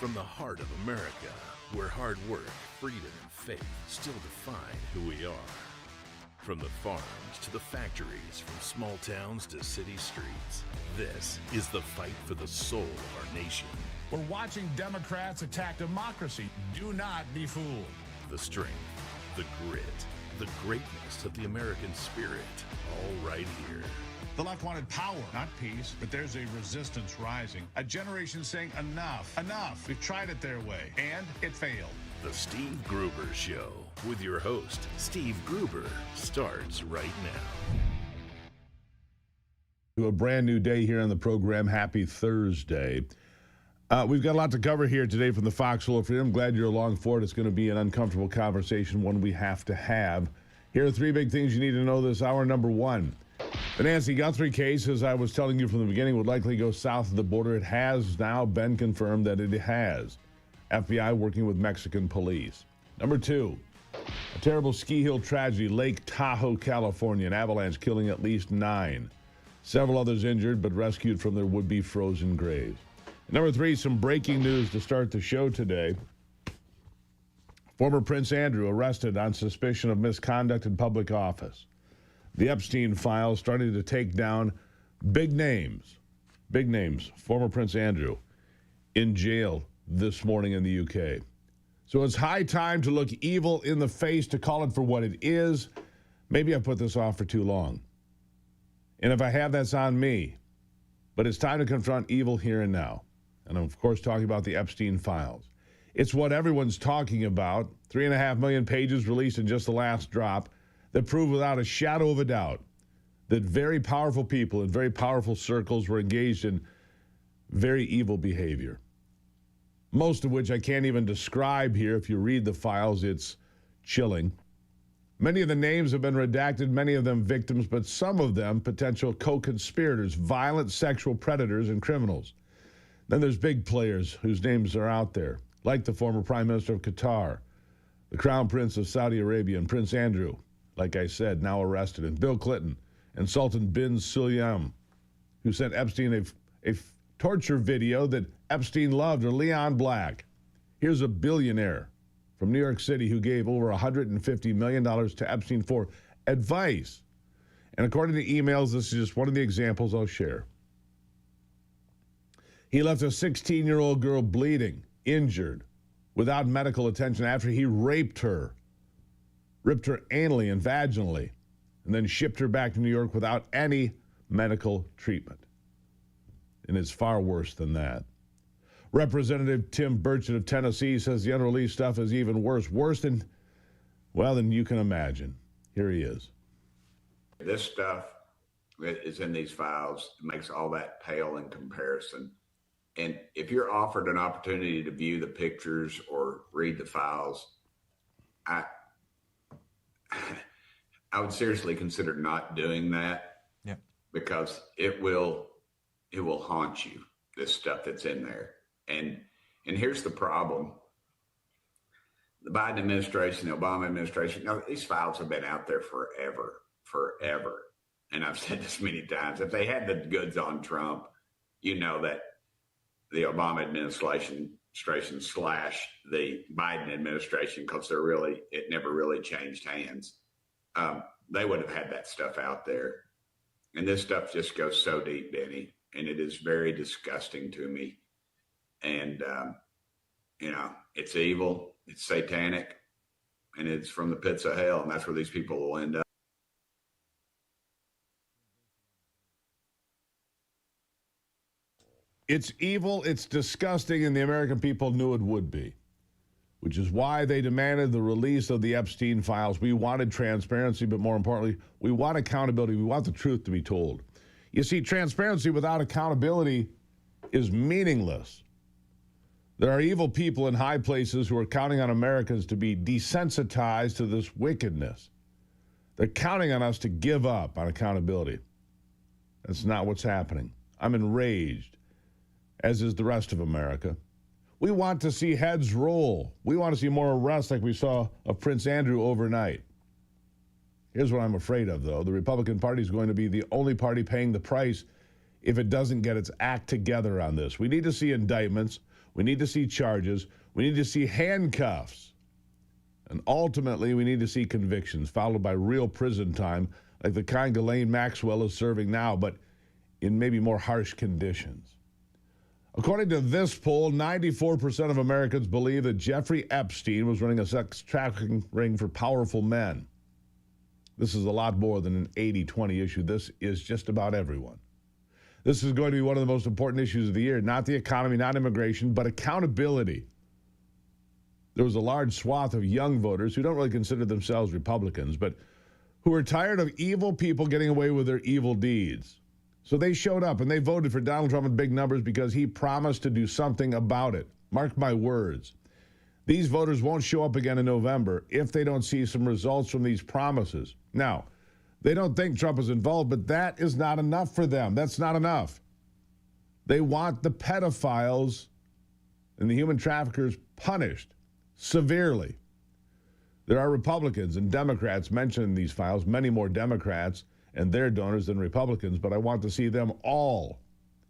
From the heart of America, where hard work, freedom, and faith still define who we are. From the farms to the factories, from small towns to city streets, this is the fight for the soul of our nation. We're watching Democrats attack democracy. Do not be fooled. The strength, the grit, the greatness of the American spirit, all right here. The left wanted power, not peace, but there's a resistance rising. A generation saying enough, enough. We've tried it their way, and it failed. The Steve Gruber Show with your host, Steve Gruber, starts right now. To a brand new day here on the program. Happy Thursday. We've got a lot to cover here today from the Foxhole of Freedom. I'm glad you're along for it. It's going to be an uncomfortable conversation, one we have to have. Here are three big things you need to know this hour. Number one, the Nancy Guthrie case, as I was telling you from the beginning, would likely go south of the border. It has now been confirmed that it has. FBI working with Mexican police. Number two, a terrible ski hill tragedy, Lake Tahoe, California. An avalanche killing at least 9. Several others injured, but rescued from their would-be frozen graves. Number three, some breaking news to start the show today. Former Prince Andrew arrested on suspicion of misconduct in public office. The Epstein files starting to take down big names. Big names. Former Prince Andrew in jail this morning in the UK. So it's high time to look evil in the face, to call it for what it is. Maybe I put this off for too long. And if I have, that's on me. But it's time to confront evil here and now. And I'm, of course, talking about the Epstein files. It's what everyone's talking about. 3.5 million pages released in just the last drop that prove without a shadow of a doubt that very powerful people in very powerful circles were engaged in very evil behavior. Most of which I can't even describe here. If you read the files, it's chilling. Many of the names have been redacted, many of them victims, but some of them potential co-conspirators, violent sexual predators and criminals. Then there's big players whose names are out there, like the former Prime Minister of Qatar, the Crown Prince of Saudi Arabia, and Prince Andrew, like I said, now arrested, and Bill Clinton and Sultan bin Sulayman, who sent Epstein a torture video that Epstein loved, or Leon Black. Here's a billionaire from New York City who gave over $150 million to Epstein for advice. And according to emails, this is just one of the examples I'll share. He left a 16-year-old girl bleeding, injured, without medical attention after he ripped her anally and vaginally, and then shipped her back to New York without any medical treatment. And it's far worse than that. Representative Tim Burchett of Tennessee says the unreleased stuff is even worse than you can imagine. Here he is. This stuff that is in these files makes all that pale in comparison. And if you're offered an opportunity to view the pictures or read the files, I would seriously consider not doing that. Yeah. Because it will haunt you, this stuff that's in there. And here's the problem. The Biden administration, the Obama administration, these files have been out there forever. And I've said this many times. If they had the goods on Trump, you know that the Obama administration / the Biden administration, because it never really changed hands. They would have had that stuff out there. And this stuff just goes so deep, Benny, and it is very disgusting to me. And, it's evil, it's satanic, and it's from the pits of hell, and that's where these people will end up. It's evil, it's disgusting, and the American people knew it would be, which is why they demanded the release of the Epstein files. We wanted transparency, but more importantly, we want accountability. We want the truth to be told. You see, transparency without accountability is meaningless. There are evil people in high places who are counting on Americans to be desensitized to this wickedness. They're counting on us to give up on accountability. That's not what's happening. I'm enraged, as is the rest of America. We want to see heads roll. We want to see more arrests like we saw of Prince Andrew overnight. Here's what I'm afraid of, though. The Republican Party is going to be the only party paying the price if it doesn't get its act together on this. We need to see indictments. We need to see charges. We need to see handcuffs. And ultimately, we need to see convictions, followed by real prison time, like the kind Ghislaine Maxwell is serving now, but in maybe more harsh conditions. According to this poll, 94% of Americans believe that Jeffrey Epstein was running a sex trafficking ring for powerful men. This is a lot more than an 80-20 issue. This is just about everyone. This is going to be one of the most important issues of the year, not the economy, not immigration, but accountability. There was a large swath of young voters who don't really consider themselves Republicans, but who are tired of evil people getting away with their evil deeds. So they showed up and they voted for Donald Trump in big numbers because he promised to do something about it. Mark my words. These voters won't show up again in November if they don't see some results from these promises. Now, they don't think Trump is involved, but that is not enough for them. That's not enough. They want the pedophiles and the human traffickers punished severely. There are Republicans and Democrats mentioned in these files, many more Democrats and their donors than Republicans, but I want to see them all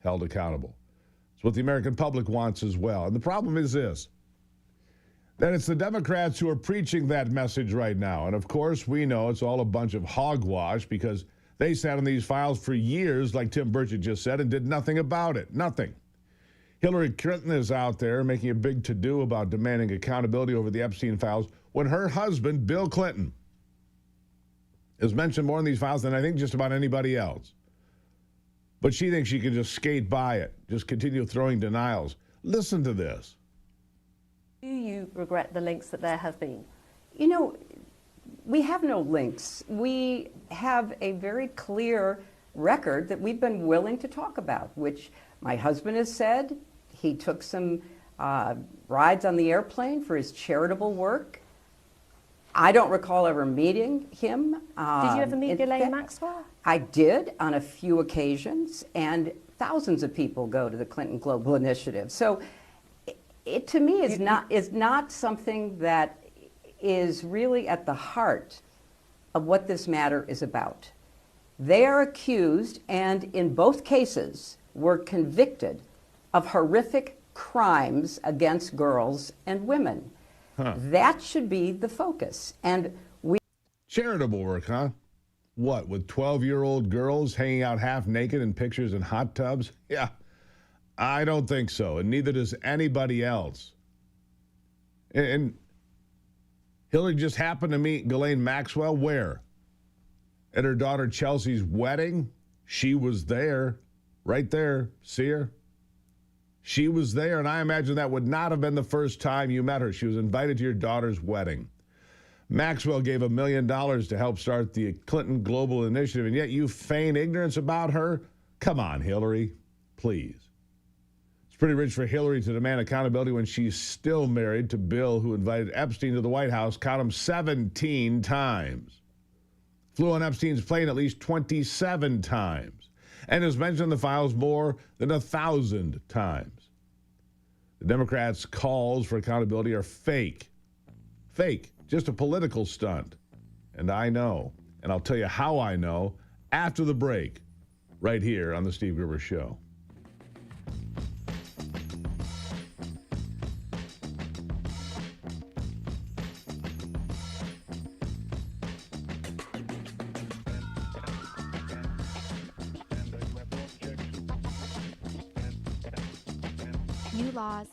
held accountable. It's what the American public wants as well. And the problem is this, that it's the Democrats who are preaching that message right now. And of course, we know it's all a bunch of hogwash because they sat on these files for years, like Tim Burchett just said, and did nothing about it. Nothing. Hillary Clinton is out there making a big to-do about demanding accountability over the Epstein files when her husband, Bill Clinton, is mentioned more in these files than I think just about anybody else. But she thinks she can just skate by it, just continue throwing denials. Listen to this. Do you regret the links that there have been? You know, we have no links. We have a very clear record that we've been willing to talk about, which my husband has said. He took some rides on the airplane for his charitable work. I don't recall ever meeting him. Did you ever meet Ghislaine Maxwell? I did on a few occasions, and thousands of people go to the Clinton Global Initiative. So it to me is not something that is really at the heart of what this matter is about. They are accused, and in both cases were convicted of horrific crimes against girls and women. That should be the focus. And we charitable work, huh? What, with 12-year-old girls hanging out half naked in pictures in hot tubs? Yeah, I don't think so, and neither does anybody else. And Hillary just happened to meet Ghislaine Maxwell where? At her daughter Chelsea's wedding? She was there, right there. See her? She was there, and I imagine that would not have been the first time you met her. She was invited to your daughter's wedding. Maxwell gave $1 million to help start the Clinton Global Initiative, and yet you feign ignorance about her? Come on, Hillary, please. It's pretty rich for Hillary to demand accountability when she's still married to Bill, who invited Epstein to the White House, count them, 17 times. Flew on Epstein's plane at least 27 times. And has mentioned the files more than 1,000 times. The Democrats' calls for accountability are fake. Fake, just a political stunt. And I know, and I'll tell you how I know after the break, right here on The Steve Gruber Show. New laws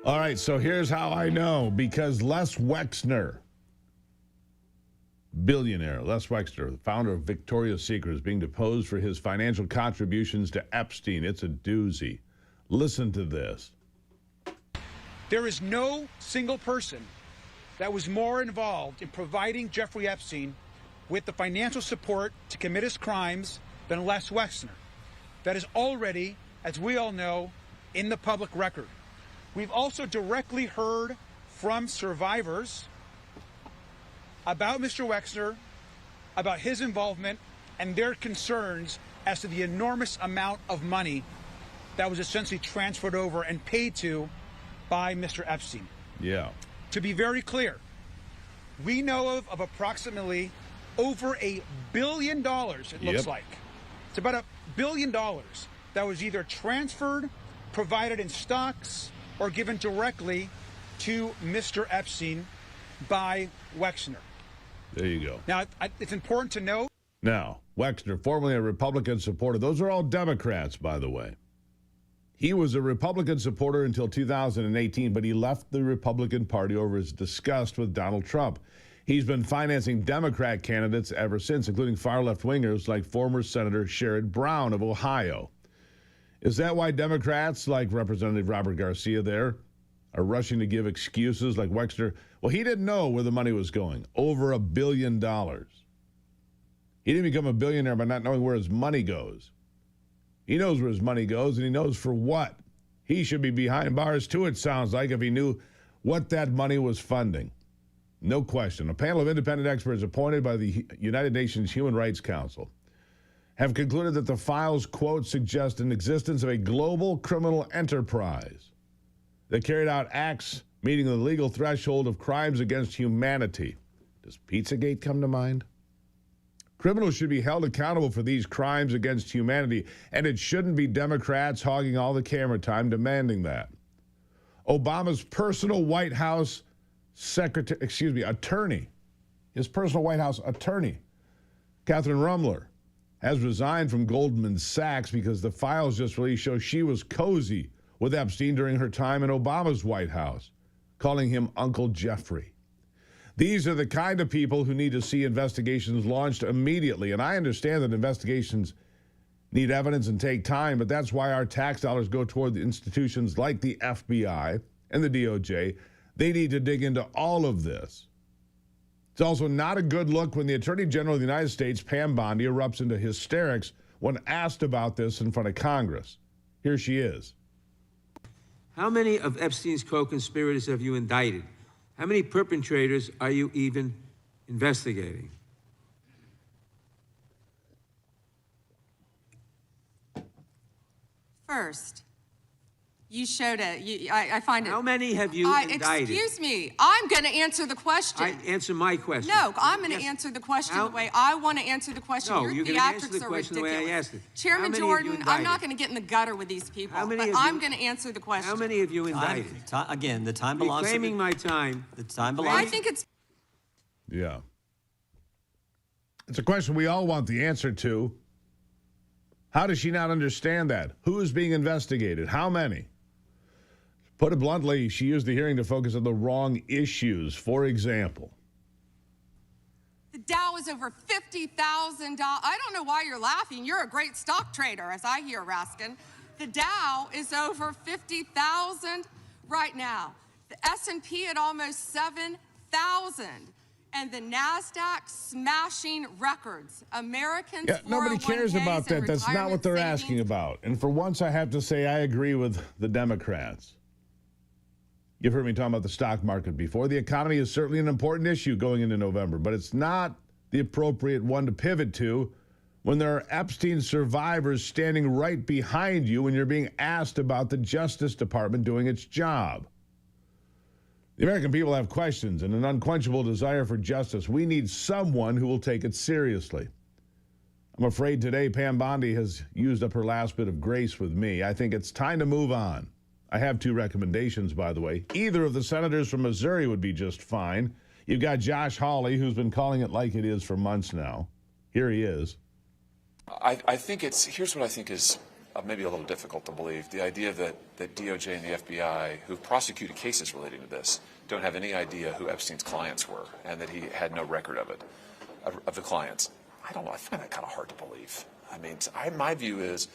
All right, so here's how I know. Because Les Wexner, billionaire Les Wexner, the founder of Victoria's Secret, is being deposed for his financial contributions to Epstein. It's a doozy. Listen to this. There is no single person that was more involved in providing Jeffrey Epstein with the financial support to commit his crimes than Les Wexner. That is already, as we all know, in the public record. We've also directly heard from survivors about Mr. Wexner, about his involvement, and their concerns as to the enormous amount of money that was essentially transferred over and paid to by Mr. Epstein. Yeah. To be very clear, we know of approximately over $1 billion, it looks like. It's about $1 billion that was either transferred, provided in stocks, or given directly to Mr. Epstein by Wexner. There you go. Now, it's important to note. Now, Wexner, formerly a Republican supporter. Those are all Democrats, by the way. He was a Republican supporter until 2018, but he left the Republican Party over his disgust with Donald Trump. He's been financing Democrat candidates ever since, including far left-wingers like former Senator Sherrod Brown of Ohio. Is that why Democrats like Representative Robert Garcia there are rushing to give excuses like Wexner? Well, he didn't know where the money was going. Over $1 billion. He didn't become a billionaire by not knowing where his money goes. He knows where his money goes, and he knows for what. He should be behind bars, too, it sounds like, if he knew what that money was funding. No question. A panel of independent experts appointed by the United Nations Human Rights Council have concluded that the files, quote, suggest an existence of a global criminal enterprise that carried out acts meeting the legal threshold of crimes against humanity. Does Pizzagate come to mind? Criminals should be held accountable for these crimes against humanity, and it shouldn't be Democrats hogging all the camera time demanding that. Obama's personal White House attorney, his personal White House attorney, Catherine Rumler, has resigned from Goldman Sachs because the files just released show she was cozy with Epstein during her time in Obama's White House, calling him Uncle Jeffrey. These are the kind of people who need to see investigations launched immediately. And I understand that investigations need evidence and take time, but that's why our tax dollars go toward the institutions like the FBI and the DOJ. They need to dig into all of this. It's also not a good look when the Attorney General of the United States, Pam Bondi, erupts into hysterics when asked about this in front of Congress. Here she is. How many of Epstein's co-conspirators have you indicted? How many perpetrators are you even investigating? First, you showed it. I find it. How many have you indicted? Excuse me. I'm going to answer the question. Answer my question. No, I'm going to answer the question the way I want to answer the question. No, Your you're going to answer the theatrics are question the ridiculous. way I asked it. Chairman Jordan, I'm not going to get in the gutter with these people, but I'm going to answer the question. How many have you indicted? Again, the time belongs to Reclaiming my time. The time belongs. I think it's. Yeah. It's a question we all want the answer to. How does she not understand that? Who is being investigated? How many? Put it bluntly, she used the hearing to focus on the wrong issues. For example, The Dow is over $50,000. I don't know why you're laughing. You're a great stock trader, as I hear, Raskin. The Dow is over 50,000 right now. The S&P at almost 7,000. And the NASDAQ smashing records. Americans, nobody cares about that. That's not what they're asking about. And for once, I have to say I agree with the Democrats. You've heard me talk about the stock market before. The economy is certainly an important issue going into November, but it's not the appropriate one to pivot to when there are Epstein survivors standing right behind you when you're being asked about the Justice Department doing its job. The American people have questions and an unquenchable desire for justice. We need someone who will take it seriously. I'm afraid today Pam Bondi has used up her last bit of grace with me. I think it's time to move on. I have two recommendations, by the way. Either of the senators from Missouri would be just fine. You've got Josh Hawley, who's been calling it like it is for months now. Here he is. I think here's what I think is maybe a little difficult to believe. The idea that DOJ and the FBI, who've prosecuted cases relating to this, don't have any idea who Epstein's clients were and that he had no record of it, of the clients. I don't know. I find that kind of hard to believe. I mean, my view is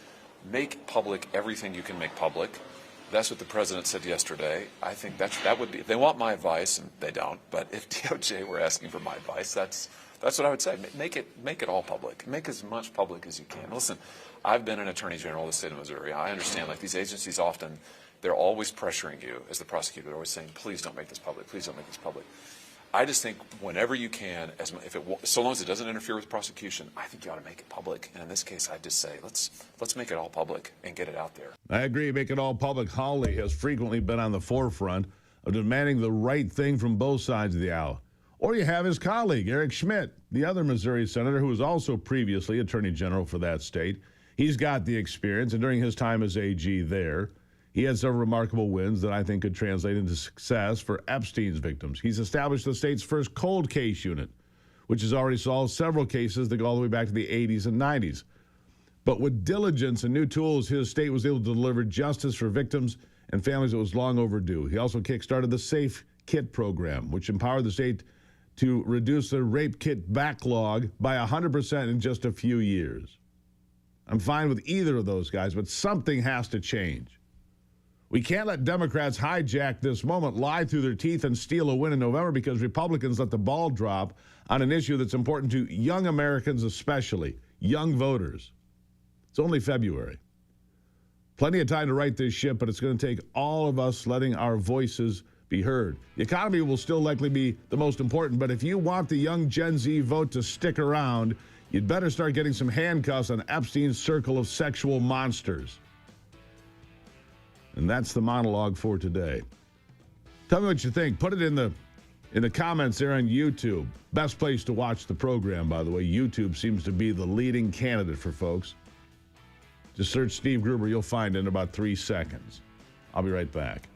make public everything you can make public. That's what the president said yesterday. I think that would be, if they want my advice, and they don't, but if DOJ were asking for my advice, that's what I would say. Make it all public. Make as much public as you can. Listen, I've been an attorney general of the state of Missouri. I understand, like, these agencies often, they're always pressuring you as the prosecutor. They're always saying, please don't make this public. Please don't make this public. I just think whenever you can, so long as it doesn't interfere with prosecution, I think you ought to make it public. And in this case, I just say, let's make it all public and get it out there. I agree. Make it all public. Hawley has frequently been on the forefront of demanding the right thing from both sides of the aisle. Or you have his colleague, Eric Schmidt, the other Missouri senator who was also previously attorney general for that state. He's got the experience, and during his time as AG there, he had several remarkable wins that I think could translate into success for Epstein's victims. He's established the state's first cold case unit, which has already solved several cases that go all the way back to the 80s and 90s. But with diligence and new tools, his state was able to deliver justice for victims and families that was long overdue. He also kickstarted the Safe Kit program, which empowered the state to reduce the rape kit backlog by 100% in just a few years. I'm fine with either of those guys, but something has to change. We can't let Democrats hijack this moment, lie through their teeth, and steal a win in November because Republicans let the ball drop on an issue that's important to young Americans, especially young voters. It's only February. Plenty of time to right this ship, but it's going to take all of us letting our voices be heard. The economy will still likely be the most important, but if you want the young Gen Z vote to stick around, you'd better start getting some handcuffs on Epstein's circle of sexual monsters. And that's the monologue for today. Tell me what you think. Put it in the comments there on YouTube. Best place to watch the program, by the way. YouTube seems to be the leading candidate for folks. Just search Steve Gruber. You'll find it in about 3 seconds. I'll be right back.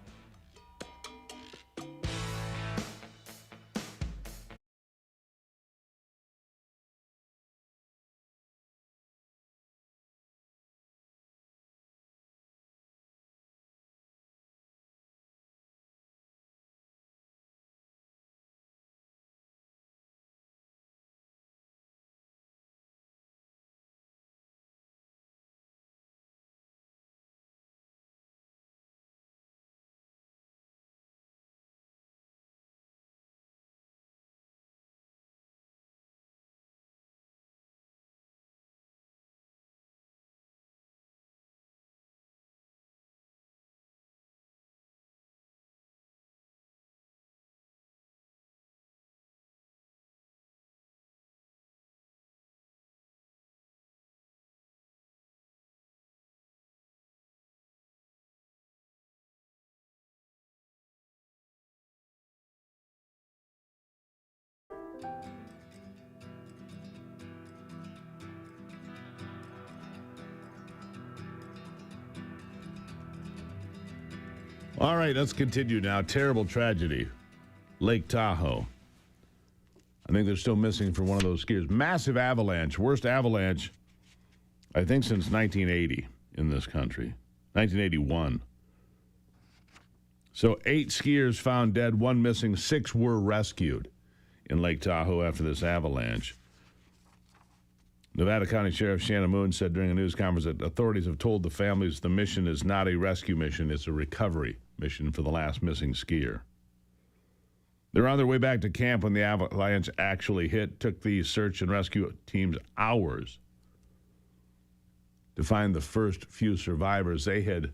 All right, let's continue now. Terrible tragedy. Lake Tahoe. I think they're still missing for one of those skiers. Massive avalanche. Worst avalanche, I think, since 1980 in this country. 1981. So 8 skiers found dead, 1 missing, 6 were rescued in Lake Tahoe after this avalanche. Nevada County Sheriff Shannon Moon said during a news conference that authorities have told the families the mission is not a rescue mission, it's a recovery mission for the last missing skier. They're on their way back to camp when the avalanche actually hit. Took the search and rescue teams hours to find the first few survivors. They had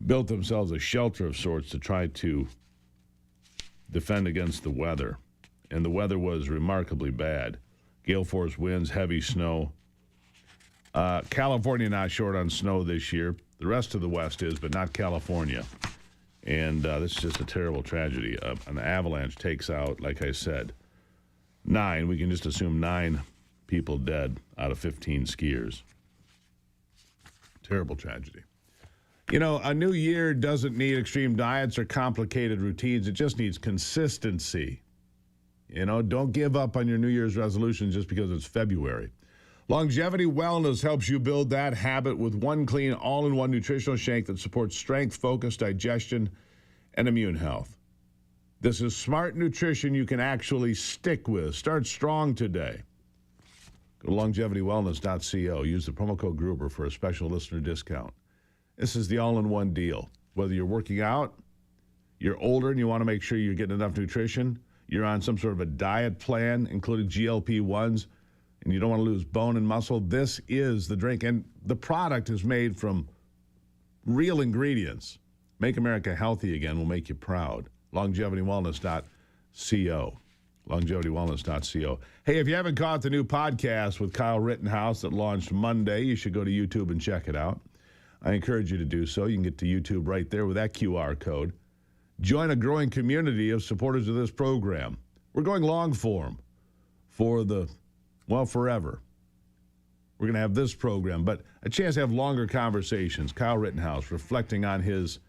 built themselves a shelter of sorts to try to defend against the weather. And the weather was remarkably bad. Gale force winds, heavy snow. California not short on snow this year. The rest of the West is, but not California. And this is just a terrible tragedy. An avalanche takes out, like I said, 9. We can just assume 9 people dead out of 15 skiers. Terrible tragedy. You know, a new year doesn't need extreme diets or complicated routines. It just needs consistency. You know, don't give up on your New Year's resolution just because it's February. Longevity Wellness helps you build that habit with one clean, all-in-one nutritional shake that supports strength, focus, digestion, and immune health. This is smart nutrition you can actually stick with. Start strong today. Go to longevitywellness.co. Use the promo code Gruber for a special listener discount. This is the all-in-one deal. Whether you're working out, you're older and you want to make sure you're getting enough nutrition, you're on some sort of a diet plan, including GLP-1s, and you don't want to lose bone and muscle, this is the drink. And the product is made from real ingredients. Make America healthy again will make you proud. LongevityWellness.co. LongevityWellness.co. Hey, if you haven't caught the new podcast with Kyle Rittenhouse that launched Monday, you should go to YouTube and check it out. I encourage you to do so. You can get to YouTube right there with that QR code. Join a growing community of supporters of this program. We're going long form for forever. We're going to have this program, but a chance to have longer conversations. Kyle Rittenhouse reflecting on his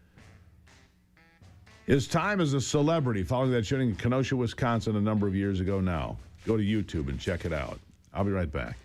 time as a celebrity following that shooting in Kenosha, Wisconsin a number of years ago now. Go to YouTube and check it out. I'll be right back.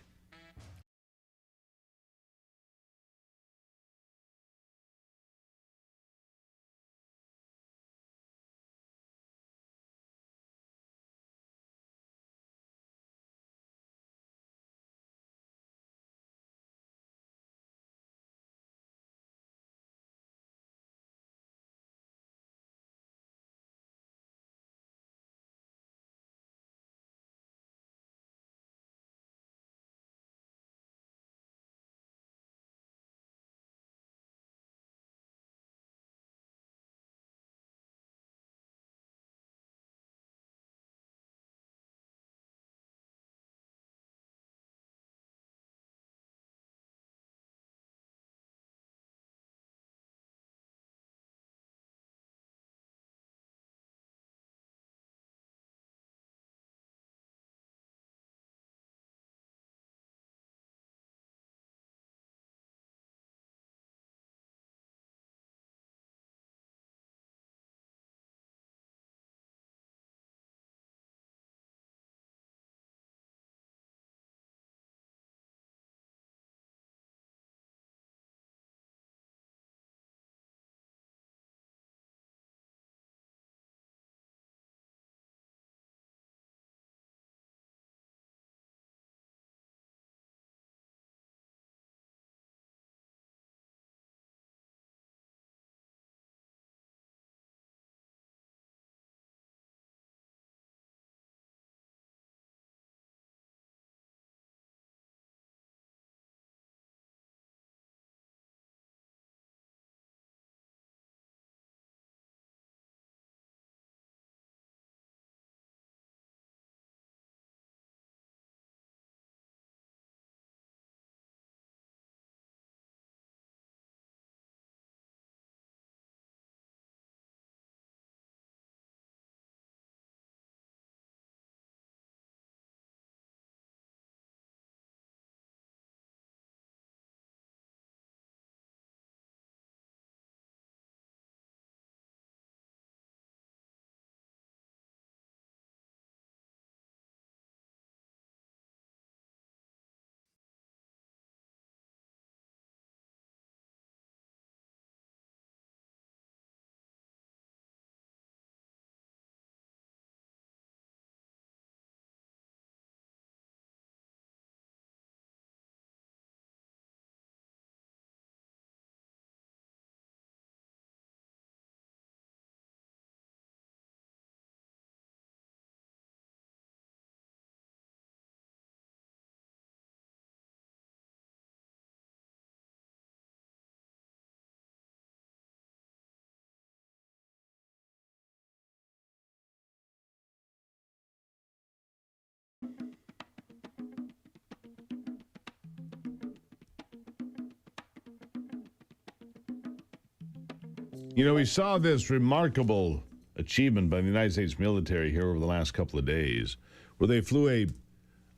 You know, we saw this remarkable achievement by the United States military here over the last couple of days, where they flew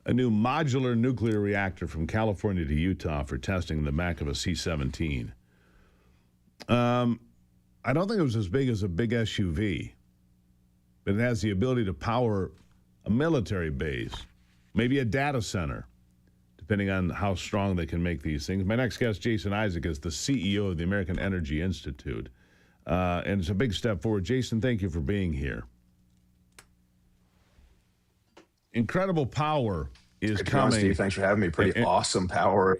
a new modular nuclear reactor from California to Utah for testing the back of a C-17. I don't think it was as big as a big SUV, but it has the ability to power a military base, maybe a data center, depending on how strong they can make these things. My next guest, Jason Isaac, is the CEO of the American Energy Institute. And it's a big step forward. Jason, thank you for being here. Incredible power is coming. Steve, thanks for having me. Pretty awesome power.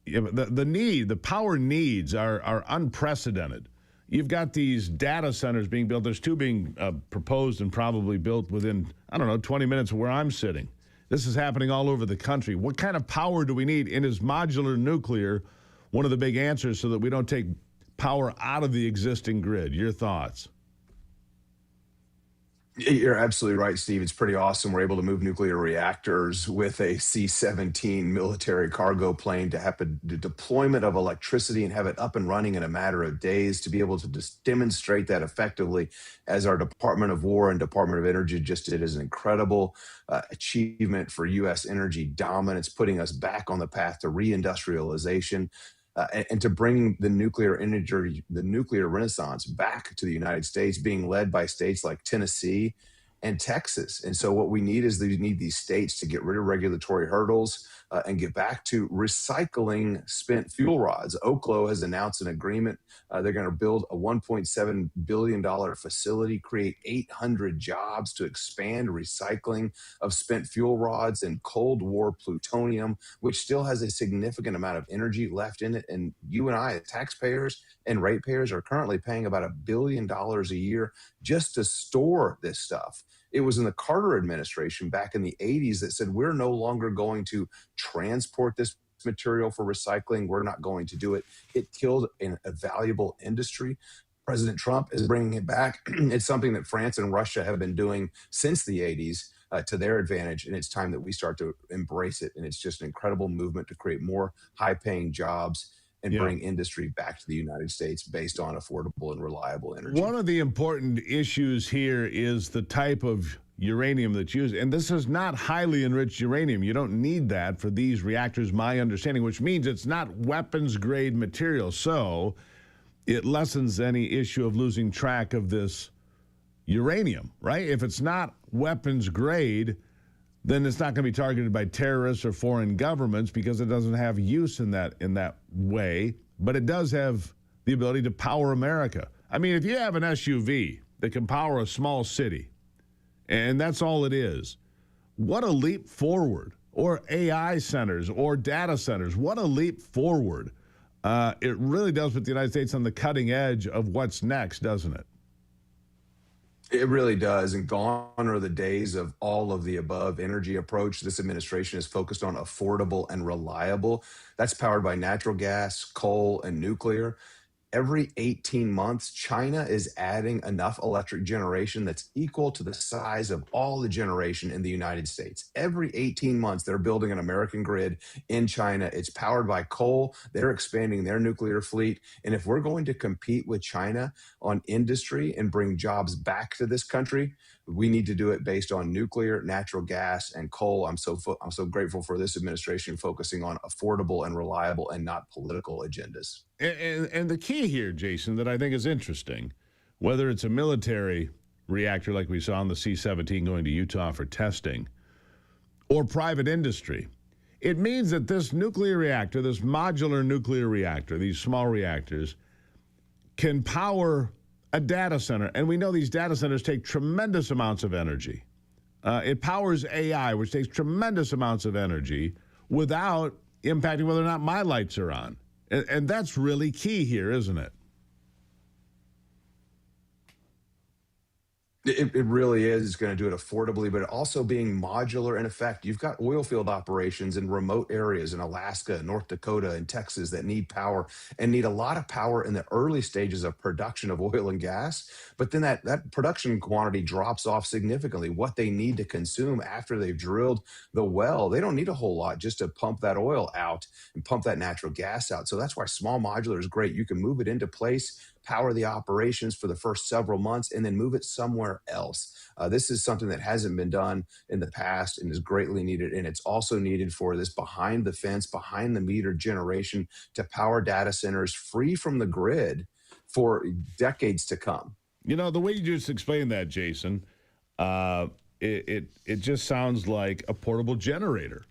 Yeah, but the power needs are unprecedented. You've got these data centers being built. There's 2 being proposed and probably built within, 20 minutes of where I'm sitting. This is happening all over the country. What kind of power do we need? And is modular nuclear one of the big answers so that we don't take power out of the existing grid? Your thoughts? You're absolutely right, Steve. It's pretty awesome. We're able to move nuclear reactors with a C-17 military cargo plane to have the deployment of electricity and have it up and running in a matter of days, to be able to just demonstrate that effectively, as our Department of War and Department of Energy just did, is an incredible achievement for U.S. energy dominance, putting us back on the path to reindustrialization. And to bring the nuclear energy, the nuclear renaissance back to the United States, being led by states like Tennessee and Texas. And so what we need is we need these states to get rid of regulatory hurdles and get back to recycling spent fuel rods. Oklo has announced an agreement. They're going to build a $1.7 billion facility, create 800 jobs to expand recycling of spent fuel rods and Cold War plutonium, which still has a significant amount of energy left in it. And you and I, taxpayers and ratepayers, are currently paying about $1 billion a year just to store this stuff. It was in the Carter administration back in the 80s that said, we're no longer going to transport this material for recycling. We're not going to do it. It killed a valuable industry. President Trump is bringing it back. It's something that France and Russia have been doing since the 80s to their advantage, and it's time that we start to embrace it. And it's just an incredible movement to create more high-paying jobs and bring industry back to the United States based on affordable and reliable energy. One of the important issues here is the type of uranium that's used. And this is not highly enriched uranium. You don't need that for these reactors, my understanding, which means it's not weapons-grade material. So it lessens any issue of losing track of this uranium, right? If it's not weapons-grade, then it's not going to be targeted by terrorists or foreign governments because it doesn't have use in that way. But it does have the ability to power America. I mean, if you have an SUV that can power a small city, and that's all it is, what a leap forward. Or AI centers or data centers, what a leap forward. It really does put the United States on the cutting edge of what's next, doesn't it? It really does. And gone are the days of all of the above energy approach. This administration is focused on affordable and reliable. That's powered by natural gas, coal, and nuclear. Every 18 months, China is adding enough electric generation that's equal to the size of all the generation in the United States. Every 18 months, they're building an American grid in China. It's powered by coal. They're expanding their nuclear fleet. And if we're going to compete with China on industry and bring jobs back to this country, we need to do it based on nuclear, natural gas, and coal. I'm so grateful for this administration focusing on affordable and reliable and not political agendas. And the key here, Jason, that I think is interesting, whether it's a military reactor like we saw on the C-17 going to Utah for testing, or private industry, it means that this nuclear reactor, this modular nuclear reactor, these small reactors, can power a data center. And we know these data centers take tremendous amounts of energy. It powers AI, which takes tremendous amounts of energy without impacting whether or not my lights are on. And that's really key here, isn't it? It really is. It's going to do it affordably, but also being modular in effect. You've got oil field operations in remote areas in Alaska, North Dakota, and Texas that need power and need a lot of power in the early stages of production of oil and gas. But then that production quantity drops off significantly. What they need to consume after they've drilled the well, they don't need a whole lot just to pump that oil out and pump that natural gas out. So that's why small modular is great. You can move it into place, power the operations for the first several months, and then move it somewhere else. This is something that hasn't been done in the past and is greatly needed. And it's also needed for this behind the fence, behind the meter generation to power data centers free from the grid for decades to come. You know, the way you just explained that, Jason, it just sounds like a portable generator.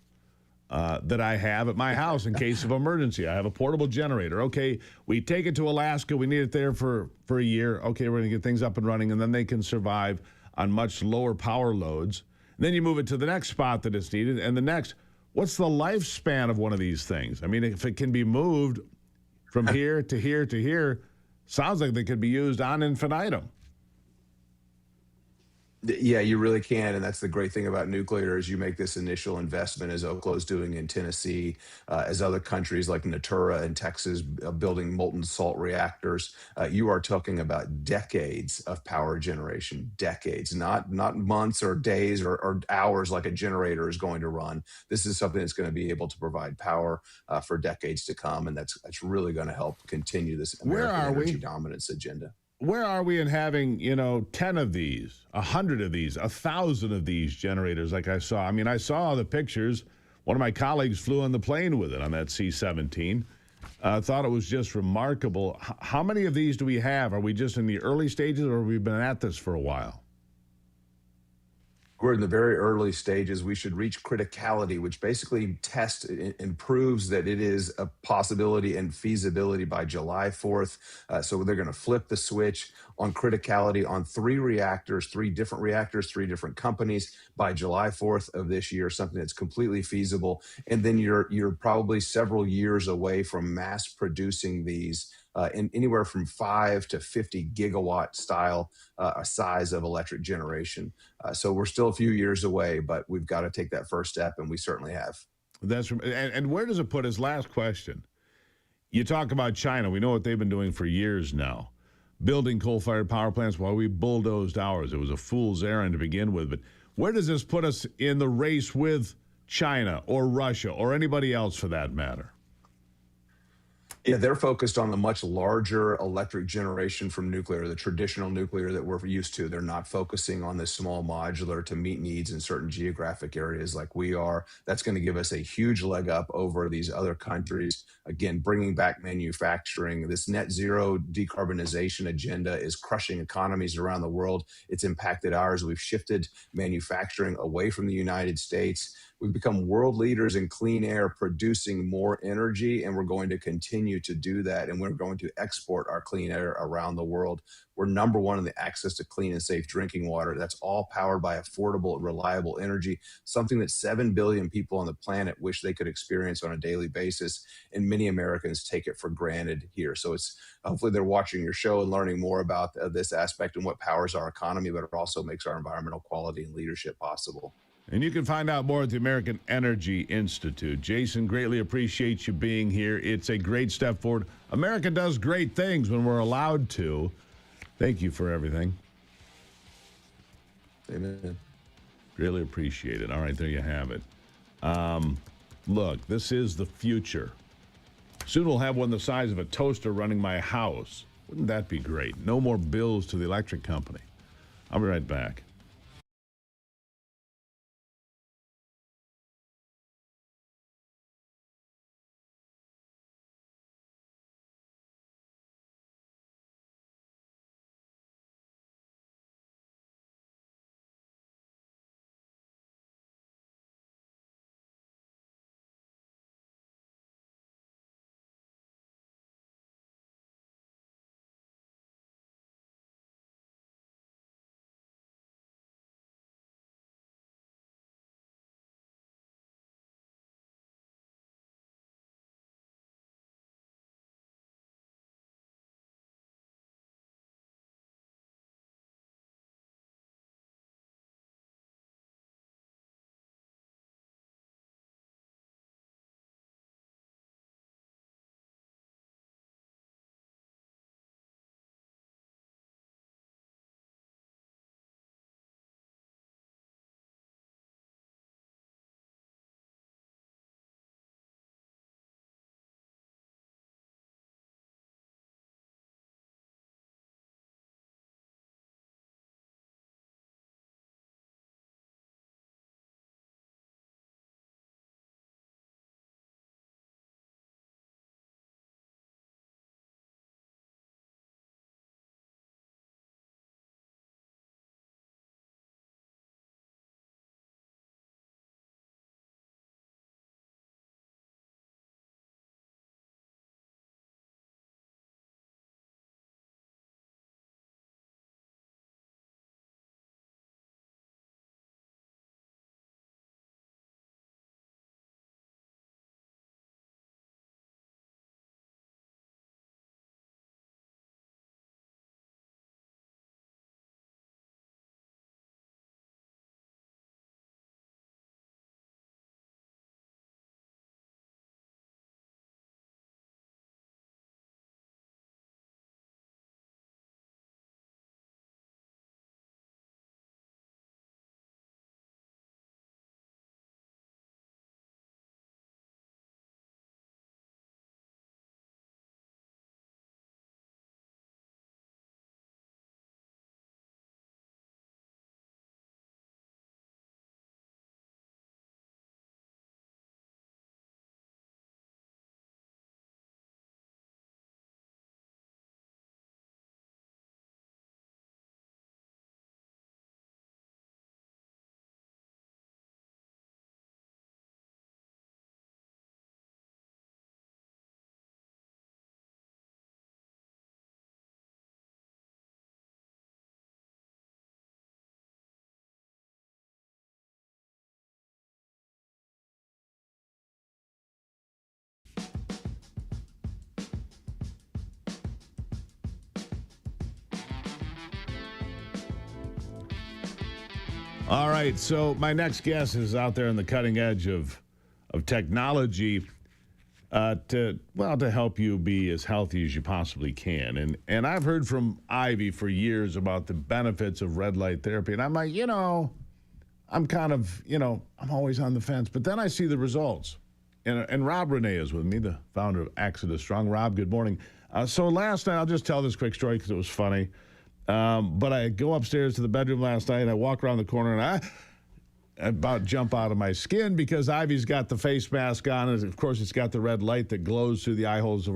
that I have at my house in case of emergency. I have a portable generator. Okay, we take it to Alaska. We need it there for a year. Okay, we're going to get things up and running, and then they can survive on much lower power loads. And then you move it to the next spot that is needed, and the next. What's the lifespan of one of these things? I mean, if it can be moved from here to here to here, sounds like they could be used on infinitum. Yeah, you really can, and that's the great thing about nuclear is you make this initial investment, as Oklo's doing in Tennessee, as other countries like Natura in Texas building molten salt reactors. You are talking about decades of power generation, decades, not months or days or hours like a generator is going to run. This is something that's going to be able to provide power for decades to come, and that's really going to help continue this American energy dominance agenda. Where are we in having, 10 of these, 100 of these, 1,000 of these generators like I saw? I mean, I saw the pictures. One of my colleagues flew on the plane with it on that C-17. Thought it was just remarkable. How many of these do we have? Are we just in the early stages, or have we been at this for a while? We're in the very early stages. We should reach criticality, which basically and proves that it is a possibility and feasibility by July 4th. So they're going to flip the switch on criticality on three different reactors, three different companies by July 4th of this year, something that's completely feasible. And then you're probably several years away from mass producing these in anywhere from 5 to 50 gigawatt style size of electric generation. So we're still a few years away, but we've got to take that first step, and we certainly have. And where does it put us? Last question. You talk about China. We know what they've been doing for years now, building coal-fired power plants while we bulldozed ours. It was a fool's errand to begin with. But where does this put us in the race with China or Russia or anybody else for that matter? Yeah, they're focused on the much larger electric generation from nuclear, the traditional nuclear that we're used to. They're not focusing on the small modular to meet needs in certain geographic areas like we are. That's going to give us a huge leg up over these other countries. Again, bringing back manufacturing. This net zero decarbonization agenda is crushing economies around the world. It's impacted ours. We've shifted manufacturing away from the United States. We've become world leaders in clean air, producing more energy, and we're going to continue to do that. And we're going to export our clean air around the world. We're number one in the access to clean and safe drinking water. That's all powered by affordable, reliable energy, something that 7 billion people on the planet wish they could experience on a daily basis. And many Americans take it for granted here. So it's hopefully they're watching your show and learning more about this aspect and what powers our economy, but it also makes our environmental quality and leadership possible. And you can find out more at the American Energy Institute. Jason, greatly appreciate you being here. It's a great step forward. America does great things when we're allowed to. Thank you for everything. Amen. Really appreciate it. All right, there you have it. Look, this is the future. Soon we'll have one the size of a toaster running my house. Wouldn't that be great? No more bills to the electric company. I'll be right back. All right, so my next guest is out there on the cutting edge of technology to help you be as healthy as you possibly can. And I've heard from Ivy for years about the benefits of red light therapy, and I'm like, I'm kind of, I'm always on the fence, but then I see the results. And Rob Renee is with me, the founder of Exodus Strong. Rob, good morning. So last night, I'll just tell this quick story because it was funny. But I go upstairs to the bedroom last night, and I walk around the corner, and I about jump out of my skin because Ivy's got the face mask on, and of course it's got the red light that glows through the eye holes.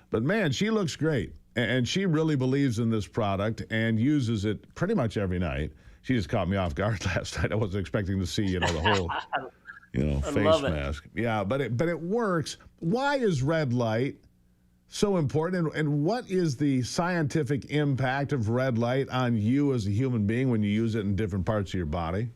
But man, she looks great, and she really believes in this product and uses it pretty much every night. She just caught me off guard last night. I wasn't expecting to see, the whole, face mask. Yeah, but it works. Why is red light so important, and what is the scientific impact of red light on you as a human being when you use it in different parts of your body?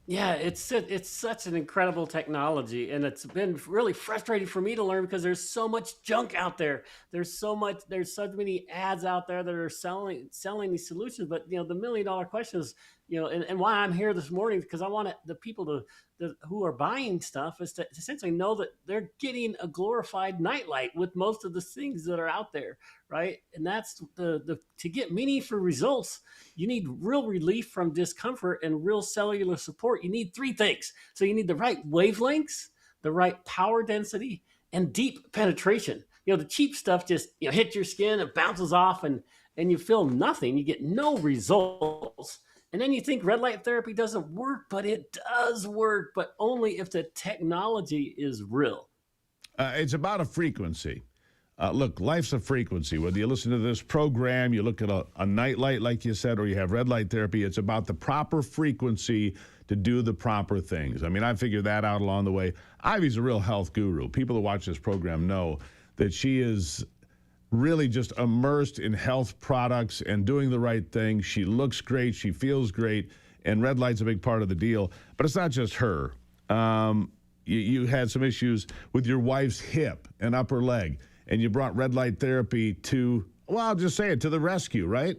Yeah, it's such an incredible technology, and it's been really frustrating for me to learn because there's so much junk out there. There's so many ads out there that are selling these solutions. But the $1 million question is, and why I'm here this morning, because I want the people who are buying stuff is to essentially know that they're getting a glorified nightlight with most of the things that are out there, right? And that's to get meaningful results, you need real relief from discomfort and real cellular support. You need three things. So you need the right wavelengths, the right power density, and deep penetration. The cheap stuff just hits your skin, it bounces off, and you feel nothing. You get no results. And then you think red light therapy doesn't work, but it does work, but only if the technology is real. It's about a frequency. Look, life's a frequency. Whether you listen to this program, you look at a night light, like you said, or you have red light therapy, it's about the proper frequency to do the proper things. I mean, I figured that out along the way. Ivy's a real health guru. People who watch this program know that she is really just immersed in health products and doing the right thing. She looks great. She feels great. And red light's a big part of the deal. But it's not just her. You had some issues with your wife's hip and upper leg, and you brought red light therapy to the rescue, right?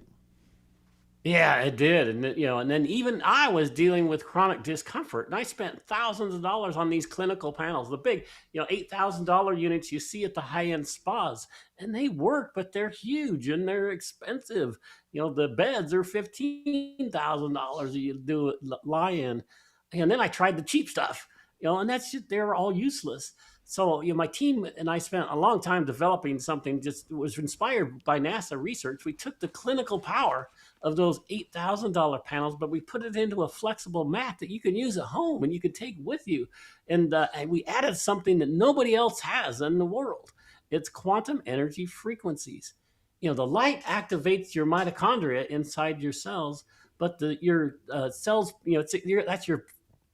Yeah, it did. And then even I was dealing with chronic discomfort, and I spent thousands of dollars on these clinical panels, the big, $8,000 units you see at the high-end spas, and they work, but they're huge and they're expensive. The beds are $15,000 you lie in. And then I tried the cheap stuff, and they're all useless. So, my team and I spent a long time developing something just was inspired by NASA research. We took the clinical power of those $8,000 panels, but we put it into a flexible mat that you can use at home and you can take with you. And we added something that nobody else has in the world. It's quantum energy frequencies. The light activates your mitochondria inside your cells, but your cells, that's your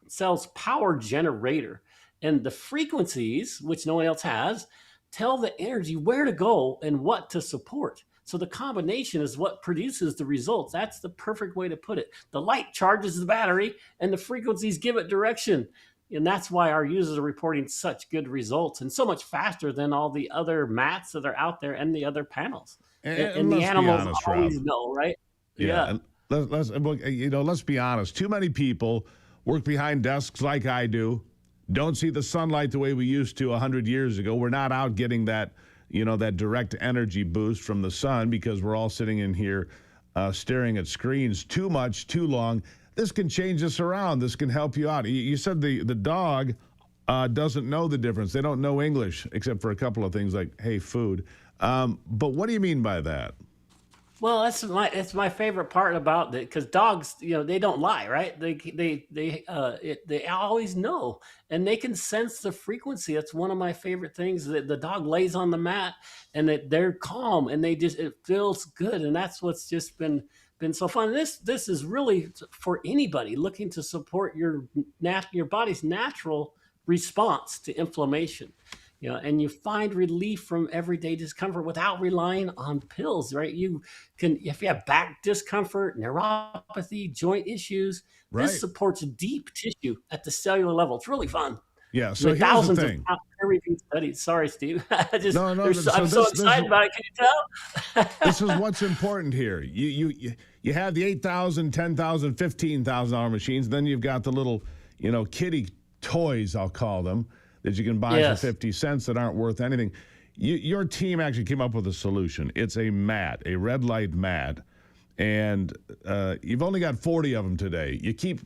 cell's power generator. And the frequencies, which no one else has, tell the energy where to go and what to support. So the combination is what produces the results. That's the perfect way to put it. The light charges the battery, and the frequencies give it direction. And that's why our users are reporting such good results and so much faster than all the other mats that are out there and the other panels. And the animals always know, right? Yeah. Let's be honest. Too many people work behind desks like I do. Don't see the sunlight the way we used to 100 years ago. We're not out getting that, that direct energy boost from the sun because we're all sitting in here staring at screens too much, too long. This can change this around. This can help you out. You said the dog doesn't know the difference. They don't know English except for a couple of things like, hey, food. But what do you mean by that? Well, it's my favorite part about it because dogs, they don't lie, right? They always know, and they can sense the frequency. That's one of my favorite things. That the dog lays on the mat, and that they're calm, and it feels good, and that's what's just been so fun. This is really for anybody looking to support your body's natural response to inflammation. And you find relief from everyday discomfort without relying on pills, right? You can, if you have back discomfort, neuropathy, joint issues, right. This supports deep tissue at the cellular level. It's really fun. Yeah, so here's thousands the thing. of everything studied. Sorry, Steve. I'm so this excited about it. Can you tell? This is what's important here. you have the $8,000, $10,000, $15,000 machines. Then you've got the little, kiddie toys, I'll call them, that you can buy for 50 cents that aren't worth anything. Your team actually came up with a solution. It's a mat, a red light mat, and you've only got 40 of them today. You keep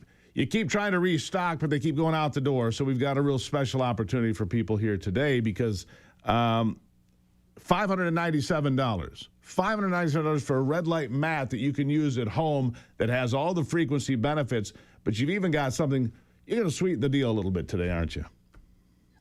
trying to restock, but they keep going out the door. So we've got a real special opportunity for people here today because $597. $597 for a red light mat that you can use at home that has all the frequency benefits, but you've even got something, you're going to sweeten the deal a little bit today, aren't you?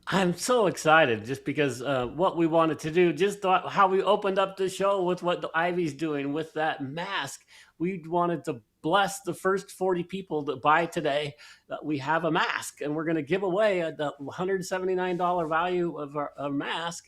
I'm so excited just because what we wanted to do, just how we opened up the show with what the Ivy's doing with that mask. We wanted to bless the first 40 people that buy today that we have a mask, and we're going to give away the $179 value of our mask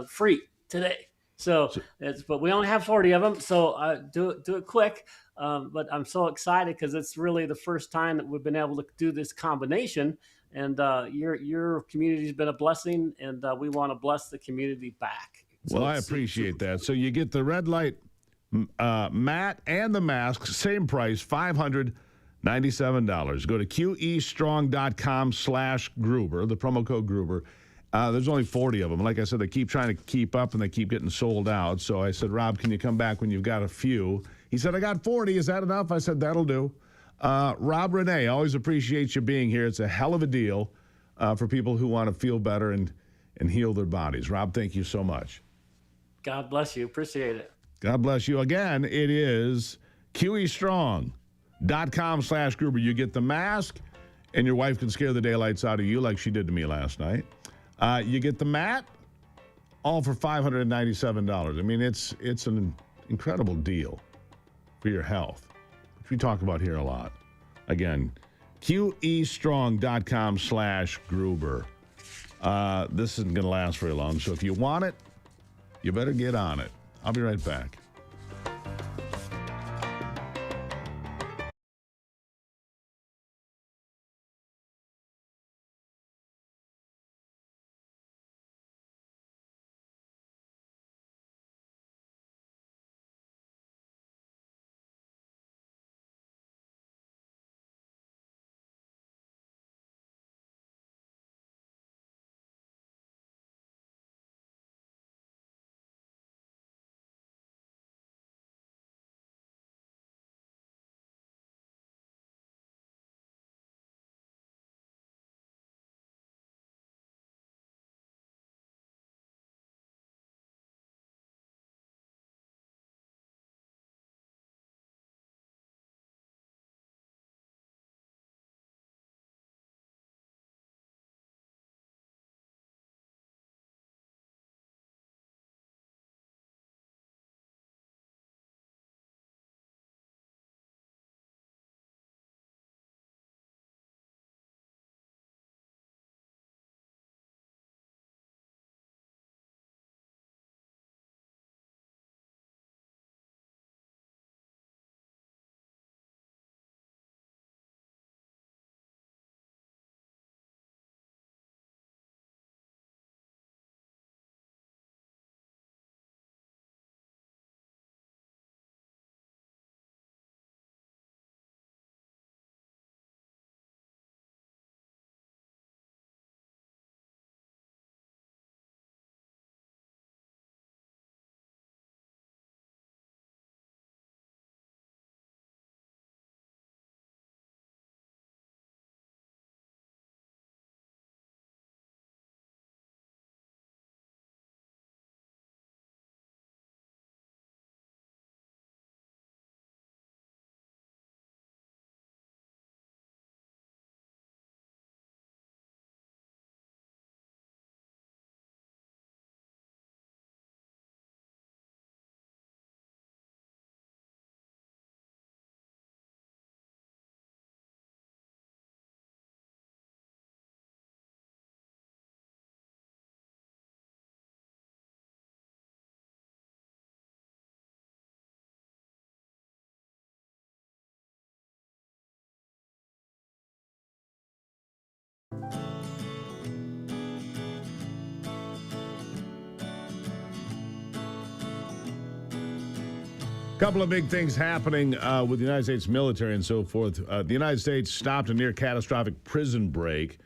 free today. But we only have 40 of them, so do it quick. But I'm so excited because it's really the first time that we've been able to do this combination. And your community's been a blessing, and we want to bless the community back. Well, I appreciate that. So you get the red light mat and the mask, same price, $597. Go to QEstrong.com/Gruber, the promo code Gruber. There's only 40 of them. Like I said, they keep trying to keep up, and they keep getting sold out. So I said, Rob, can you come back when you've got a few? He said, I got 40. Is that enough? I said, that'll do. Rob Renee, always appreciate you being here. It's a hell of a deal for people who want to feel better and heal their bodies. Rob, thank you so much. God bless you. Appreciate it. God bless you. Again, it is QEstrong.com/Gruber. You get the mask, and your wife can scare the daylights out of you like she did to me last night. You get the mat, all for $597. I mean, it's an incredible deal for your health, which we talk about here a lot. Again, QEstrong.com/Gruber. This isn't going to last very long, so if you want it, you better get on it. I'll be right back. Couple of big things happening with the United States military and so forth. The United States stopped a near catastrophic prison break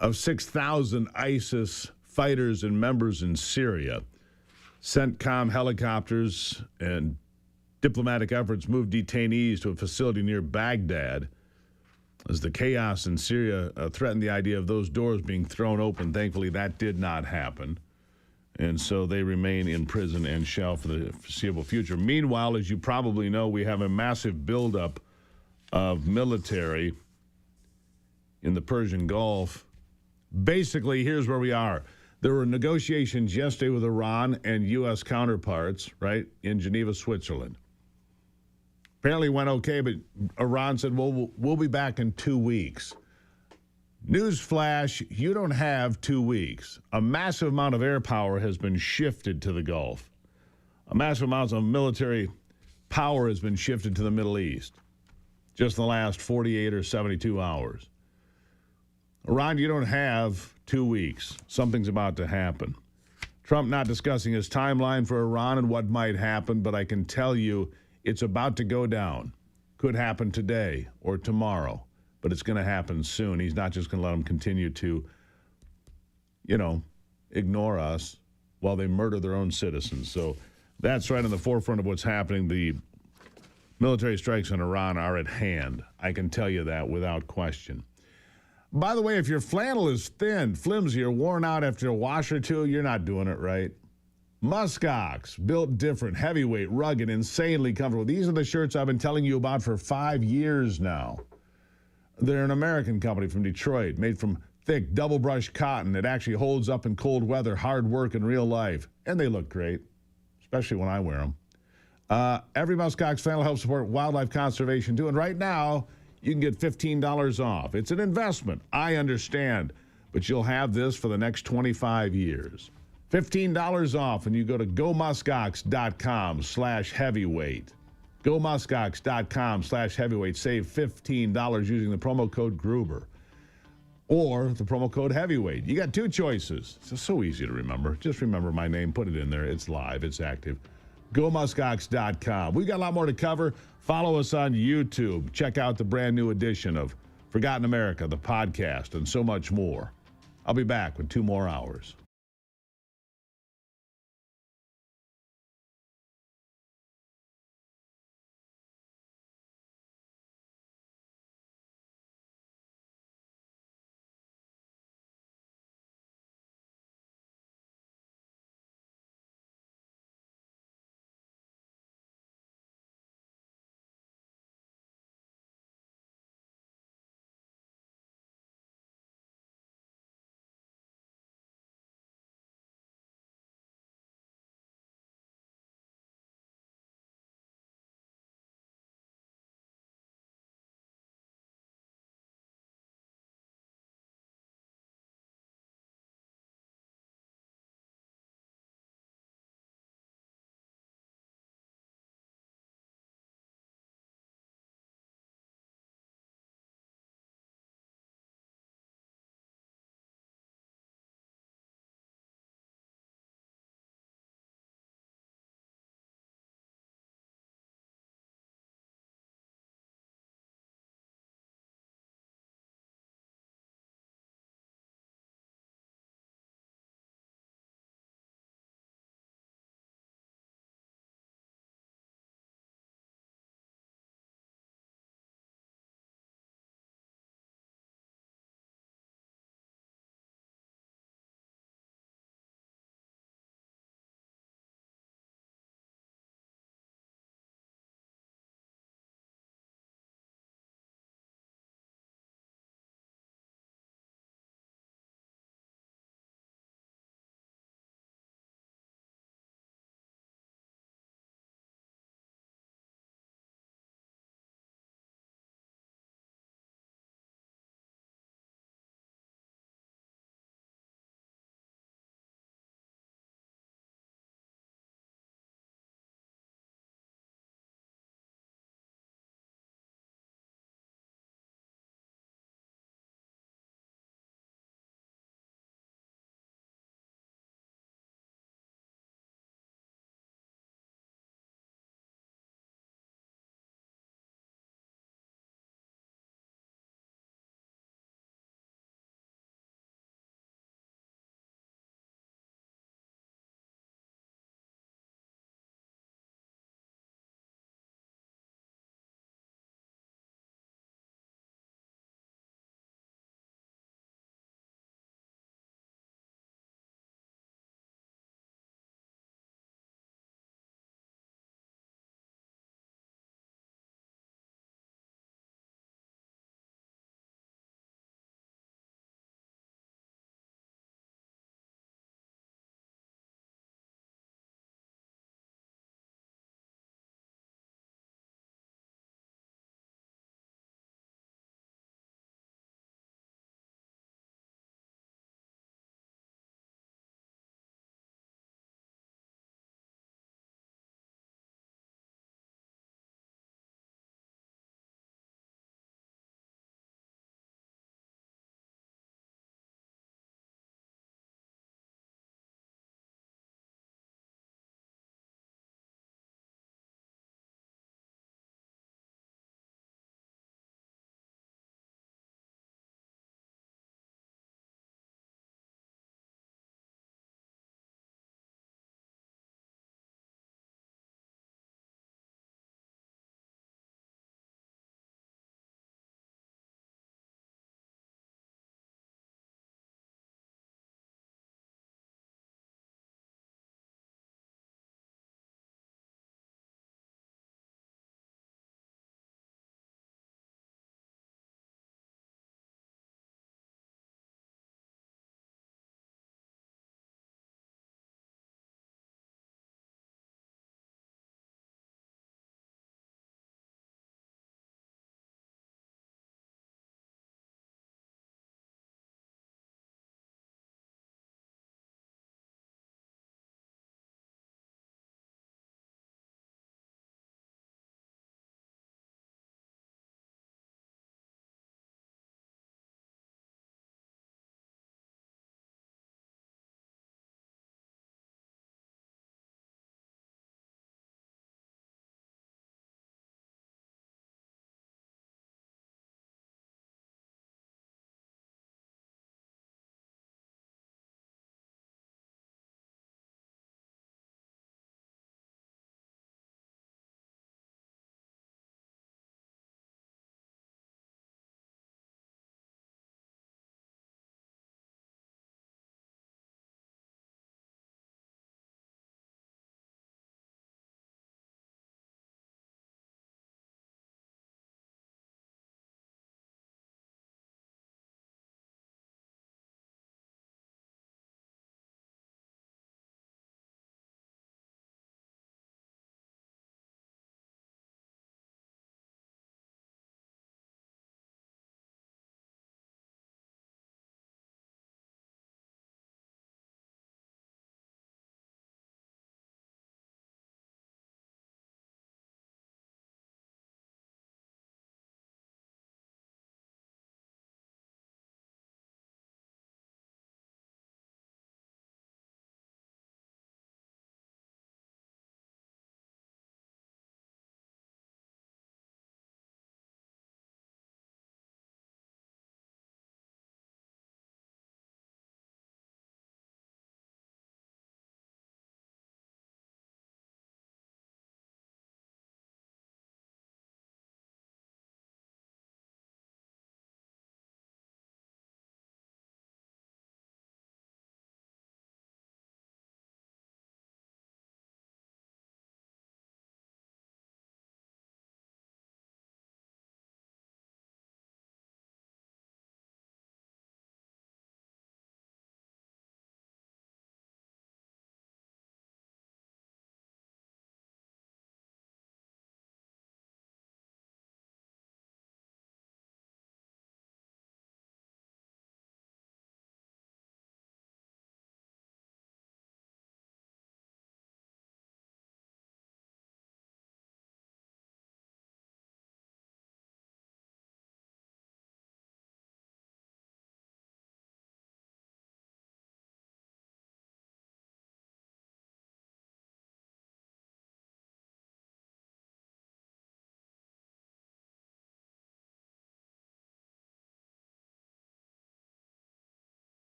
of 6,000 ISIS fighters and members in Syria. CENTCOM helicopters and diplomatic efforts moved detainees to a facility near Baghdad as the chaos in Syria threatened the idea of those doors being thrown open. Thankfully, that did not happen. And so they remain in prison and shall for the foreseeable future. Meanwhile, as you probably know, we have a massive buildup of military in the Persian Gulf. Basically, here's where we are. There were negotiations yesterday with Iran and U.S. counterparts, right, in Geneva, Switzerland. Apparently went okay, but Iran said, well, we'll be back in 2 weeks. Newsflash, you don't have 2 weeks. A massive amount of air power has been shifted to the Gulf. A massive amount of military power has been shifted to the Middle East just in the last 48 or 72 hours. Iran, you don't have 2 weeks. Something's about to happen. Trump not discussing his timeline for Iran and what might happen, but I can tell you it's about to go down. Could happen today or tomorrow, but it's going to happen soon. He's not just going to let them continue to, ignore us while they murder their own citizens. So that's right in the forefront of what's happening. The military strikes on Iran are at hand. I can tell you that without question. By the way, if your flannel is thin, flimsy, or worn out after a wash or two, you're not doing it right. Muskox, built different, heavyweight, rugged, insanely comfortable. These are the shirts I've been telling you about for 5 years now. They're an American company from Detroit, made from thick, double-brush cotton. It actually holds up in cold weather, hard work, and real life. And they look great, especially when I wear them. Every Muskox flannel helps support wildlife conservation, too. And right now, you can get $15 off. It's an investment, I understand, but you'll have this for the next 25 years. $15 off when you go to gomuskox.com/heavyweight. gomuskox.com/heavyweight. Save $15 using the promo code Gruber or the promo code heavyweight. You got two choices. It's so easy to remember. Just remember my name, put it in there. It's live, it's active. gomuskox.com. We've got a lot more to cover. Follow us on YouTube. Check out the brand new edition of Forgotten America, the podcast, and so much more. I'll be back with 2 more hours.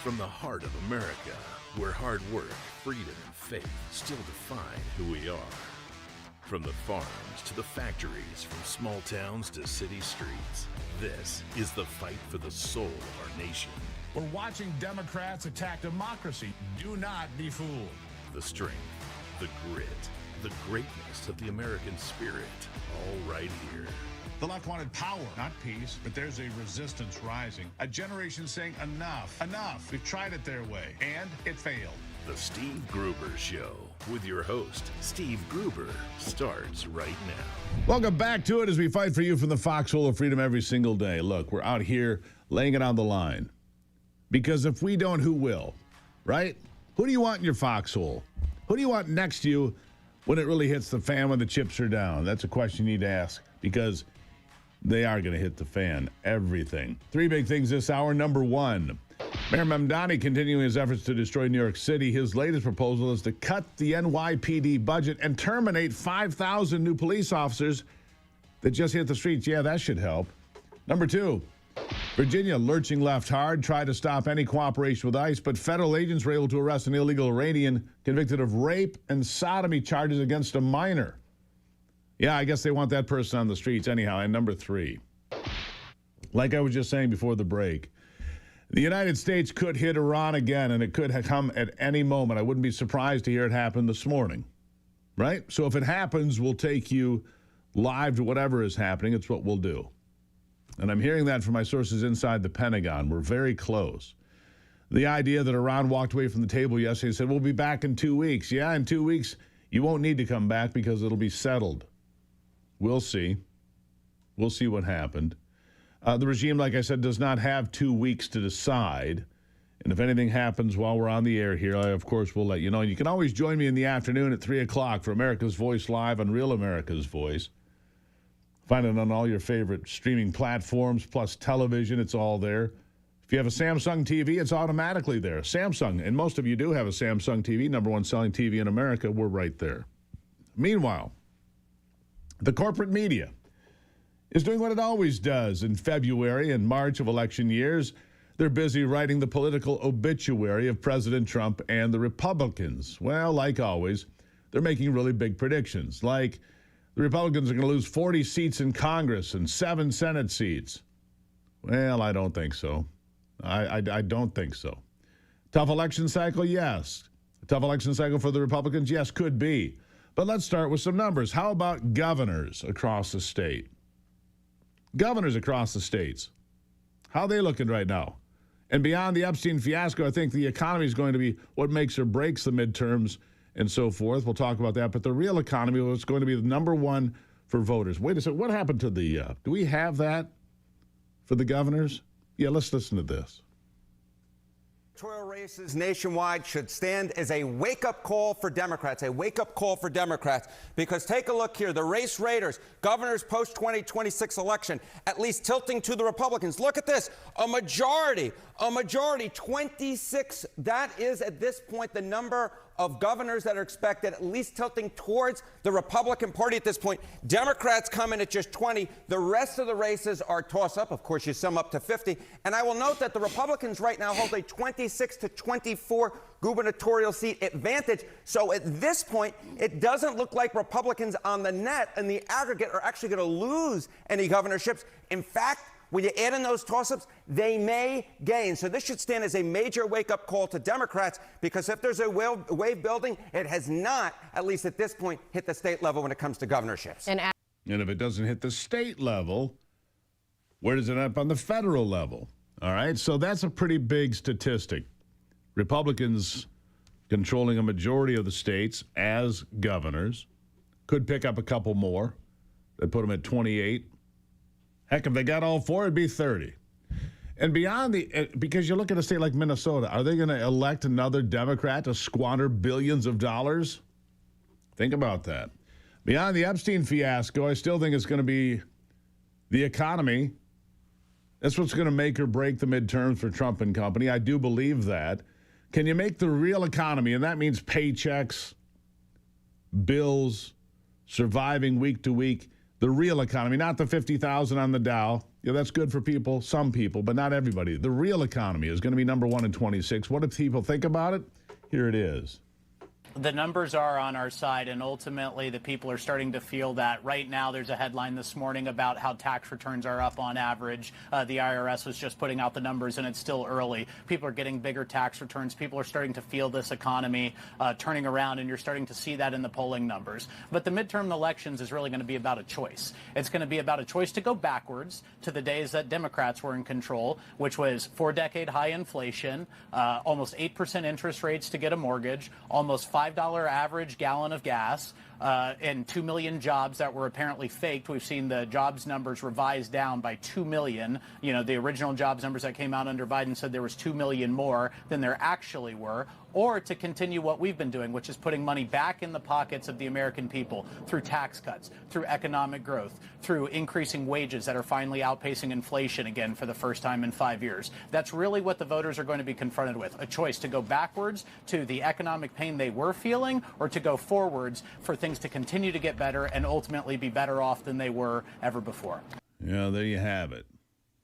From the heart of America, where hard work, freedom, and faith still define who we are. From the farms to the factories, from small towns to city streets, this is the fight for the soul of our nation. We're watching Democrats attack democracy. Do not be fooled. The strength, the grit, the greatness of the American spirit, all right here. The left wanted power, not peace, but there's a resistance rising. A generation saying enough, enough. We've tried it their way, and it failed. The Steve Gruber Show with your host, Steve Gruber, starts right now. Welcome back to it as we fight for you from the foxhole of freedom every single day. Look, we're out here laying it on the line. Because if we don't, who will? Right? Who do you want in your foxhole? Who do you want next to you when it really hits the fan, when the chips are down? That's a question you need to ask, because they are going to hit the fan. Everything. Three big things this hour. Number one, Mayor Mamdani continuing his efforts to destroy New York City. His latest proposal is to cut the NYPD budget and terminate 5,000 new police officers that just hit the streets. Yeah, that should help. Number two, Virginia lurching left hard, tried to stop any cooperation with ICE, but federal agents were able to arrest an illegal Iranian convicted of rape and sodomy charges against a minor. Yeah, I guess they want that person on the streets anyhow. And number three, like I was just saying before the break, the United States could hit Iran again, and it could come at any moment. I wouldn't be surprised to hear it happen this morning, right? So if it happens, we'll take you live to whatever is happening. It's what we'll do. And I'm hearing that from my sources inside the Pentagon. We're very close. The idea that Iran walked away from the table yesterday and said, we'll be back in 2 weeks. Yeah, in 2 weeks, you won't need to come back because it'll be settled. We'll see. We'll see what happened. The regime, like I said, does not have 2 weeks to decide. And if anything happens while we're on the air here, I, of course, will let you know. And you can always join me in the afternoon at 3 o'clock for America's Voice Live on Real America's Voice. Find it on all your favorite streaming platforms, plus television. It's all there. If you have a Samsung TV, it's automatically there. Samsung, and most of you do have a Samsung TV, number one selling TV in America. We're right there. Meanwhile, the corporate media is doing what it always does in February and March of election years. They're busy writing the political obituary of President Trump and the Republicans. Well, like always, they're making really big predictions, like the Republicans are going to lose 40 seats in Congress and 7 Senate seats. Well, I don't think so. I don't think so. Tough election cycle? Yes. Tough election cycle for the Republicans? Yes, could be. But let's start with some numbers. How about governors across the state? Governors across the states. How are they looking right now? And beyond the Epstein fiasco, I think the economy is going to be what makes or breaks the midterms and so forth. We'll talk about that. But the real economy was going to be the number one for voters. Wait a second. What happened to the, do we have that for the governors? Yeah, let's listen to this. Electoral races nationwide should stand as a wake-up call for Democrats, because take a look here. The race raiders, governors post-2026 election, at least tilting to the Republicans. Look at this. A majority, 26. That is, at this point, the number of governors that are expected, at least tilting towards the Republican Party at this point. Democrats come in at just 20. The rest of the races are toss-up. Of course, you sum up to 50. And I will note that the Republicans right now hold a 26 to 24 gubernatorial seat advantage. So at this point, it doesn't look like Republicans on the net and the aggregate are actually going to lose any governorships. In fact, when you add in those toss-ups, they may gain. So this should stand as a major wake-up call to Democrats, because if there's a wave building, it has not, at least at this point, hit the state level when it comes to governorships. And if it doesn't hit the state level, where does it end up on the federal level? All right, so that's a pretty big statistic. Republicans controlling a majority of the states as governors could pick up a couple more. They put them at 28. Heck, if they got all 4, it'd be 30. And beyond because you look at a state like Minnesota, are they going to elect another Democrat to squander billions of dollars? Think about that. Beyond the Epstein fiasco, I still think it's going to be the economy. That's what's going to make or break the midterms for Trump and company. I do believe that. Can you make the real economy, and that means paychecks, bills, surviving week to week, The real economy, not the 50,000 on the Dow. Yeah, that's good for people, some people, but not everybody. The real economy is going to be number one in 26. What do people think about it? Here it is. The numbers are on our side, and ultimately the people are starting to feel that. Right now, there's a headline this morning about how tax returns are up on average. The IRS was just putting out the numbers, and it's still early. People are getting bigger tax returns. People are starting to feel this economy turning around, and you're starting to see that in the polling numbers. But the midterm elections is really going to be about a choice. It's going to be about a choice to go backwards to the days that Democrats were in control, which was 4-decade high inflation, almost 8% interest rates to get a mortgage, almost $5 average gallon of gas, and 2 million jobs that were apparently faked. We've seen the jobs numbers revised down by 2 million. You know, the original jobs numbers that came out under Biden said there was 2 million more than there actually were. Or to continue what we've been doing, which is putting money back in the pockets of the American people through tax cuts, through economic growth, through increasing wages that are finally outpacing inflation again for the first time in 5 years. That's really what the voters are going to be confronted with, a choice to go backwards to the economic pain they were feeling, or to go forwards for things to continue to get better and ultimately be better off than they were ever before. Yeah, there you have it.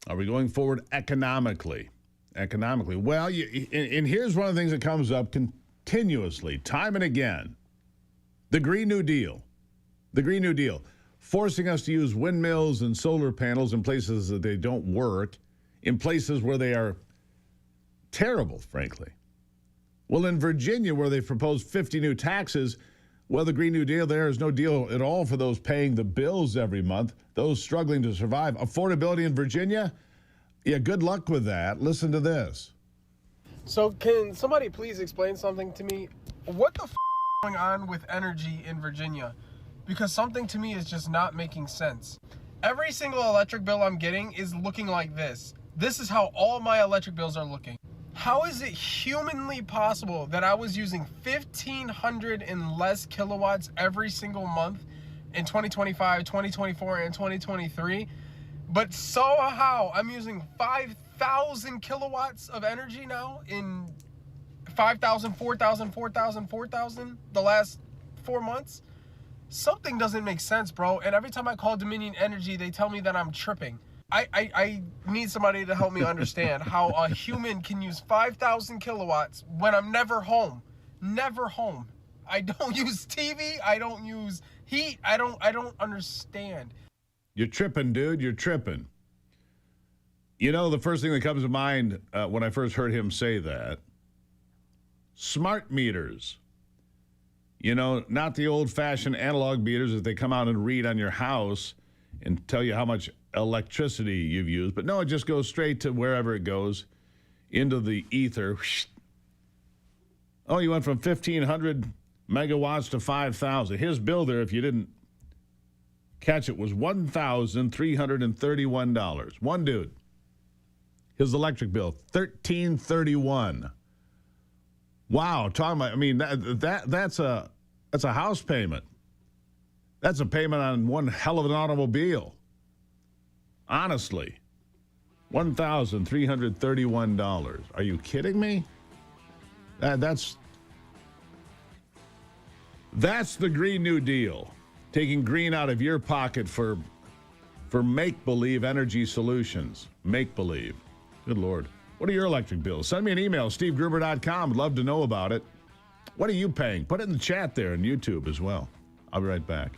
Are we going forward economically? Economically. Well, and here's one of the things that comes up continuously, time and again. The Green New Deal. The Green New Deal. Forcing us to use windmills and solar panels in places that they don't work, in places where they are terrible, frankly. Well, in Virginia, where they've proposed 50 new taxes, well, the Green New Deal, there is no deal at all for those paying the bills every month, those struggling to survive. Affordability in Virginia? Yeah, good luck with that. Listen to this. So can somebody please explain something to me? What the f is going on with energy in Virginia? Because something to me is just not making sense. Every single electric bill I'm getting is looking like this. This is how all my electric bills are looking. How is it humanly possible that I was using 1,500 and less kilowatts every single month in 2025, 2024, and 2023? But somehow I'm using 5,000 kilowatts of energy now in 5,000, 4,000, 4,000, 4,000 the last 4 months. Something doesn't make sense, bro. And every time I call Dominion Energy, they tell me that I'm tripping. I need somebody to help me understand how a human can use 5,000 kilowatts when I'm never home. Never home. I don't use TV. I don't use heat. I don't understand. You're tripping, dude. You're tripping. You know, the first thing that comes to mind when I first heard him say that, smart meters. You know, not the old-fashioned analog meters that they come out and read on your house and tell you how much electricity you've used. But no, it just goes straight to wherever it goes, into the ether. Oh, you went from 1,500 megawatts to 5,000. His bill there, if you didn't catch it, was $1,331. One dude. His electric bill, $1,331. Wow, talking about, I mean, that's a house payment. That's a payment on one hell of an automobile. Honestly, $1,331. Are you kidding me? That's the Green New Deal. Taking green out of your pocket for make-believe energy solutions. Make-believe. Good Lord. What are your electric bills? Send me an email, stevegruber.com. I'd love to know about it. What are you paying? Put it in the chat there on YouTube as well. I'll be right back.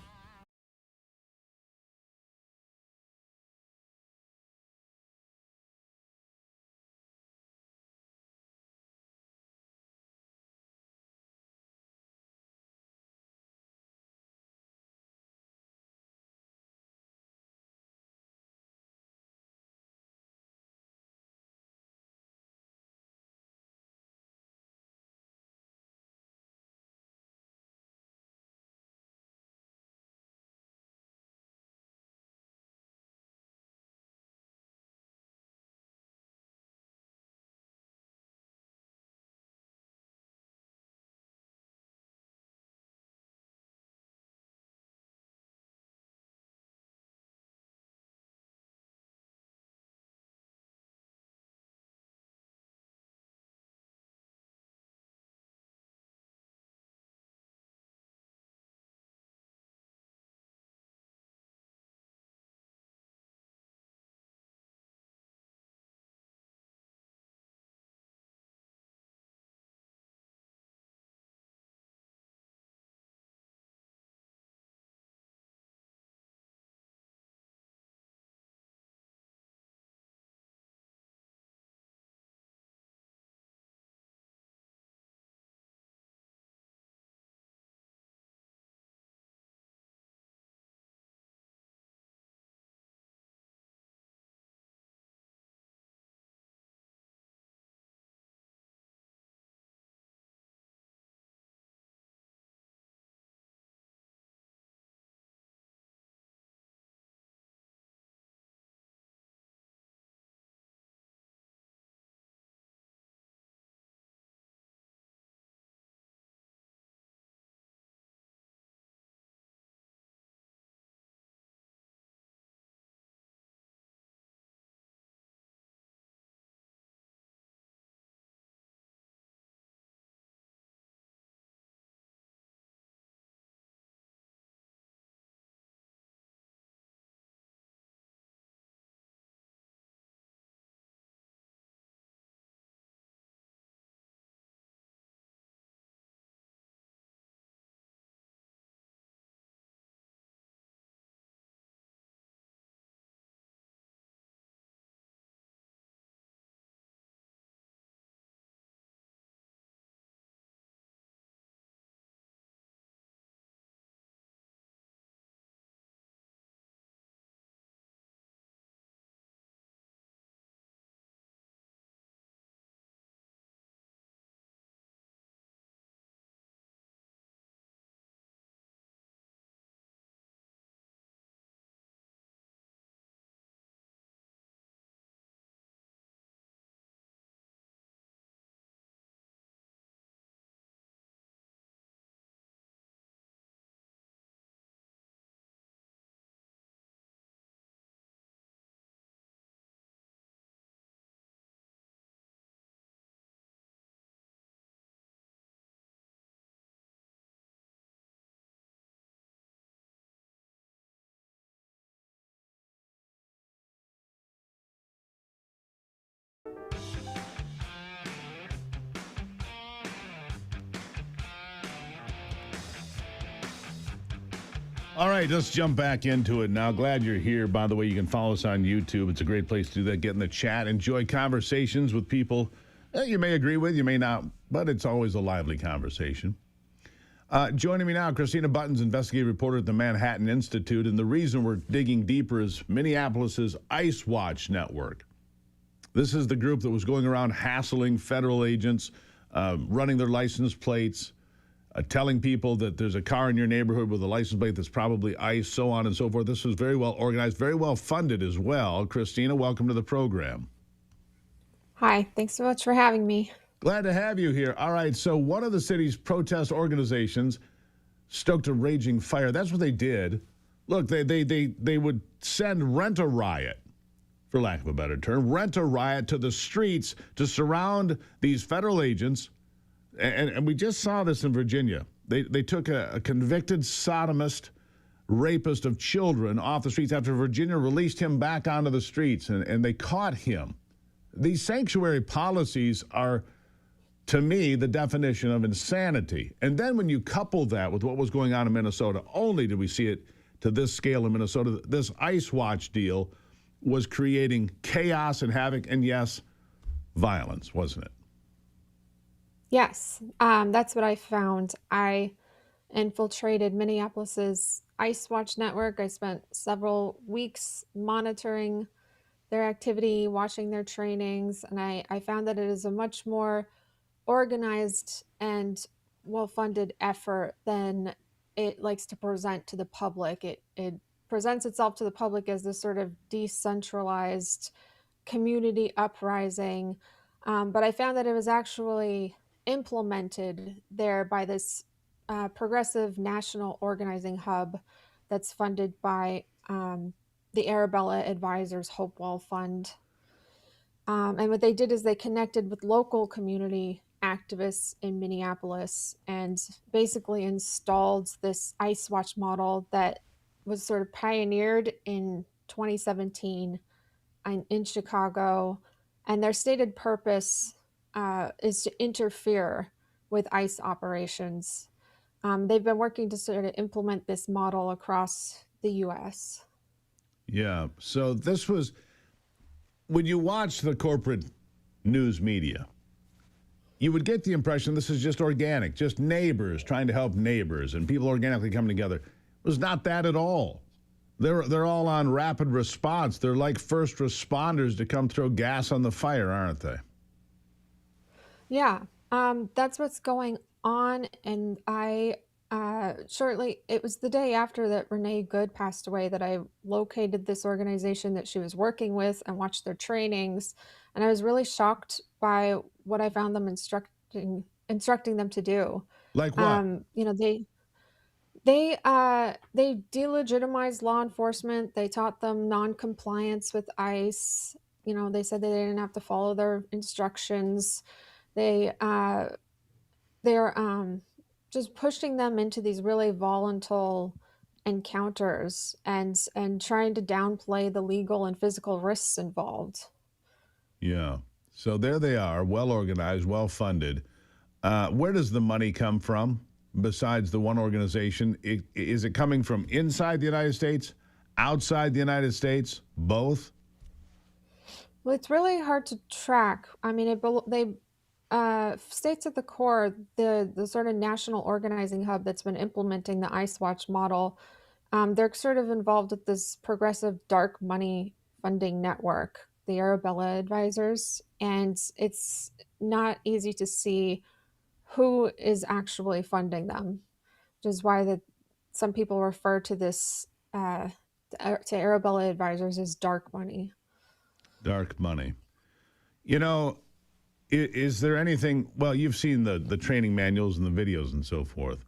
All right, let's jump back into it now. Glad you're here. By the way, you can follow us on YouTube. It's a great place to do that. Get in the chat. Enjoy conversations with people you may agree with, you may not, but it's always a lively conversation. Joining me now, Christina Buttons, investigative reporter at the Manhattan Institute. And the reason we're digging deeper is Minneapolis's Ice Watch network. This is the group that was going around hassling federal agents, running their license plates, telling people that there's a car in your neighborhood with a license plate that's probably ICE, so on and so forth. This was very well organized, very well funded as well. Christina, welcome to the program. Hi, thanks so much for having me. Glad to have you here. All right, so one of the city's protest organizations stoked a raging fire. That's what they did. Look, they would send Rent-A-Riot, for lack of a better term, Rent-A-Riot to the streets to surround these federal agents. And we just saw this in Virginia. They took a convicted sodomist, rapist of children off the streets after Virginia released him back onto the streets, and they caught him. These sanctuary policies are, to me, the definition of insanity. And then when you couple that with what was going on in Minnesota, only did we see it to this scale in Minnesota, this Ice Watch deal was creating chaos and havoc, and yes, violence, wasn't it? Yes, that's what I found. I infiltrated Minneapolis's Ice Watch network. I spent several weeks monitoring their activity, watching their trainings, and I found that it is a much more organized and well-funded effort than it likes to present to the public. It presents itself to the public as this sort of decentralized community uprising, but I found that it was actually implemented there by this progressive national organizing hub that's funded by the Arabella Advisors Hopewell Fund. And what they did is they connected with local community activists in Minneapolis and basically installed this Ice Watch model that was sort of pioneered in 2017 in Chicago. And their stated purpose is to interfere with ICE operations. They've been working to sort of implement this model across the U.S. Yeah. So this was, when you watch the corporate news media, you would get the impression this is just organic, just neighbors trying to help neighbors and people organically coming together. It was not that at all. They're all on rapid response. They're like first responders to come throw gas on the fire, aren't they? Yeah, that's what's going on. And I it was the day after that Renee Good passed away that I located this organization that she was working with and watched their trainings. And I was really shocked by what I found them instructing them to do. Like what? They delegitimized law enforcement. They taught them non-compliance with ICE. They said that they didn't have to follow their instructions. They're just pushing them into these really volatile encounters and trying to downplay the legal and physical risks involved. Yeah. So there they are, well organized, well funded. Where does the money come from besides the one organization? Is it coming from inside the United States, outside the United States, both? Well, it's really hard to track. I mean, they states at the core, the sort of national organizing hub that's been implementing the Ice Watch model. They're sort of involved with this progressive dark money funding network, the Arabella Advisors, and it's not easy to see who is actually funding them, which is why some people refer to this to Arabella Advisors as dark money. Dark money. Is there anything, well, you've seen the training manuals and the videos and so forth.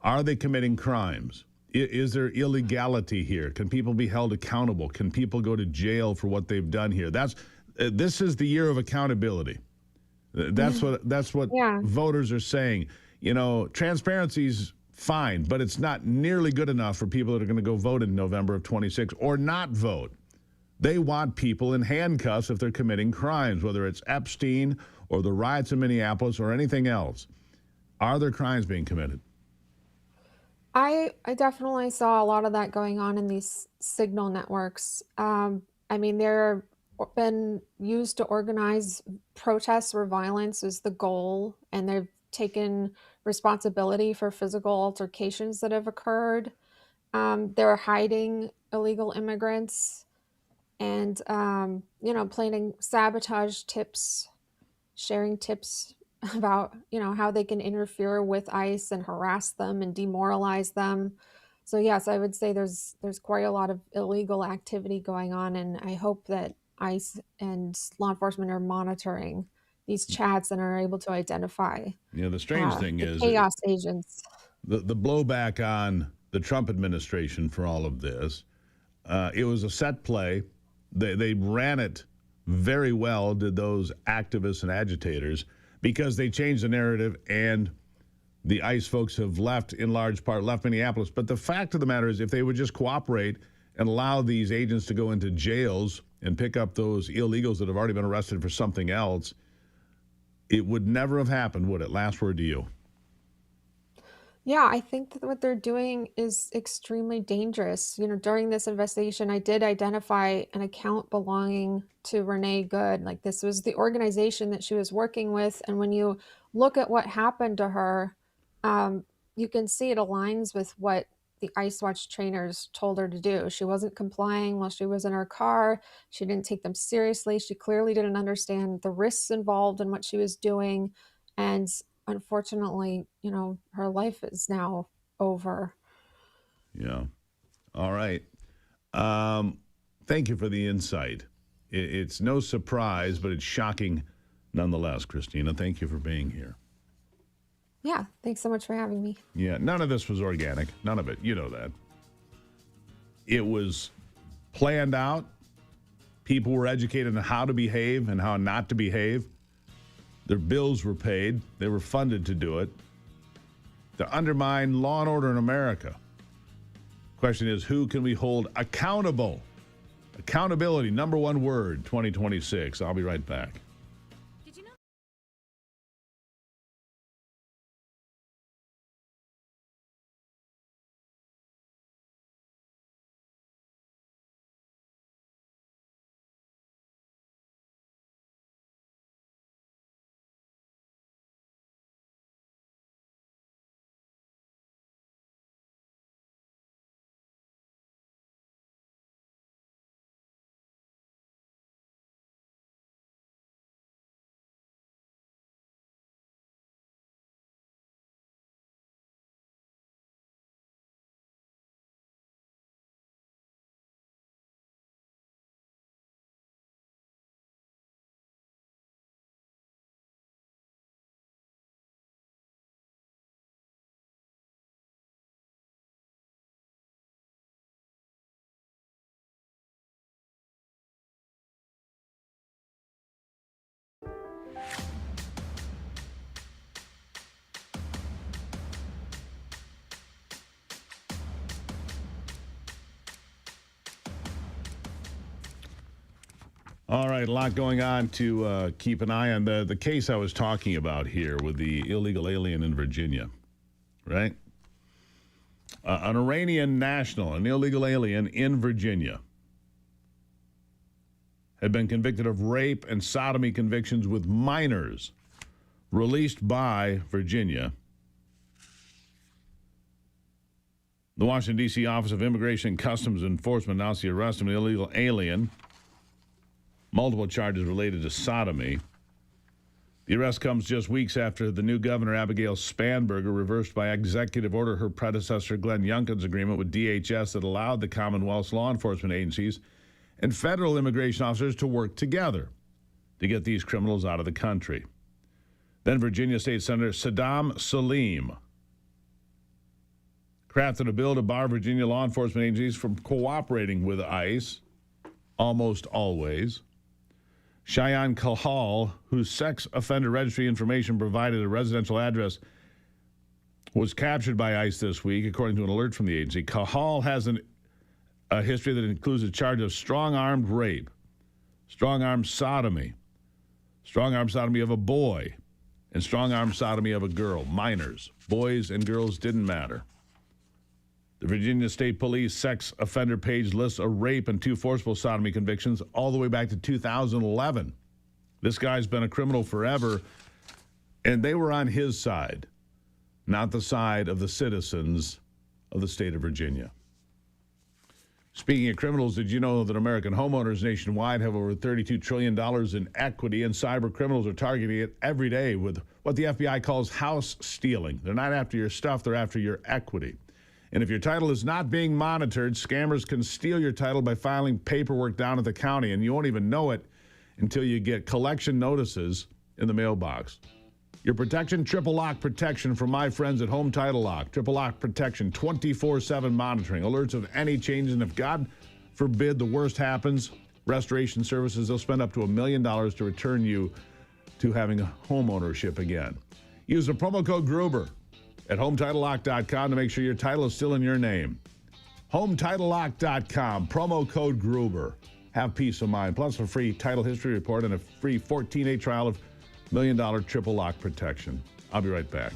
Are they committing crimes? Is there illegality here? Can people be held accountable? Can people go to jail for what they've done here? This is the year of accountability. That's what voters are saying. Transparency's fine, but it's not nearly good enough for people that are going to go vote in November of 26 or not vote. They want people in handcuffs if they're committing crimes, whether it's Epstein or the riots in Minneapolis or anything else. Are there crimes being committed? I definitely saw a lot of that going on in these signal networks. I mean, they're been used to organize protests where violence is the goal, and they've taken responsibility for physical altercations that have occurred. They're hiding illegal immigrants and, planning sabotage tips, sharing tips about, how they can interfere with ICE and harass them and demoralize them. So yes, I would say there's quite a lot of illegal activity going on, and I hope that ICE and law enforcement are monitoring these chats and are able to identify The strange thing the is chaos agents. the blowback on the Trump administration for all of this. It was a set play. They ran it very well, did those activists and agitators, because they changed the narrative, and the ICE folks have left, in large part, left Minneapolis. But the fact of the matter is, if they would just cooperate and allow these agents to go into jails and pick up those illegals that have already been arrested for something else, it would never have happened, would it? Last word to you. Yeah, I think that what they're doing is extremely dangerous. During this investigation, I did identify an account belonging to Renee Good. Like, this was the organization that she was working with. And when you look at what happened to her, you can see it aligns with what the Ice Watch trainers told her to do. She wasn't complying while she was in her car. She didn't take them seriously. She clearly didn't understand the risks involved in what she was doing. And unfortunately, her life is now over. Yeah. All right. Thank you for the insight. It's no surprise, but it's shocking nonetheless, Christina. Thank you for being here. Yeah, thanks so much for having me. Yeah, none of this was organic. None of it. You know that. It was planned out. People were educated on how to behave and how not to behave. Their bills were paid. They were funded to do it. To undermine law and order in America. Question is, who can we hold accountable? Accountability, number one word, 2026. I'll be right back. All right, a lot going on to keep an eye on. The case I was talking about here with the illegal alien in Virginia, right? An Iranian national, an illegal alien in Virginia, had been convicted of rape and sodomy convictions with minors, released by Virginia. The Washington, D.C. Office of Immigration and Customs Enforcement announced the arrest of an illegal alien. Multiple charges related to sodomy. The arrest comes just weeks after the new governor, Abigail Spanberger, reversed by executive order her predecessor, Glenn Youngkin's agreement with DHS that allowed the Commonwealth's law enforcement agencies and federal immigration officers to work together to get these criminals out of the country. Then Virginia State Senator Saddam Salim crafted a bill to bar Virginia law enforcement agencies from cooperating with ICE, almost always. Cheyenne Kahal, whose sex offender registry information provided a residential address, was captured by ICE this week, according to an alert from the agency. Kahal has an a history that includes a charge of strong-armed rape, strong-armed sodomy of a boy, and strong-armed sodomy of a girl, minors. Boys and girls didn't matter. The Virginia State Police sex offender page lists a rape and 2 forcible sodomy convictions all the way back to 2011. This guy's been a criminal forever, and they were on his side, not the side of the citizens of the state of Virginia. Speaking of criminals, did you know that American homeowners nationwide have over $32 trillion in equity, and cyber criminals are targeting it every day with what the FBI calls house stealing? They're not after your stuff, they're after your equity. And if your title is not being monitored, scammers can steal your title by filing paperwork down at the county, and you won't even know it until you get collection notices in the mailbox. Your protection, triple lock protection from my friends at Home Title Lock. Triple lock protection, 24/7 monitoring, alerts of any changes, and if God forbid the worst happens, restoration services, they'll spend up to $1 million to return you to having a home ownership again. Use the promo code Gruber at HometitleLock.com to make sure your title is still in your name. HometitleLock.com, promo code Gruber. Have peace of mind, plus a free title history report and a free 14-day trial of $1 million triple lock protection. I'll be right back.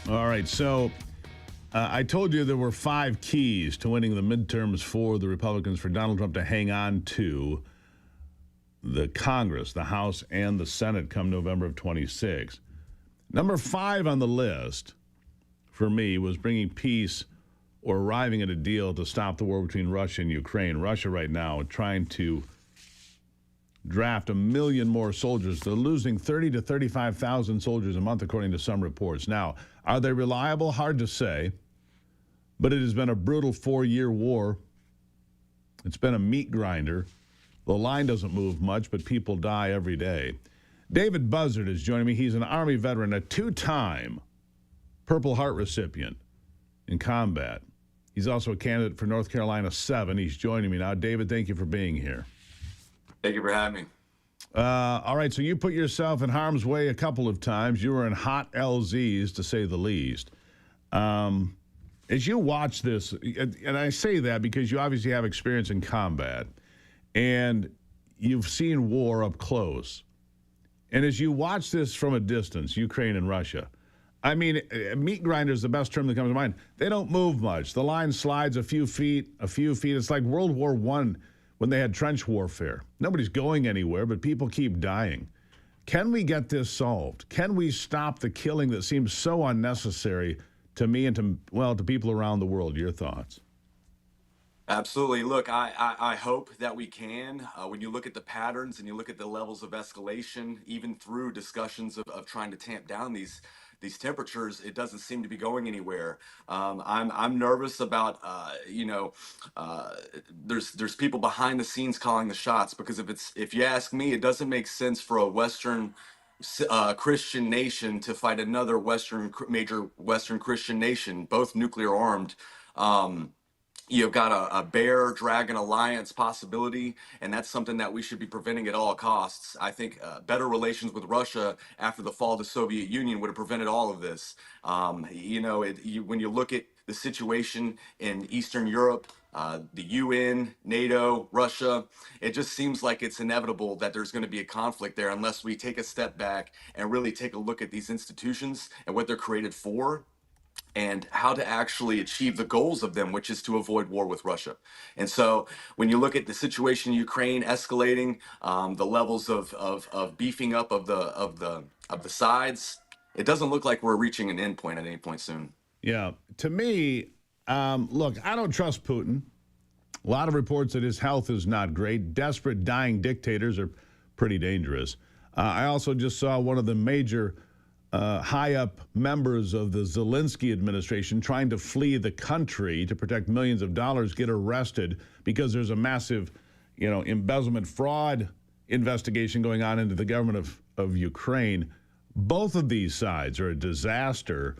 All right, so I told you there were 5 keys to winning the midterms for the Republicans, for Donald Trump to hang on to the Congress, the House, and the Senate come November of 26. Number 5 on the list for me was bringing peace or arriving at a deal to stop the war between Russia and Ukraine. Russia right now trying to draft 1 million more soldiers. They're losing 30 to 35,000 soldiers a month, according to some reports. Now, are they reliable? Hard to say. But it has been a brutal 4-year war. It's been a meat grinder. The line doesn't move much, but people die every day. David Buzzard is joining me. He's an Army veteran, a 2-time Purple Heart recipient in combat. He's also a candidate for North Carolina 7. He's joining me now. David, thank you for being here. Thank you for having me. All right, so you put yourself in harm's way a couple of times. You were in hot LZs, to say the least. As you watch this, and I say that because you obviously have experience in combat, and you've seen war up close. And as you watch this from a distance, Ukraine and Russia, I mean, meat grinder is the best term that comes to mind. They don't move much. The line slides a few feet. It's like World War I when they had trench warfare. Nobody's going anywhere, but people keep dying. Can we get this solved? Can we stop the killing that seems so unnecessary to me and to people around the world? Your thoughts? Absolutely. Look, I hope that we can. When you look at the patterns and you look at the levels of escalation, even through discussions of trying to tamp down these temperatures, it doesn't seem to be going anywhere. I'm nervous about there's people behind the scenes calling the shots, because if you ask me, it doesn't make sense for a Western Christian nation to fight another major Western Christian nation, both nuclear armed. You've got a bear-dragon alliance possibility, and that's something that we should be preventing at all costs. I think better relations with Russia after the fall of the Soviet Union would have prevented all of this. When you look at the situation in Eastern Europe, the UN, NATO, Russia, it just seems like it's inevitable that there's going to be a conflict there unless we take a step back and really take a look at these institutions and what they're created for, and how to actually achieve the goals of them, which is to avoid war with Russia. And so when you look at the situation in Ukraine escalating, the levels of beefing up of the sides, it doesn't look like we're reaching an end point at any point soon. Yeah. To me, look, I don't trust Putin. A lot of reports that his health is not great. Desperate, dying dictators are pretty dangerous. I also just saw one of the major high-up members of the Zelensky administration trying to flee the country to protect millions of dollars get arrested because there's a massive, embezzlement fraud investigation going on into the government of Ukraine. Both of these sides are a disaster,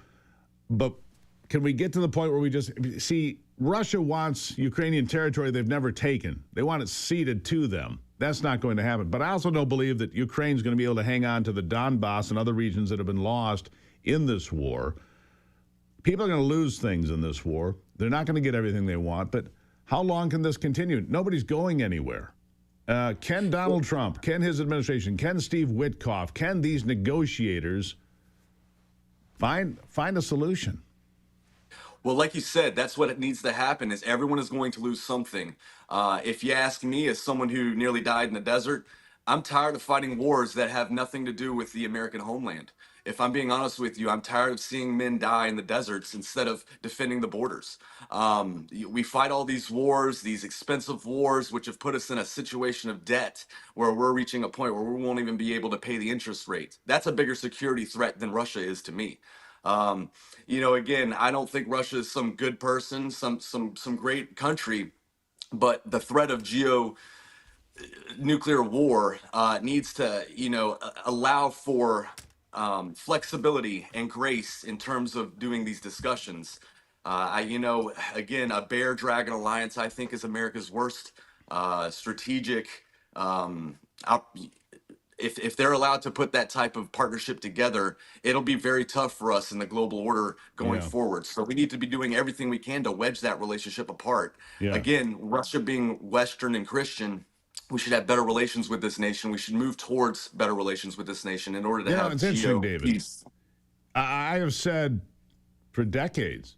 but can we get to the point where we just see Russia wants Ukrainian territory they've never taken. They want it ceded to them. That's not going to happen. But I also don't believe that Ukraine's going to be able to hang on to the Donbass and other regions that have been lost in this war. People are going to lose things in this war. They're not going to get everything they want. But how long can this continue? Nobody's going anywhere. Can Donald Trump, can his administration, can Steve Witkoff, can these negotiators find a solution? Well, like you said, that's what it needs to happen, is everyone is going to lose something. If you ask me, as someone who nearly died in the desert, I'm tired of fighting wars that have nothing to do with the American homeland. If I'm being honest with you, I'm tired of seeing men die in the deserts instead of defending the borders. We fight all these wars, these expensive wars, which have put us in a situation of debt where we're reaching a point where we won't even be able to pay the interest rate. That's a bigger security threat than Russia is to me. Again, I don't think Russia is some good person, some great country, but the threat of nuclear war needs to, allow for flexibility and grace in terms of doing these discussions. Again, a bear-dragon alliance, I think, is America's worst strategic. If they're allowed to put that type of partnership together, it'll be very tough for us in the global order going forward. So we need to be doing everything we can to wedge that relationship apart. Yeah. Again, Russia being Western and Christian, we should have better relations with this nation. We should move towards better relations with this nation in order to have it's interesting, David. Peace. I have said for decades,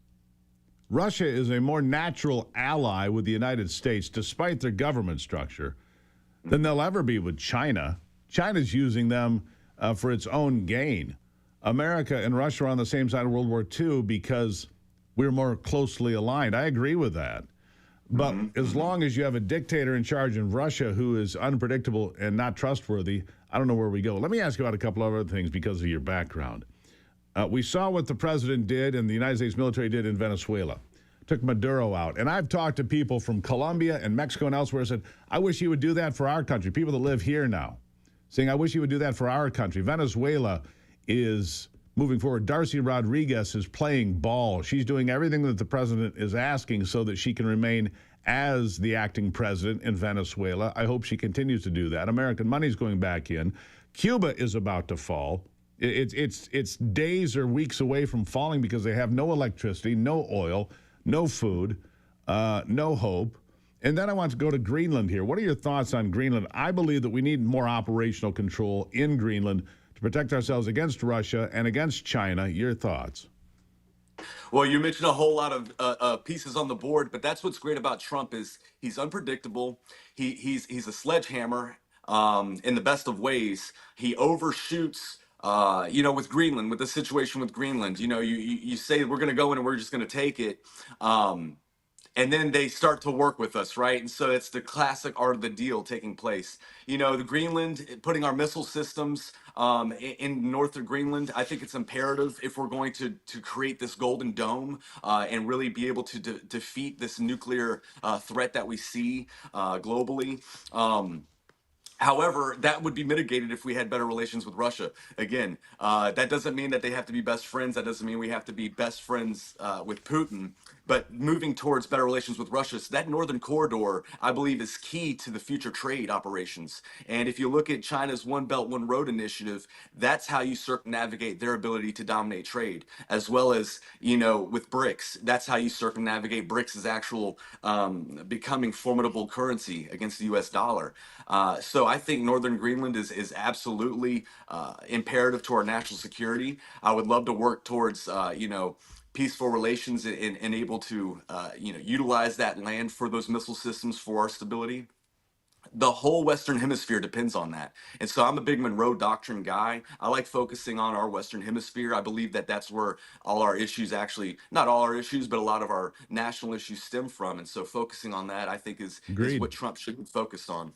Russia is a more natural ally with the United States, despite their government structure, than they'll ever be with China. China's using them for its own gain. America and Russia are on the same side of World War II because we're more closely aligned. I agree with that. But as long as you have a dictator in charge in Russia who is unpredictable and not trustworthy, I don't know where we go. Let me ask you about a couple of other things because of your background. We saw what the president did and the United States military did in Venezuela. Took Maduro out. And I've talked to people from Colombia and Mexico and elsewhere said, I wish he would do that for our country. People that live here now saying, I wish he would do that for our country. Venezuela is moving forward. Darcy Rodriguez is playing ball. She's doing everything that the president is asking so that she can remain as the acting president in Venezuela. I hope she continues to do that. American money's going back in. Cuba is about to fall. It's days or weeks away from falling because they have no electricity, no oil, no food, no hope. And then I want to go to Greenland here. What are your thoughts on Greenland? I believe that we need more operational control in Greenland to protect ourselves against Russia and against China. Your thoughts? Well, you mentioned a whole lot of pieces on the board, but that's what's great about Trump is he's unpredictable. He's a sledgehammer in the best of ways. He overshoots. With Greenland, with the situation with Greenland, you say we're going to go in and we're just going to take it. And then they start to work with us, right? And so it's the classic art of the deal taking place. The Greenland, putting our missile systems in north of Greenland, I think it's imperative if we're going to create this golden dome and really be able to defeat this nuclear threat that we see globally. However, that would be mitigated if we had better relations with Russia. Again, that doesn't mean that they have to be best friends. That doesn't mean we have to be best friends with Putin. But moving towards better relations with Russia, so that northern corridor, I believe, is key to the future trade operations. And if you look at China's One Belt, One Road initiative, that's how you circumnavigate their ability to dominate trade, as well as, with BRICS. That's how you circumnavigate BRICS' actual becoming formidable currency against the U.S. dollar. So I think Northern Greenland is absolutely imperative to our national security. I would love to work towards, peaceful relations and able to, utilize that land for those missile systems for our stability. The whole Western Hemisphere depends on that. And so I'm a big Monroe Doctrine guy. I like focusing on our Western Hemisphere. I believe that that's where all our issues actually, not all our issues, but a lot of our national issues stem from. And so focusing on that, I think is what Trump should be focused on.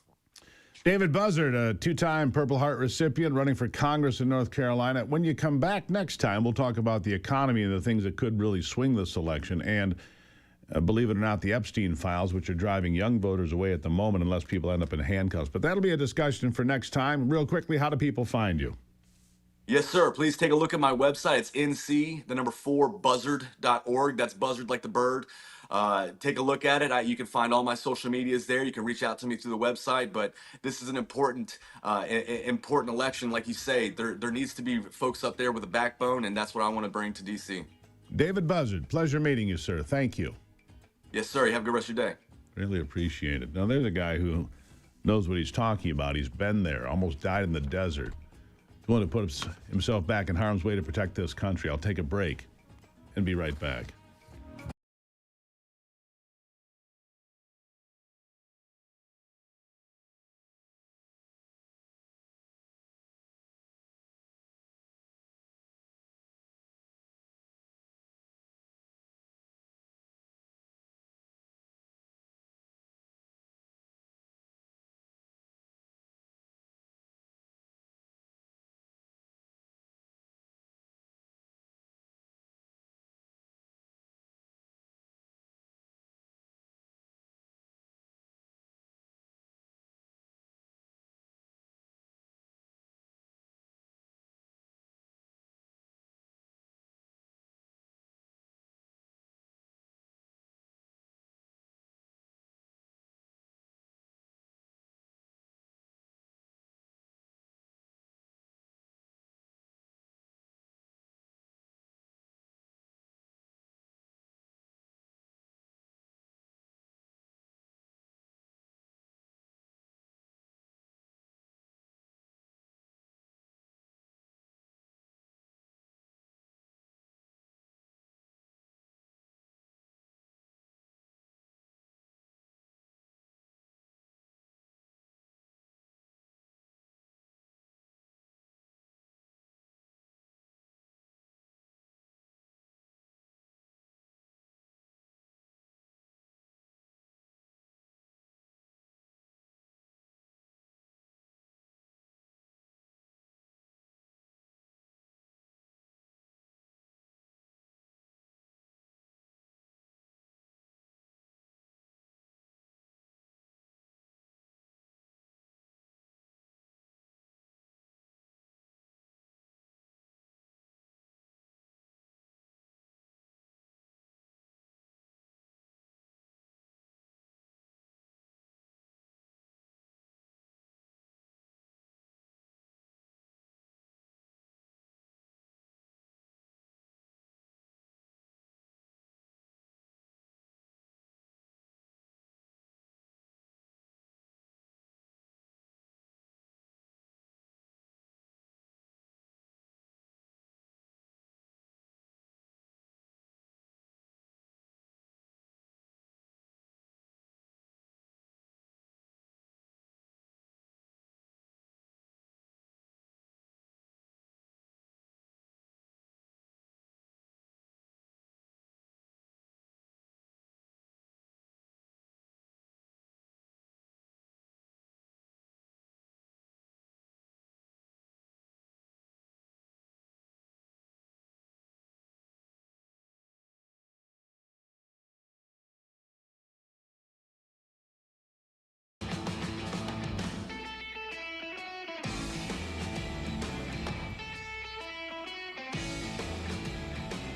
David Buzzard, a two-time Purple Heart recipient running for Congress in North Carolina. When you come back next time, we'll talk about the economy and the things that could really swing this election and, believe it or not, the Epstein files, which are driving young voters away at the moment unless people end up in handcuffs. But that'll be a discussion for next time. Real quickly, how do people find you? Yes, sir. Please take a look at my website. It's nc4buzzard.org. That's buzzard like the bird. Take a look at it. You can find all my social medias there. You can reach out to me through the website. But this is an important election. Like you say, there needs to be folks up there with a backbone, and that's what I want to bring to D.C. David Buzzard, pleasure meeting you, sir. Thank you. Yes, sir. You have a good rest of your day. Really appreciate it. Now, there's a guy who knows what he's talking about. He's been there, almost died in the desert. He's willing to put himself back in harm's way to protect this country. I'll take a break and be right back.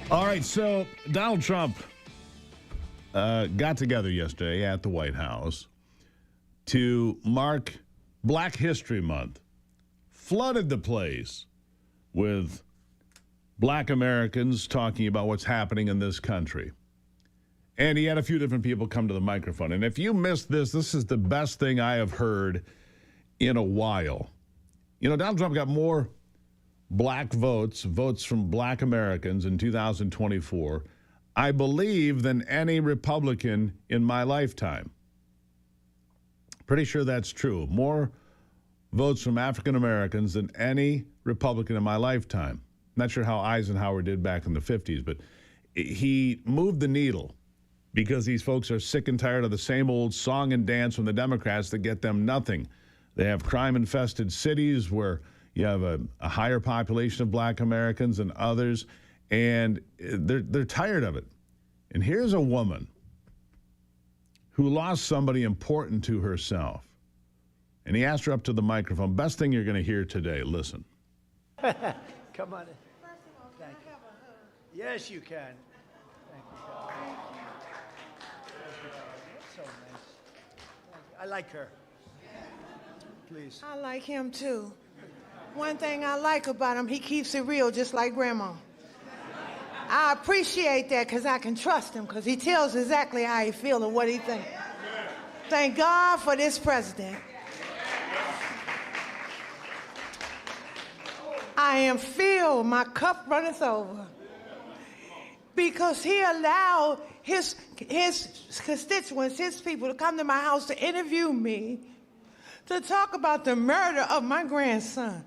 All right, so Donald Trump got together yesterday at the White House to mark Black History Month, flooded the place with Black Americans talking about what's happening in this country. And he had a few different people come to the microphone. And if you missed this, this is the best thing I have heard in a while. You know, Donald Trump got more Black votes from Black Americans in 2024, I believe, than any Republican in my lifetime. Pretty sure that's true. More votes from African Americans than any Republican in my lifetime. Not sure how Eisenhower did back in the 50s, but he moved the needle because these folks are sick and tired of the same old song and dance from the Democrats that get them nothing. They have crime-infested cities where you have a higher population of Black Americans than others, and they're tired of it. And here's a woman who lost somebody important to herself. And he asked her up to the microphone. Best thing you're going to hear today. Listen. Come on in. Thank you. Yes, you can. Thank you. That's so nice. I like her. Please. I like him too. One thing I like about him, he keeps it real just like Grandma. I appreciate that because I can trust him because he tells exactly how he feels and what he thinks. Thank God for this president. I am filled, my cup runneth over. Because he allowed his constituents, his people to come to my house to interview me, to talk about the murder of my grandson.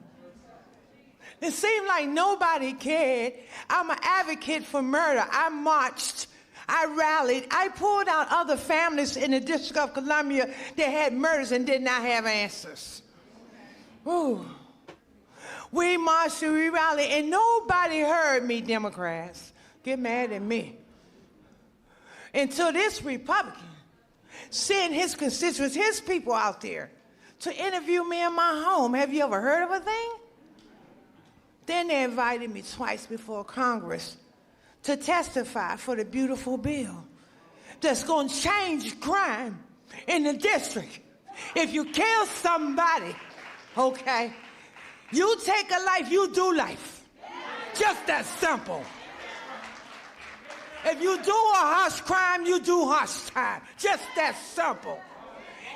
It seemed like nobody cared. I'm an advocate for murder. I marched. I rallied. I pulled out other families in the District of Columbia that had murders and did not have answers. Ooh. We marched and we rallied, and nobody heard me, Democrats. Get mad at me. Until this Republican sent his constituents, his people out there to interview me in my home. Have you ever heard of a thing? Then they invited me twice before Congress to testify for the beautiful bill that's going to change crime in the district. If you kill somebody, okay, you take a life, you do life. Just that simple. If you do a harsh crime, you do harsh time. Just that simple.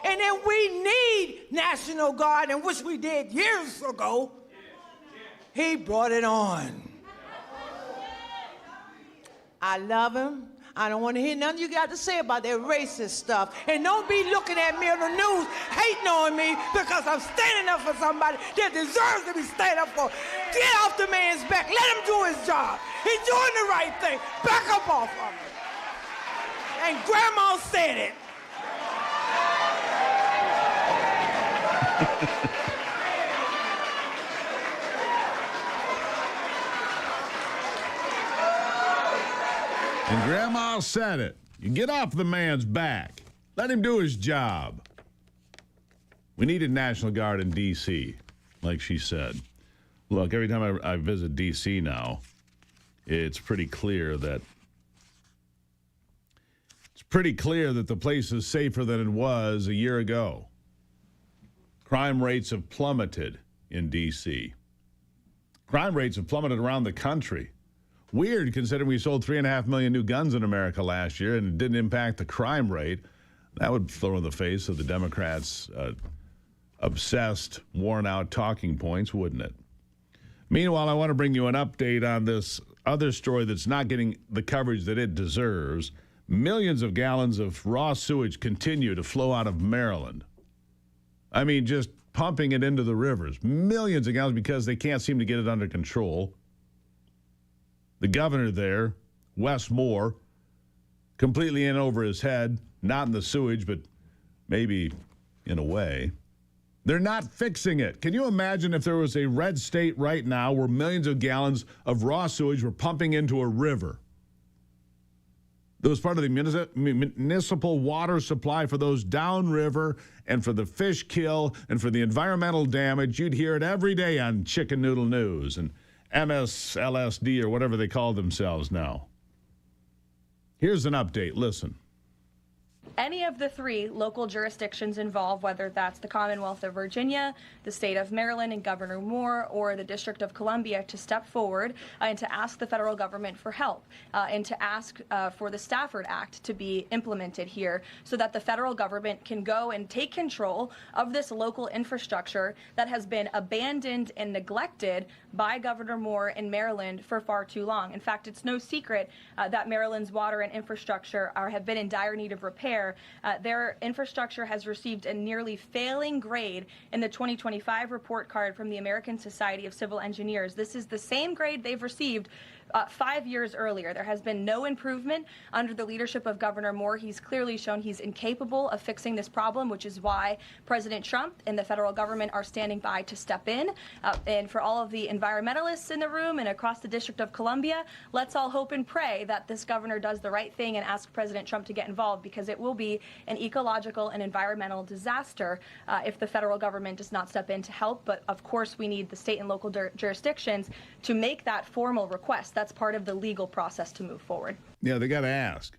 And then we need National Guard, and which we did years ago. He brought it on. I love him. I don't want to hear nothing you got to say about that racist stuff. And don't be looking at me on the news hating on me because I'm standing up for somebody that deserves to be standing up for. Get off the man's back. Let him do his job. He's doing the right thing. Back up off of him. And Grandma said it. And Grandma said it. You get off the man's back. Let him do his job. We needed National Guard in D.C., like she said. Look, every time I visit D.C. now, it's pretty clear that the place is safer than it was a year ago. Crime rates have plummeted in D.C. Crime rates have plummeted around the country. Weird, considering we sold 3.5 million new guns in America last year and it didn't impact the crime rate. That would throw in the face of the Democrats' obsessed, worn-out talking points, wouldn't it? Meanwhile, I want to bring you an update on this other story that's not getting the coverage that it deserves. Millions of gallons of raw sewage continue to flow out of Maryland. I mean, just pumping it into the rivers. Millions of gallons because they can't seem to get it under control. The governor there, Wes Moore, completely in over his head, not in the sewage, but maybe in a way. They're not fixing it. Can you imagine if there was a red state right now where millions of gallons of raw sewage were pumping into a river? That was part of the municipal water supply for those downriver and for the fish kill and for the environmental damage. You'd hear it every day on Chicken Noodle News. MSLSD or whatever they call themselves now. Here's an update. Listen. Any of the three local jurisdictions involved, whether that's the Commonwealth of Virginia, the state of Maryland and Governor Moore, or the District of Columbia, to step forward and to ask the federal government for help and to ask for the Stafford Act to be implemented here so that the federal government can go and take control of this local infrastructure that has been abandoned and neglected by Governor Moore in Maryland for far too long. In fact, it's no secret that Maryland's water and infrastructure have been in dire need of repair. Their infrastructure has received a nearly failing grade in the 2025 report card from the American Society of Civil Engineers. This is the same grade they've received 5 years earlier. There has been no improvement under the leadership of Governor Moore. He's clearly shown he's incapable of fixing this problem, which is why President Trump and the federal government are standing by to step in. And for all of the environmentalists in the room and across the District of Columbia, let's all hope and pray that this governor does the right thing and ask President Trump to get involved, because it will be an ecological and environmental disaster if the federal government does not step in to help. But of course, we need the state and local jurisdictions to make that formal request. That's part of the legal process to move forward. Yeah, they got to ask.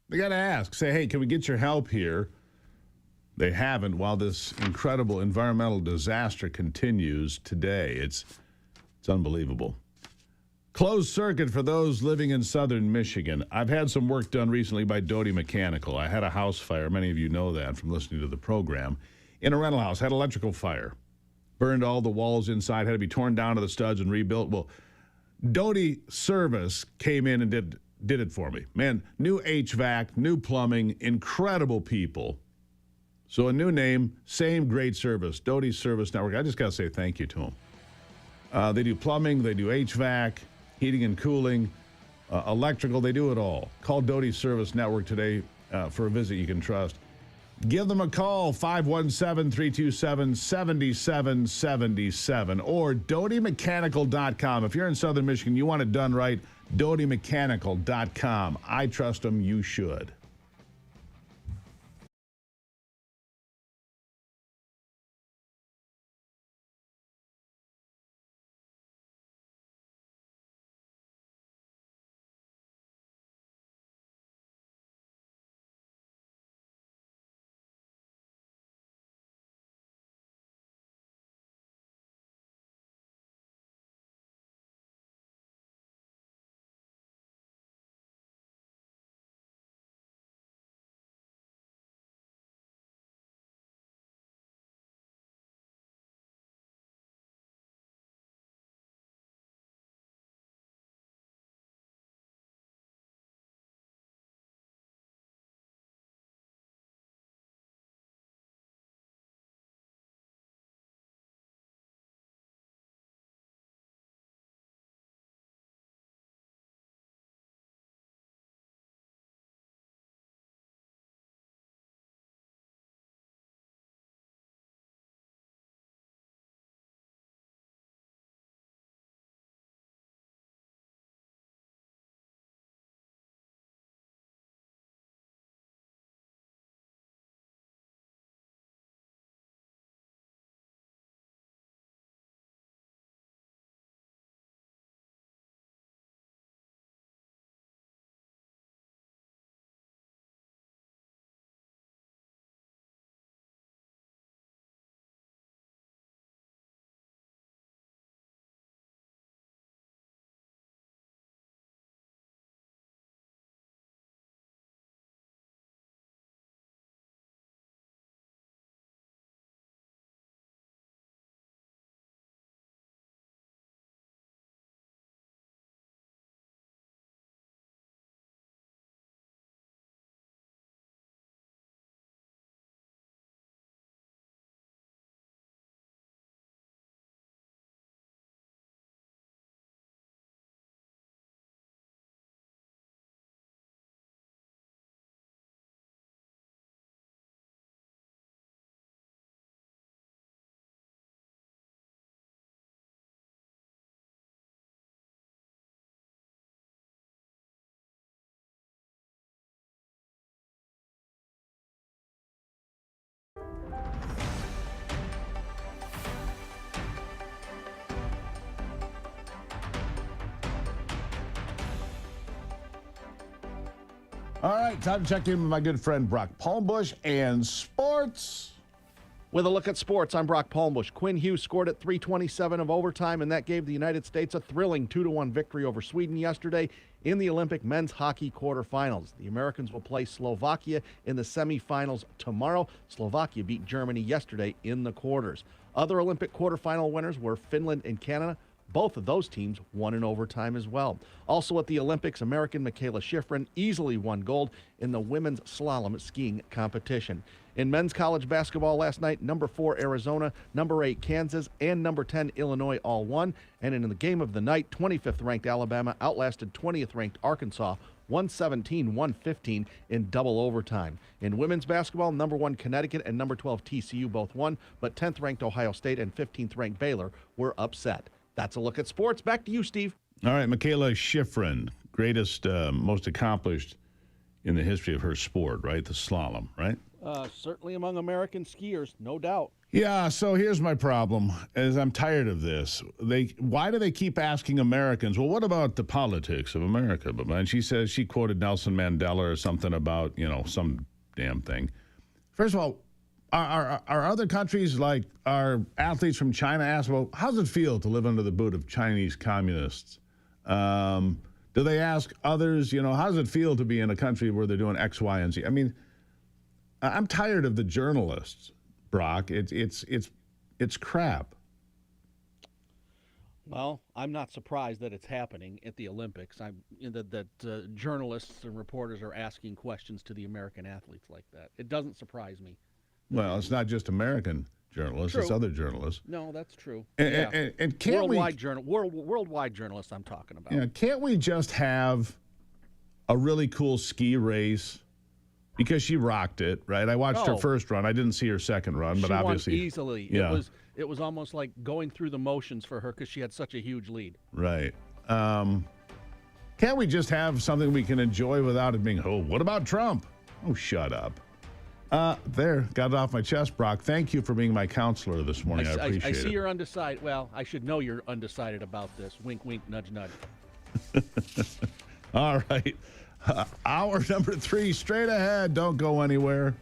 They got to ask. Say, hey, can we get your help here? They haven't, while this incredible environmental disaster continues today. It's unbelievable. Closed circuit for those living in southern Michigan. I've had some work done recently by Doty Mechanical. I had a house fire. Many of you know that from listening to the program. In a rental house, had electrical fire. Burned all the walls inside, had to be torn down to the studs and rebuilt. Well, Doty Service came in and did it for me. Man, new HVAC, new plumbing, incredible people. So a new name, same great service, Doty Service Network. I just got to say thank you to them. They do plumbing, they do HVAC, heating and cooling, electrical, they do it all. Call Doty Service Network today for a visit you can trust. Give them a call, 517-327-7777 or DotyMechanical.com. If you're in southern Michigan, you want it done right, DotyMechanical.com. I trust them, you should. All right, time to check in with my good friend Brock Palmbush and sports. With a look at sports, I'm Brock Palmbush. Quinn Hughes scored at 3:27 of overtime, and that gave the United States a thrilling 2-1 victory over Sweden yesterday in the Olympic men's hockey quarterfinals. The Americans will play Slovakia in the semifinals tomorrow. Slovakia beat Germany yesterday in the quarters. Other Olympic quarterfinal winners were Finland and Canada. Both of those teams won in overtime as well. Also at the Olympics, American Michaela Schifrin easily won gold in the women's slalom skiing competition. In men's college basketball last night, number 4 Arizona, number 8 Kansas, and number 10 Illinois all won. And in the game of the night, 25th ranked Alabama outlasted 20th ranked Arkansas 117-115 in double overtime. In women's basketball, number 1 Connecticut and number 12 TCU both won, but 10th ranked Ohio State and 15th ranked Baylor were upset. That's a look at sports. Back to you, Steve. All right, Michaela Schifrin, greatest, most accomplished in the history of her sport, right? The slalom, right? Certainly among American skiers, no doubt. Yeah, so here's my problem, is I'm tired of this. Why do they keep asking Americans, well, what about the politics of America? And she says, she quoted Nelson Mandela or something about, some damn thing. First of all, are other countries, like our athletes from China, asked, well, how does it feel to live under the boot of Chinese communists? Do they ask others, how does it feel to be in a country where they're doing X, Y, and Z? I mean, I'm tired of the journalists, Brock. It's crap. Well, I'm not surprised that it's happening at the Olympics. That journalists and reporters are asking questions to the American athletes like that. It doesn't surprise me. Well, it's not just American journalists; True. It's other journalists. No, that's true. And can't worldwide journalists I'm talking about. Yeah, can't we just have a really cool ski race? Because she rocked it, right? I watched her first run. I didn't see her second run, but she obviously won easily. Yeah. It was almost like going through the motions for her because she had such a huge lead. Right. Can't we just have something we can enjoy without it being, oh, what about Trump? Oh, shut up. There, got it off my chest, Brock. Thank you for being my counselor this morning. I appreciate it. I see you're undecided. Well, I should know you're undecided about this. Wink, wink, nudge, nudge. All right. Hour number 3, straight ahead. Don't go anywhere.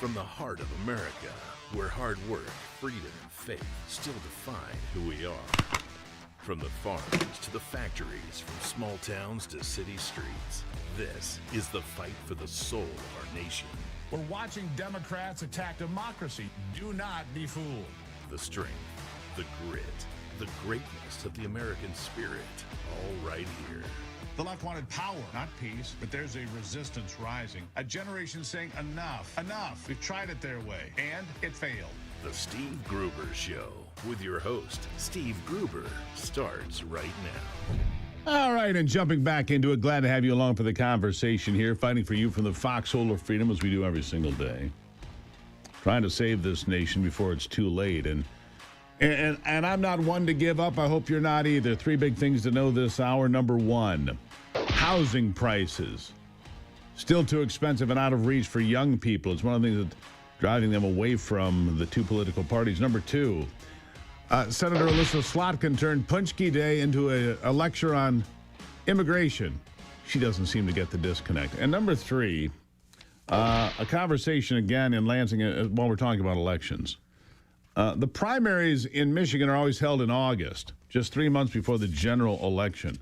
From the heart of America, where hard work, freedom, and faith still define who we are. From the farms to the factories, from small towns to city streets, this is the fight for the soul of our nation. We're watching Democrats attack democracy. Do not be fooled. The strength, the grit, the greatness of the American spirit, all right here. The left wanted power, not peace, but there's a resistance rising. A generation saying enough, enough. We've tried it their way, and it failed. The Steve Gruber Show with your host, Steve Gruber, starts right now. All right, and jumping back into it, glad to have you along for the conversation here, fighting for you from the foxhole of freedom as we do every single day. Trying to save this nation before it's too late. And I'm not one to give up. I hope you're not either. Three big things to know this hour. Number one, housing prices. Still too expensive and out of reach for young people. It's one of the things that's driving them away from the two political parties. Number two, Senator Alyssa Slotkin turned Punchki Day into a lecture on immigration. She doesn't seem to get the disconnect. And number three, a conversation again in Lansing while we're talking about elections. The primaries in Michigan are always held in August, just 3 months before the general election.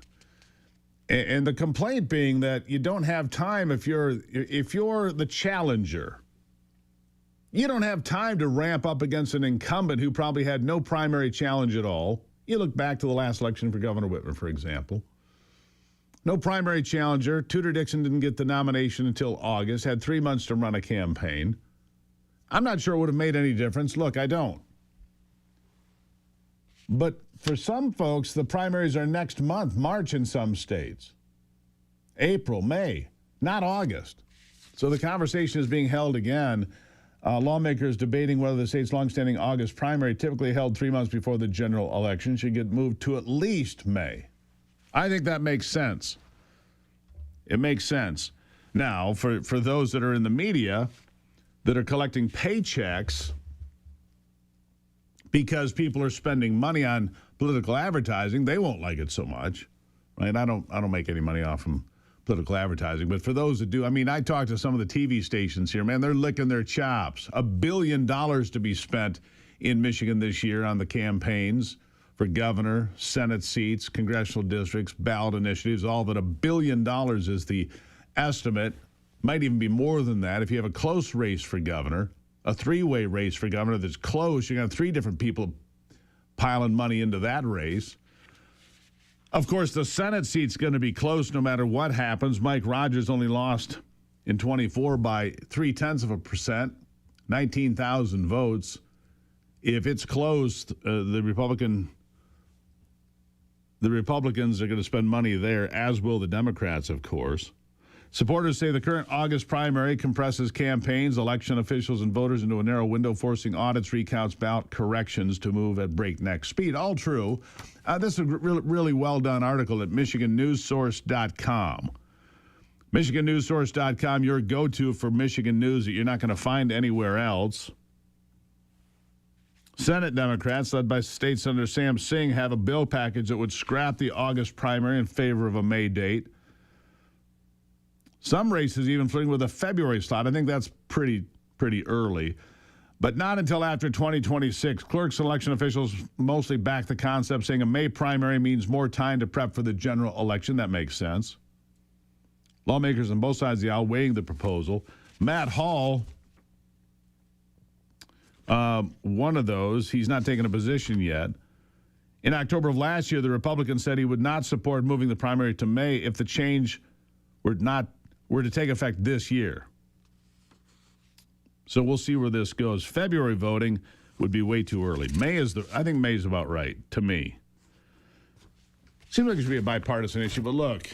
And the complaint being that you don't have time if you're the challenger. You don't have time to ramp up against an incumbent who probably had no primary challenge at all. You look back to the last election for Governor Whitmer, for example. No primary challenger. Tudor Dixon didn't get the nomination until August, had 3 months to run a campaign. I'm not sure it would have made any difference. Look, I don't. But for some folks, the primaries are next month, March in some states. April, May, not August. So the conversation is being held again. Lawmakers debating whether the state's longstanding August primary, typically held 3 months before the general election, should get moved to at least May. I think that makes sense. It makes sense. Now, for those that are in the media that are collecting paychecks because people are spending money on political advertising, they won't like it so much, right? I don't make any money off from political advertising, but for those that do, I mean, I talk to some of the TV stations here, man, they're licking their chops. $1 billion to be spent in Michigan this year on the campaigns for governor, Senate seats, congressional districts, ballot initiatives, all of it. $1 billion is the estimate. Might even be more than that if you have a close race for governor, a three-way race for governor that's close. You're going to have three different people piling money into that race. Of course, the Senate seat's going to be close no matter what happens. Mike Rogers only lost in 24 by 0.3%, 19,000 votes. If it's close, the Republicans are going to spend money there, as will the Democrats, of course. Supporters say the current August primary compresses campaigns, election officials, and voters into a narrow window, forcing audits, recounts, ballot corrections to move at breakneck speed. All true. This is a really well-done article at MichiganNewsSource.com. MichiganNewsSource.com, your go-to for Michigan news that you're not going to find anywhere else. Senate Democrats, led by State Senator Sam Singh, have a bill package that would scrap the August primary in favor of a May date. Some races even flirting with a February slot. I think that's pretty early. But not until after 2026. Clerks and election officials mostly back the concept, saying a May primary means more time to prep for the general election. That makes sense. Lawmakers on both sides of the aisle weighing the proposal. Matt Hall, one of those, he's not taken a position yet. In October of last year, the Republican said he would not support moving the primary to May if the change were to take effect this year. So we'll see where this goes. February voting would be way too early. I think May is about right, to me. Seems like it should be a bipartisan issue, but look,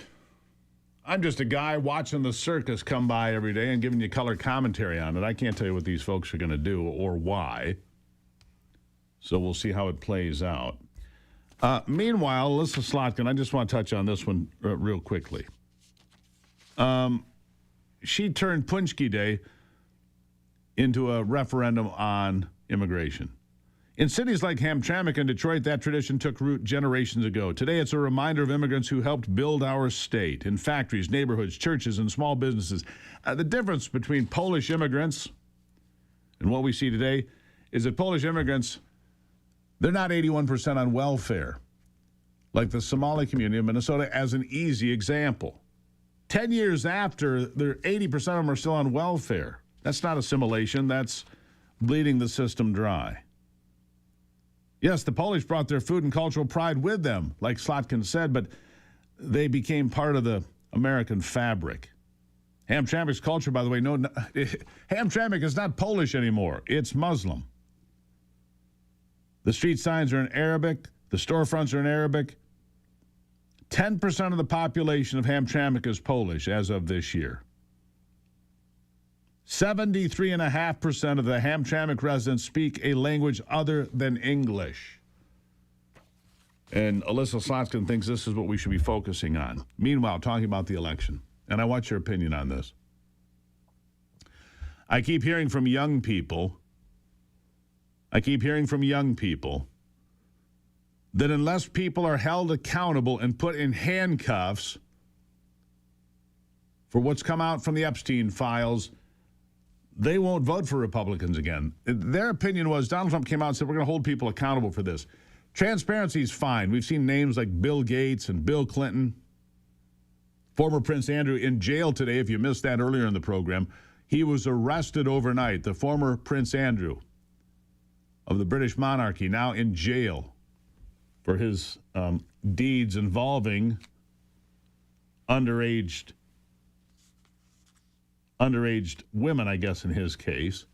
I'm just a guy watching the circus come by every day and giving you color commentary on it. I can't tell you what these folks are going to do or why. So we'll see how it plays out. Meanwhile, Alyssa Slotkin, I just want to touch on this one real quickly. She turned Punchki Day into a referendum on immigration. In cities like Hamtramck and Detroit, that tradition took root generations ago. Today, it's a reminder of immigrants who helped build our state in factories, neighborhoods, churches, and small businesses. The difference between Polish immigrants And what we see today is that Polish immigrants, they're not 81% on welfare, like the Somali community of Minnesota as an easy example. 10 years after, 80% of them are still on welfare. That's not assimilation. That's bleeding the system dry. Yes, the Polish brought their food and cultural pride with them, like Slotkin said, but they became part of the American fabric. Hamtramck's culture, by the way, Hamtramck is not Polish anymore. It's Muslim. The street signs are in Arabic. The storefronts are in Arabic. 10% of the population of Hamtramck is Polish as of this year. 73.5% of the Hamtramck residents speak a language other than English. And Alyssa Slotskin thinks this is what we should be focusing on. Meanwhile, talking about the election. And I want your opinion on this. I keep hearing from young people that unless people are held accountable and put in handcuffs for what's come out from the Epstein files, they won't vote for Republicans again. Their opinion was Donald Trump came out and said, we're going to hold people accountable for this. Transparency is fine. We've seen names like Bill Gates and Bill Clinton. Former Prince Andrew in jail today, if you missed that earlier in the program. He was arrested overnight. The former Prince Andrew of the British monarchy, now in jail for his deeds involving underaged women, I guess, in his case,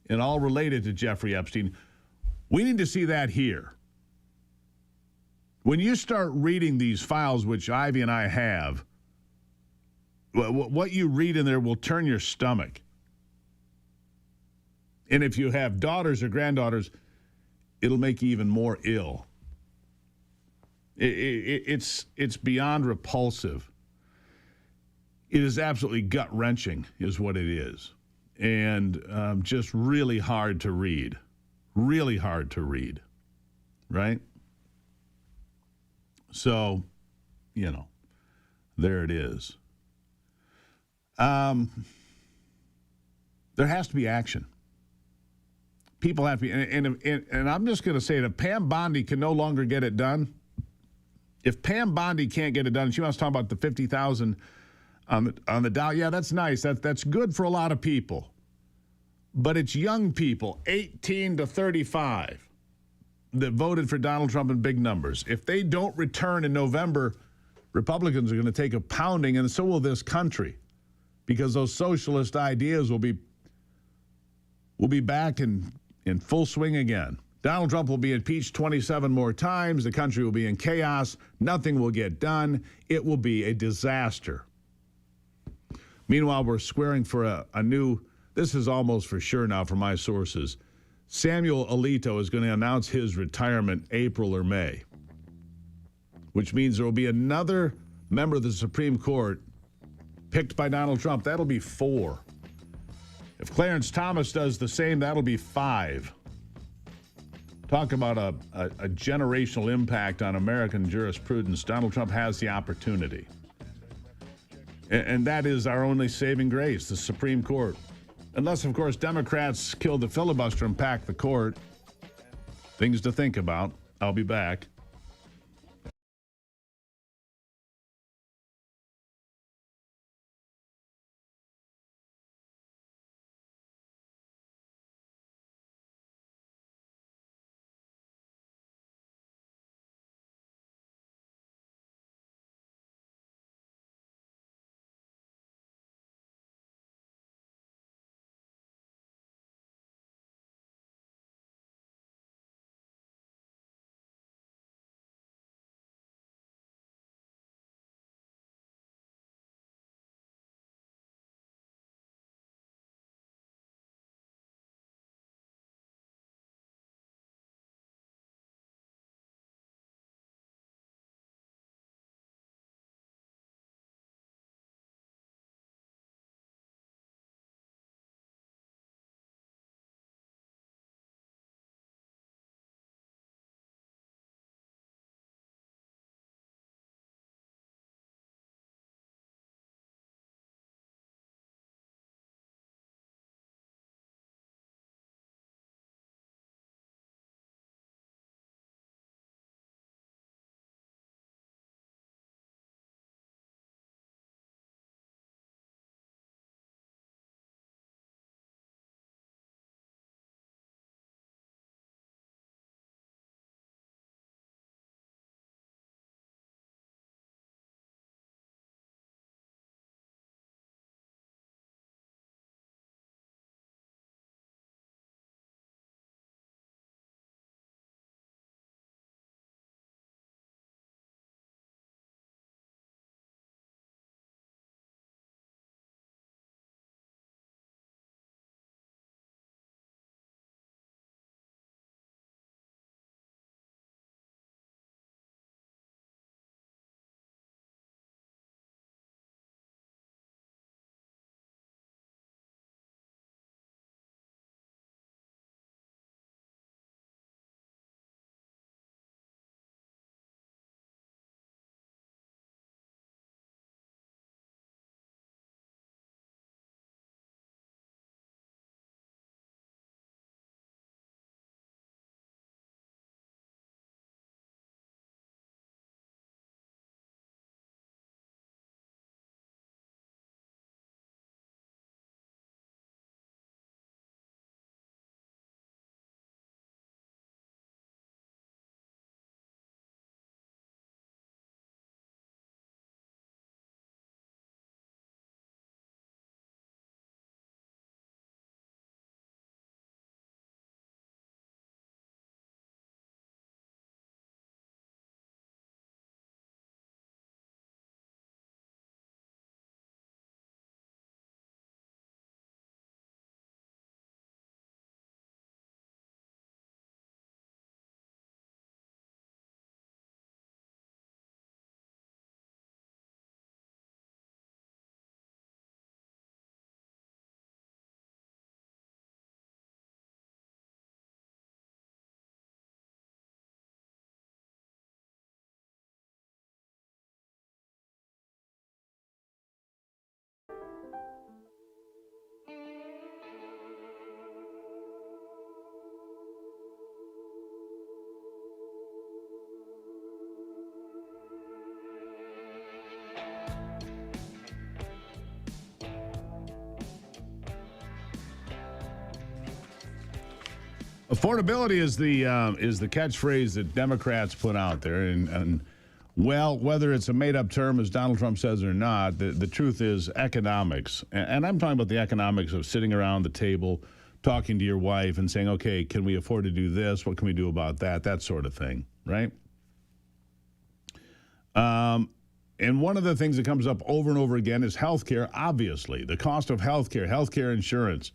and all related to Jeffrey Epstein. We need to see that here. When you start reading these files, which Ivy and I have, what you read in there will turn your stomach. And if you have daughters or granddaughters, it'll make you even more ill. It's beyond repulsive. It is absolutely gut-wrenching is what it is. And just really hard to read. Really hard to read. Right? So, there it is. There has to be action. People have to be, and I'm just going to say it, if Pam Bondi can no longer get it done, if Pam Bondi can't get it done, she wants to talk about the 50,000 on the Dow. Yeah, that's nice. That's good for a lot of people. But it's young people, 18 to 35, that voted for Donald Trump in big numbers. If they don't return in November, Republicans are going to take a pounding, and so will this country, because those socialist ideas will be back in full swing again. Donald Trump will be impeached 27 more times. The country will be in chaos. Nothing will get done. It will be a disaster. Meanwhile, we're squaring for a new, this is almost for sure now from my sources, Samuel Alito is going to announce his retirement April or May, which means there will be another member of the Supreme Court picked by Donald Trump. That'll be 4. If Clarence Thomas does the same, that'll be 5. Talk about a generational impact on American jurisprudence. Donald Trump has the opportunity. And that is our only saving grace, the Supreme Court. Unless, of course, Democrats kill the filibuster and pack the court. Things to think about. I'll be back. Affordability is the catchphrase that Democrats put out there, and well, whether it's a made-up term, as Donald Trump says, or not, the truth is economics. And I'm talking about the economics of sitting around the table, talking to your wife and saying, okay, can we afford to do this? What can we do about that? That sort of thing, right? And one of the things that comes up over and over again is healthcare, obviously. The cost of healthcare insurance.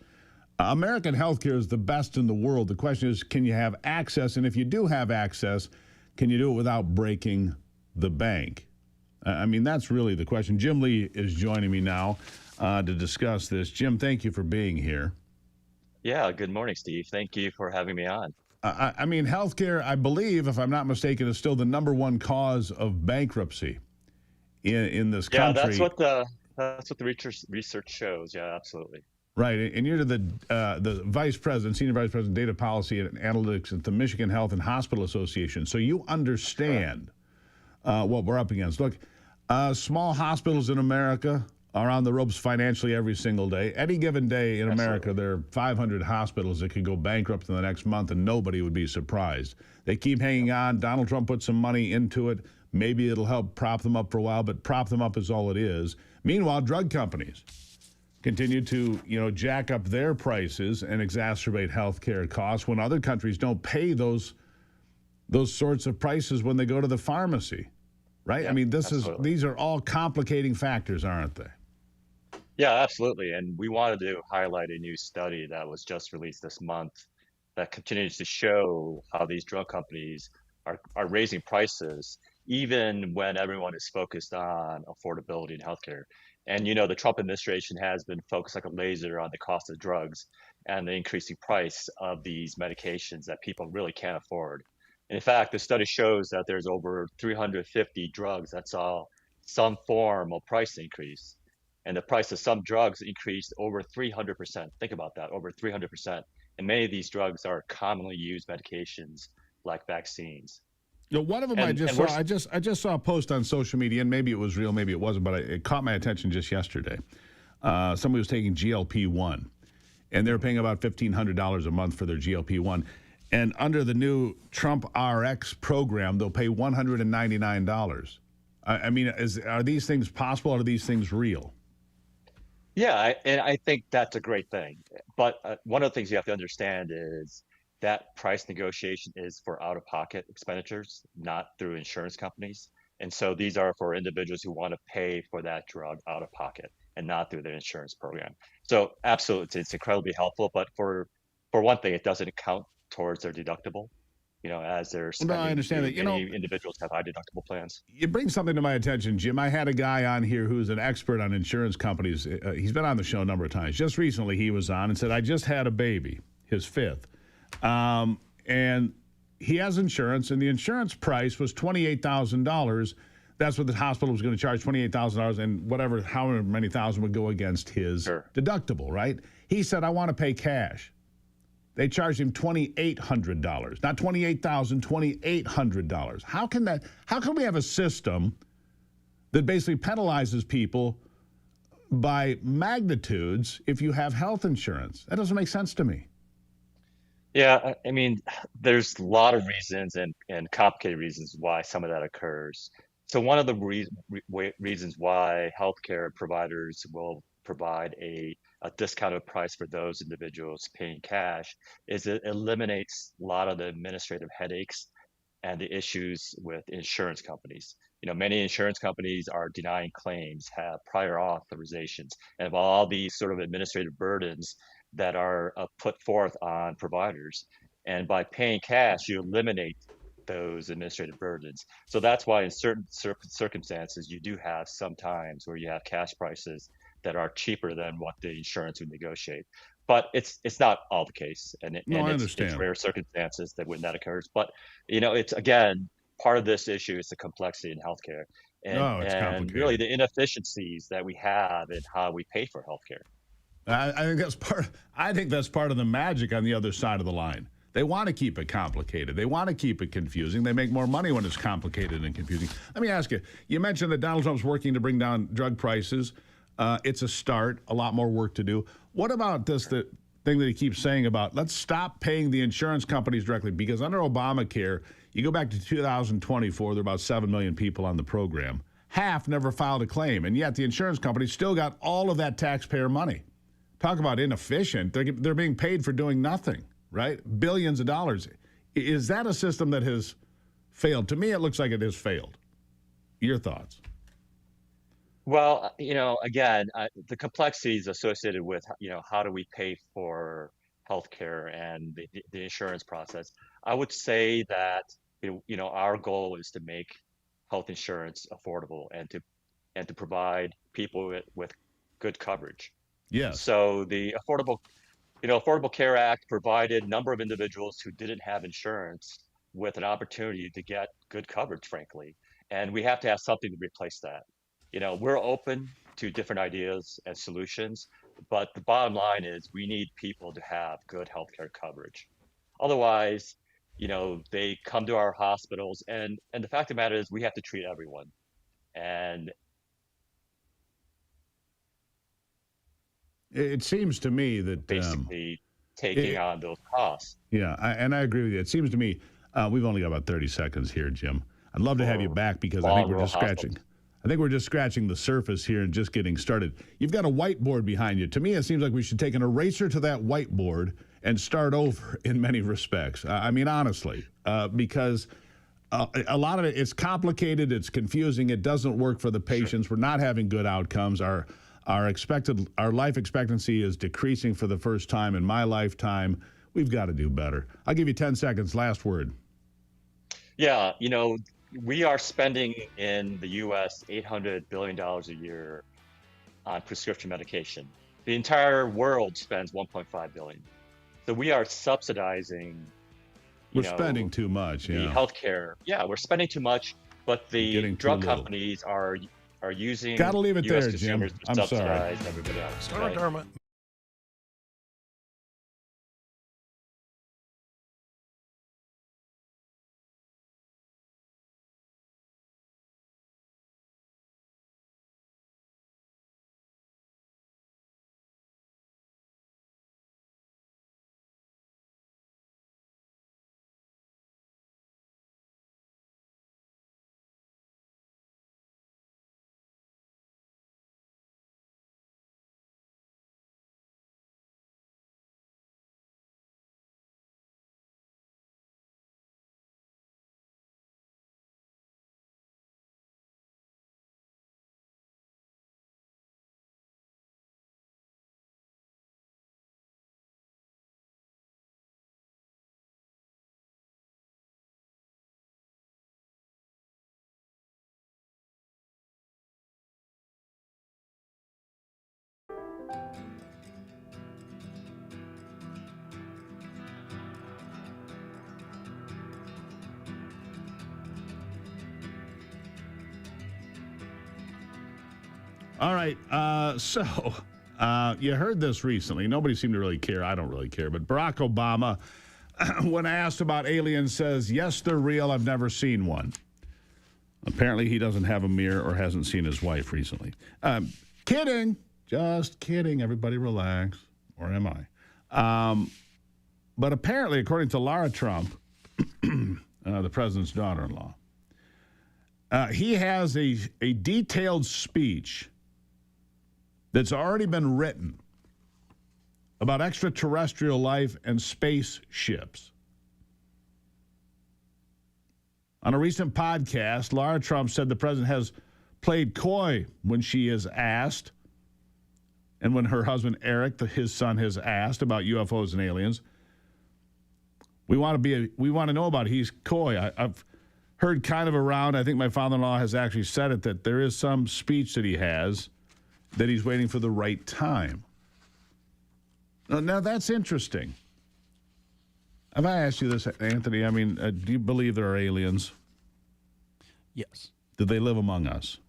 American healthcare is the best in the world. The question is, can you have access? And if you do have access, can you do it without breaking the bank? I mean, that's really the question. Jim Lee is joining me now to discuss this. Jim, thank you for being here. Yeah, good morning, Steve. Thank you for having me on. I mean, healthcare, I believe, if I'm not mistaken, is still the #1 cause of bankruptcy in this country. Yeah, that's what the research shows. Yeah, absolutely. Right, and you're the vice president, senior vice president, data policy and analytics at the Michigan Health and Hospital Association. So you understand what we're up against. Look, small hospitals in America are on the ropes financially every single day. Any given day in America, there are 500 hospitals that could go bankrupt in the next month, and nobody would be surprised. They keep hanging on. Donald Trump put some money into it. Maybe it'll help prop them up for a while, but prop them up is all it is. Meanwhile, drug companies continue to, jack up their prices and exacerbate healthcare costs when other countries don't pay those sorts of prices when they go to the pharmacy, right? Yeah, I mean, absolutely. these are all complicating factors, aren't they? Yeah, absolutely. And we wanted to highlight a new study that was just released this month that continues to show how these drug companies are raising prices even when everyone is focused on affordability in healthcare. And, the Trump administration has been focused like a laser on the cost of drugs and the increasing price of these medications that people really can't afford. And in fact, the study shows that there's over 350 drugs that saw some form of price increase. And the price of some drugs increased over 300%. Think about that, over 300%. And many of these drugs are commonly used medications like vaccines. One of them I just saw a post on social media, and maybe it was real, maybe it wasn't, but it caught my attention just yesterday. Somebody was taking GLP-1, and they're paying about $1,500 a month for their GLP-1. And under the new Trump RX program, they'll pay $199. I mean, are these things possible? Are these things real? Yeah, and I think that's a great thing. But one of the things you have to understand is that price negotiation is for out-of-pocket expenditures, not through insurance companies. And so these are for individuals who want to pay for that drug out of pocket and not through their insurance program. So absolutely, it's incredibly helpful. But for one thing, it doesn't count towards their deductible, as they're spending. No, I understand that. Many individuals have high deductible plans. You bring something to my attention, Jim. I had a guy on here who's an expert on insurance companies. He's been on the show a number of times. Just recently, he was on and said, I just had a baby, his 5th. And he has insurance, and the insurance price was $28,000. That's what the hospital was going to charge, $28,000, and however many thousand would go against his deductible, right? He said, I want to pay cash. They charged him $2,800, not $28,000, $2,800. How can we have a system that basically penalizes people by magnitudes if you have health insurance? That doesn't make sense to me. Yeah, I mean, there's a lot of reasons and complicated reasons why some of that occurs. So one of the reasons why healthcare providers will provide a discounted price for those individuals paying cash is it eliminates a lot of the administrative headaches and the issues with insurance companies. Many insurance companies are denying claims, have prior authorizations, and have all these sort of administrative burdens that are put forth on providers. And by paying cash, you eliminate those administrative burdens. So that's why in certain circumstances, you do have some times where you have cash prices that are cheaper than what the insurance would negotiate. But it's not all the case. And I understand. It's rare circumstances when that occurs. But, it's, again, part of this issue is the complexity in healthcare. And, it's complicated. And really the inefficiencies that we have in how we pay for healthcare. I think that's part of the magic on the other side of the line. They want to keep it complicated. They want to keep it confusing. They make more money when it's complicated and confusing. Let me ask you, you mentioned that Donald Trump's working to bring down drug prices. It's a start, a lot more work to do. What about this, that thing that he keeps saying about let's stop paying the insurance companies directly, because under Obamacare, you go back to 2024, there are about 7 million people on the program. Half never filed a claim, and yet the insurance companies still got all of that taxpayer money. Talk about inefficient. They're being paid for doing nothing, right? Billions of dollars. Is that a system that has failed? To me, it looks like it has failed. Your thoughts? Well, again, the complexities associated with, how do we pay for healthcare and the insurance process. I would say that, our goal is to make health insurance affordable and to provide people with good coverage. Yes. So the Affordable Care Act provided a number of individuals who didn't have insurance with an opportunity to get good coverage, frankly. And we have to have something to replace that. We're open to different ideas and solutions, but the bottom line is we need people to have good healthcare coverage. Otherwise, they come to our hospitals, and the fact of the matter is we have to treat everyone. And it seems to me that basically taking on those costs. Yeah, and I agree with you. It seems to me we've only got about 30 seconds here, Jim. I'd love to have you back because I think we're just scratching. I think we're just scratching the surface here and just getting started. You've got a whiteboard behind you. To me, it seems like we should take an eraser to that whiteboard and start over in many respects. I mean, honestly, because a lot of it's complicated, it's confusing, it doesn't work for the patients. We're not having good outcomes. Our life expectancy is decreasing for the first time in my lifetime. We've got to do better. I'll give you 10 seconds. Last word. Yeah, we are spending in the U.S. $800 billion a year on prescription medication. The entire world spends $1.5 billion. So we are subsidizing. We're spending too much. The healthcare. Yeah, we're spending too much, but the drug companies are using Gotta leave it US there, Jim. consumers to I'm subsidize sorry. everybody else. Sorry, Right? Dermot. All right. So you heard this recently. Nobody seemed to really care. I don't really care. But Barack Obama, when asked about aliens, says, yes, they're real. I've never seen one. Apparently, he doesn't have a mirror or hasn't seen his wife recently. Kidding. Just kidding. Everybody relax. Or am I? But apparently, according to Lara Trump, the president's daughter-in-law, he has a detailed speech that's already been written about extraterrestrial life and spaceships. On a recent podcast, Lara Trump said the president has played coy when she is asked, and when her husband Eric, his son, has asked about UFOs and aliens. We want to know about it. He's coy. I've heard kind of around, I think my father-in-law has actually said it, that there is some speech that he has that he's waiting for the right time. Now that's interesting. Have I asked you this, Anthony? I mean, do you believe there are aliens? Yes. Do they live among us?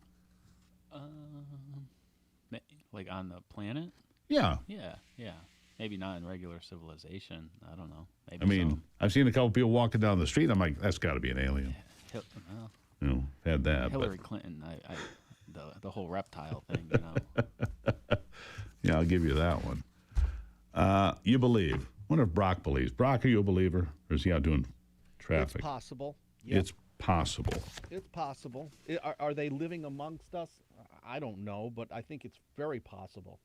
Like on the planet? Yeah. Yeah. Maybe not in regular civilization. I don't know. Maybe I mean, I've seen a couple people walking down the street. I'm like, that's got to be an alien. Had that. Hillary Clinton, the whole reptile thing, Yeah, I'll give you that one. You believe. I wonder if Brock believes. Brock, are you a believer? Or is he out doing traffic? It's possible. Yep. It's possible. It's possible. Are they living amongst us? I don't know, but I think it's very possible.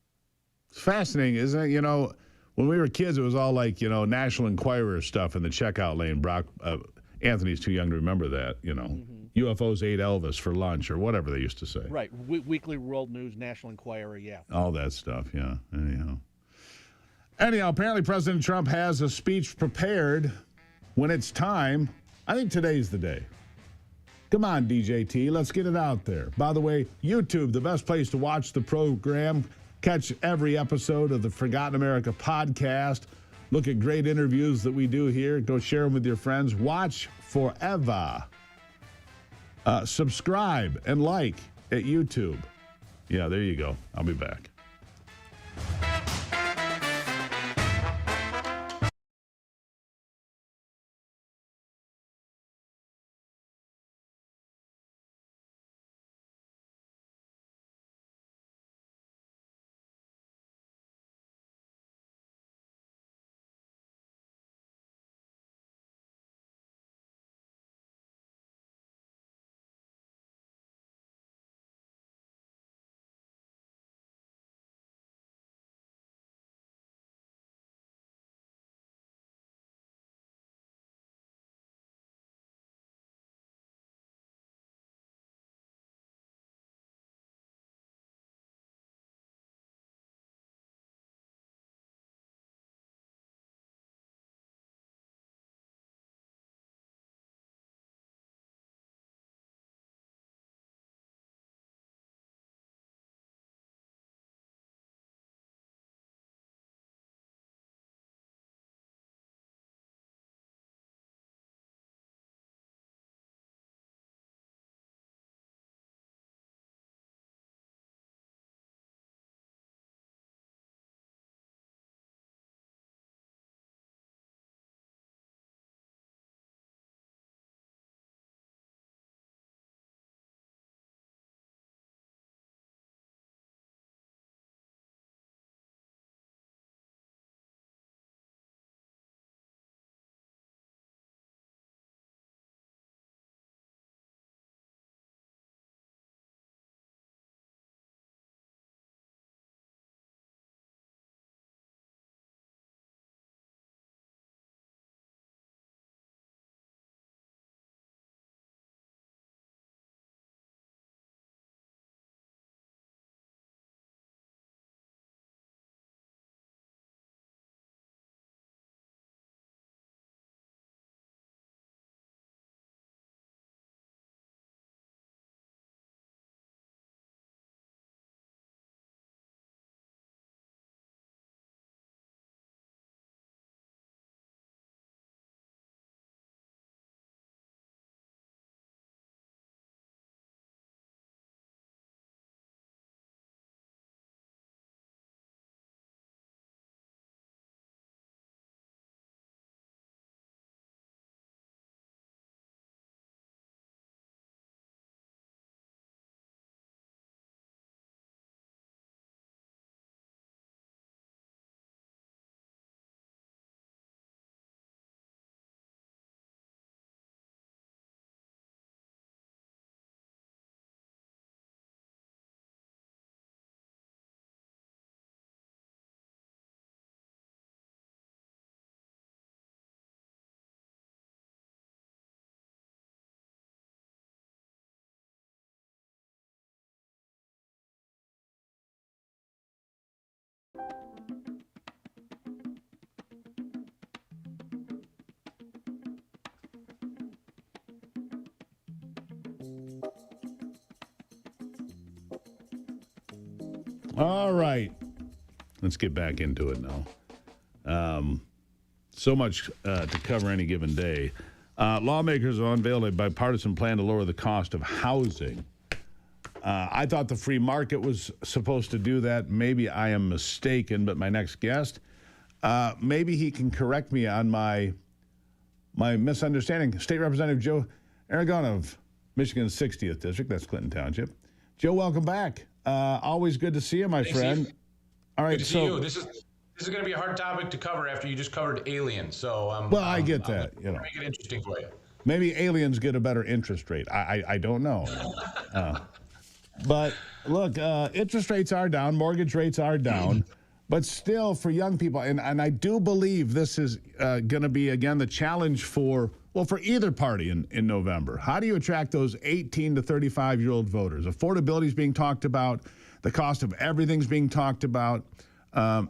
It's fascinating, isn't it? You know, when we were kids, it was all like, National Enquirer stuff in the checkout lane. Brock, Anthony's too young to remember that, UFOs ate Elvis for lunch or whatever they used to say. Right. Weekly World News, National Enquirer, yeah. All that stuff, yeah. Anyhow, apparently President Trump has a speech prepared when it's time. I think today's the day. Come on, DJT, let's get it out there. By the way, YouTube, the best place to watch the program. Catch every episode of the Forgotten America podcast. Look at great interviews that we do here. Go share them with your friends. Watch forever. Subscribe and like at YouTube. Yeah, there you go. I'll be back. All right. Let's get back into it now. So much to cover any given day. Lawmakers have unveiled a bipartisan plan to lower the cost of housing. I thought the free market was supposed to do that. Maybe I am mistaken, but my next guest, maybe he can correct me on my misunderstanding. State Representative Joe Aragon of Michigan's 60th District, that's Clinton Township. Joe, welcome back. Always good to see you, my friend. All right, good to see you. This This is going to be a hard topic to cover after you just covered aliens. So, well, I get that. You know, make it interesting for you. Maybe aliens get a better interest rate. I don't know. But look, interest rates are down, mortgage rates are down, but still for young people, and I do believe this is going to be, again, the challenge for either party in November. How do you attract those 18 to 35-year-old voters? Affordability is being talked about. The cost of everything's being talked about.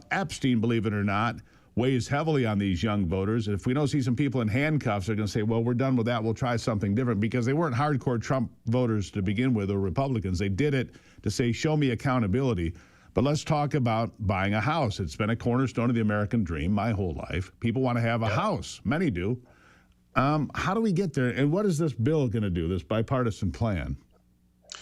Epstein, believe it or not, weighs heavily on these young voters. If we don't see some people in handcuffs, they're going to say, well, we're done with that. We'll try something different, because they weren't hardcore Trump voters to begin with, or Republicans. They did it to say, show me accountability. But let's talk about buying a house. It's been a cornerstone of the American dream my whole life. People want to have a house. Many do. How do we get there? And what is this bill going to do, this bipartisan plan?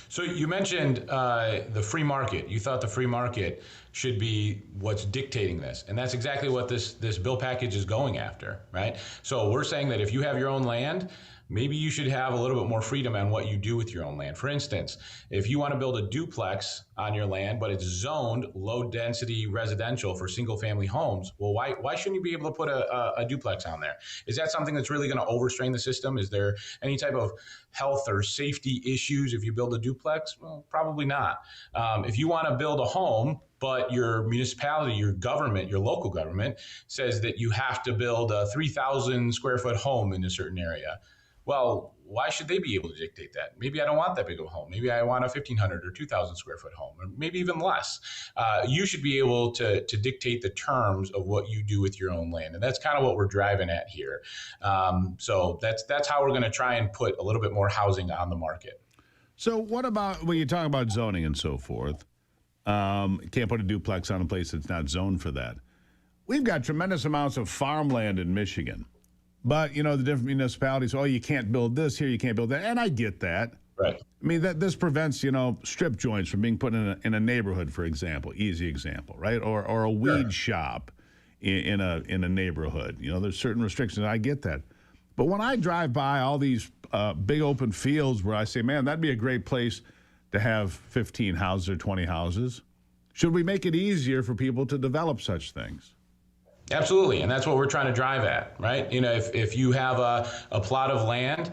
So you mentioned the free market. You thought the free market should be what's dictating this. And that's exactly what this bill package is going after, right? So we're saying that if you have your own land, maybe you should have a little bit more freedom on what you do with your own land. For instance, if you want to build a duplex on your land, but it's zoned low density residential for single family homes, well, why shouldn't you be able to put a duplex on there? Is that something that's really going to overstrain the system? Is there any type of health or safety issues if you build a duplex? Well, probably not. If you want to build a home, but your municipality, your government, your local government says that you have to build a 3,000 square foot home in a certain area, well, why should they be able to dictate that? Maybe I don't want that big of a home. Maybe I want a 1,500 or 2,000 square foot home, or maybe even less. You should be able to dictate the terms of what you do with your own land. And that's kind of what we're driving at here. So that's how we're going to try and put a little bit more housing on the market. So what about when you talk about zoning and so forth? Can't put a duplex on a place that's not zoned for that. We've got tremendous amounts of farmland in Michigan. But, you know, the different municipalities, you can't build this here, you can't build that. And I get that. Right. I mean, this prevents, strip joints from being put in a neighborhood, for example, easy example, right? Or a weed shop in a neighborhood. There's certain restrictions. I get that. But when I drive by all these big open fields where I say, man, that'd be a great place to have 15 houses or 20 houses, should we make it easier for people to develop such things? Absolutely, and that's what we're trying to drive at, right? If you have a plot of land,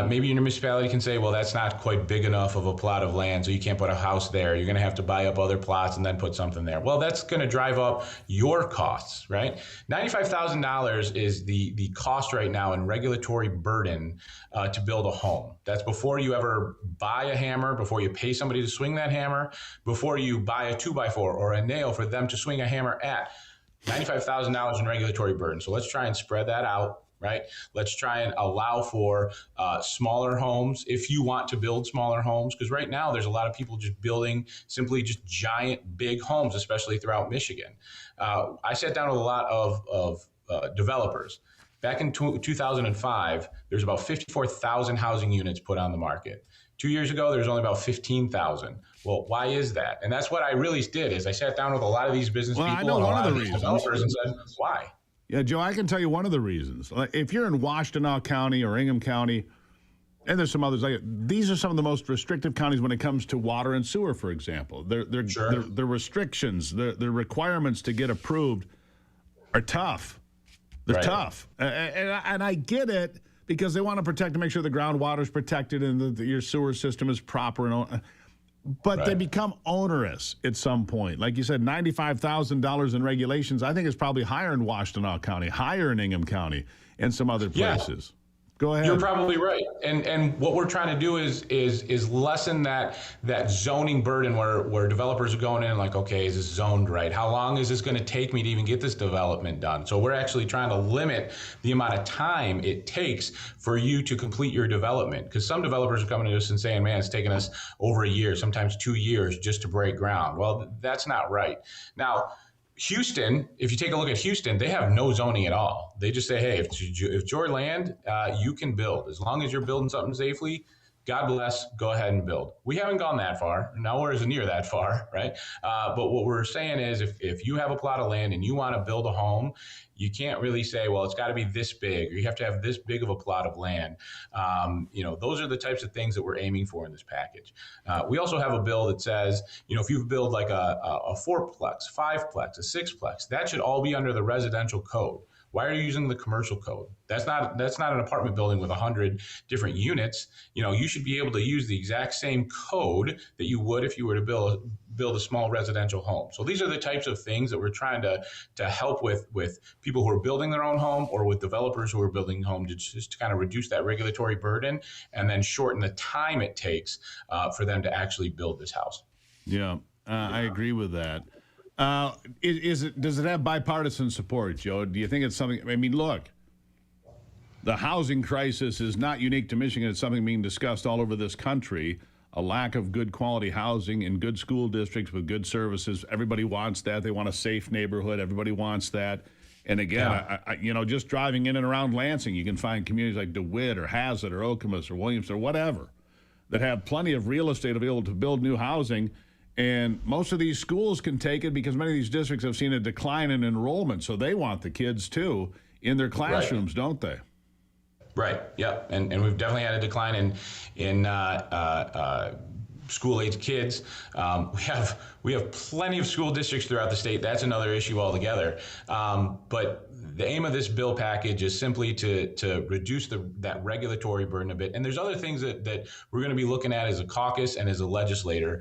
maybe your municipality can say, well, that's not quite big enough of a plot of land, so you can't put a house there. You're going to have to buy up other plots and then put something there. Well, that's going to drive up your costs, right? $95,000 is the cost right now in regulatory burden to build a home. That's before you ever buy a hammer, before you pay somebody to swing that hammer, before you buy a 2x4 or a nail for them to swing a hammer at. $95,000 in regulatory burden. So let's try and spread that out, right? Let's try and allow for smaller homes if you want to build smaller homes, because right now there's a lot of people just building simply just giant big homes, especially throughout Michigan. I sat down with a lot of developers. Back in 2005, there's about 54,000 housing units put on the market. 2 years ago, there was only about 15,000. Well, why is that? And that's what I really did, is I sat down with a lot of these business people I know and a one lot of of the these reasons. developers and said, why? Yeah, Joe, I can tell you one of the reasons. If you're in Washtenaw County or Ingham County, and there's some others, these are some of the most restrictive counties when it comes to water and sewer, for example. Their restrictions, the requirements to get approved are tough. They're tough. And I get it, because they want to protect to make sure the groundwater is protected and your sewer system is proper. But they become onerous at some point. Like you said, $95,000 in regulations, I think it's probably higher in Washtenaw County, higher in Ingham County, and some other places. Go ahead. You're probably right. And what we're trying to do is lessen that zoning burden where developers are going in like, okay, is this zoned right? How long is this going to take me to even get this development done? So we're actually trying to limit the amount of time it takes for you to complete your development. Because some developers are coming to us and saying, man, it's taking us over a year, sometimes 2 years just to break ground. Well, that's not right. Now, Houston, if you take a look at Houston, they have no zoning at all. They just say, hey, if it's your land, you can build. As long as you're building something safely, God bless, go ahead and build. We haven't gone that far, nowhere is near that far, right? But what we're saying is if you have a plot of land and you want to build a home, you can't really say, well, it's got to be this big, or you have to have this big of a plot of land. Those are the types of things that we're aiming for in this package. We also have a bill that says, if you build like a fourplex, fiveplex, a sixplex, that should all be under the residential code. Why are you using the commercial code? That's not an apartment building with 100 different units. You should be able to use the exact same code that you would if you were to build a small residential home. So these are the types of things that we're trying to help with people who are building their own home, or with developers who are building homes, just to kind of reduce that regulatory burden and then shorten the time it takes for them to actually build this house. Yeah, I agree with that. Does it have bipartisan support, Joe? Do you think it's something? I mean, look, the housing crisis is not unique to Michigan. It's something being discussed all over this country. A lack of good quality housing in good school districts with good services. Everybody wants that. They want a safe neighborhood. Everybody wants that. And again, I just driving in and around Lansing, you can find communities like DeWitt or Hazard or Okemos or Williams or whatever that have plenty of real estate available to build new housing. And most of these schools can take it because many of these districts have seen a decline in enrollment. So they want the kids, too, in their classrooms, don't they? Right. Yeah. And we've definitely had a decline in school-age kids. We have plenty of school districts throughout the state. That's another issue altogether. But the aim of this bill package is simply to reduce that regulatory burden a bit. And there's other things that we're going to be looking at as a caucus and as a legislator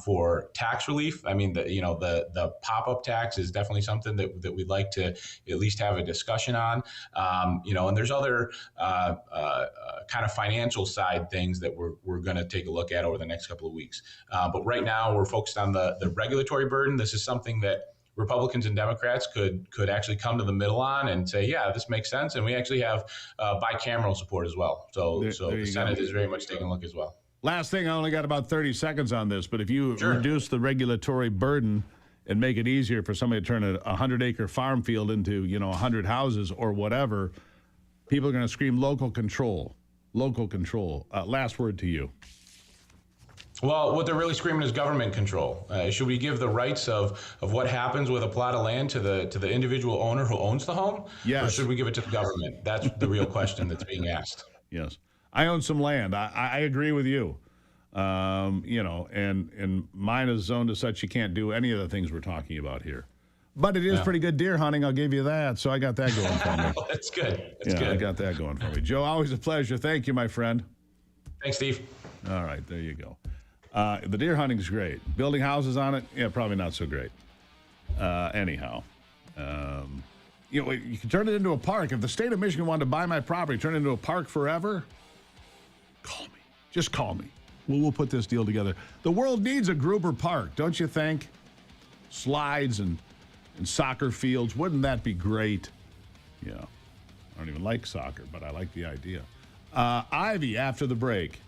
for tax relief. I mean, the pop-up tax is definitely something that we'd like to at least have a discussion on. And there's other kind of financial side things that we're going to take a look at over the next couple of weeks. But right now we're focused on the regulatory burden. This is something that Republicans and Democrats could actually come to the middle on and say, yeah, this makes sense. And we actually have bicameral support as well. So the Senate is very much taking a look as well. Last thing, I only got about 30 seconds on this, but if you reduce the regulatory burden and make it easier for somebody to turn a 100-acre farm field into, 100 houses or whatever, people are going to scream local control. Local control. Last word to you. Well, what they're really screaming is government control. Should we give the rights of what happens with a plot of land to the individual owner who owns the home? Yes. Or should we give it to the government? That's the real question that's being asked. Yes. I own some land. I agree with you. And mine is zoned as such you can't do any of the things we're talking about here. But it is pretty good deer hunting, I'll give you that. So I got that going for me. That's good. That's good. I got that going for me. Joe, always a pleasure. Thank you, my friend. Thanks, Steve. All right, there you go. The deer hunting's great. Building houses on it, probably not so great. Anyhow, you can turn it into a park. If the state of Michigan wanted to buy my property, turn it into a park forever, call me. Just call me. We'll put this deal together. The world needs a Gruber Park, don't you think? Slides and soccer fields. Wouldn't that be great? Yeah. I don't even like soccer, but I like the idea. Ivy, after the break.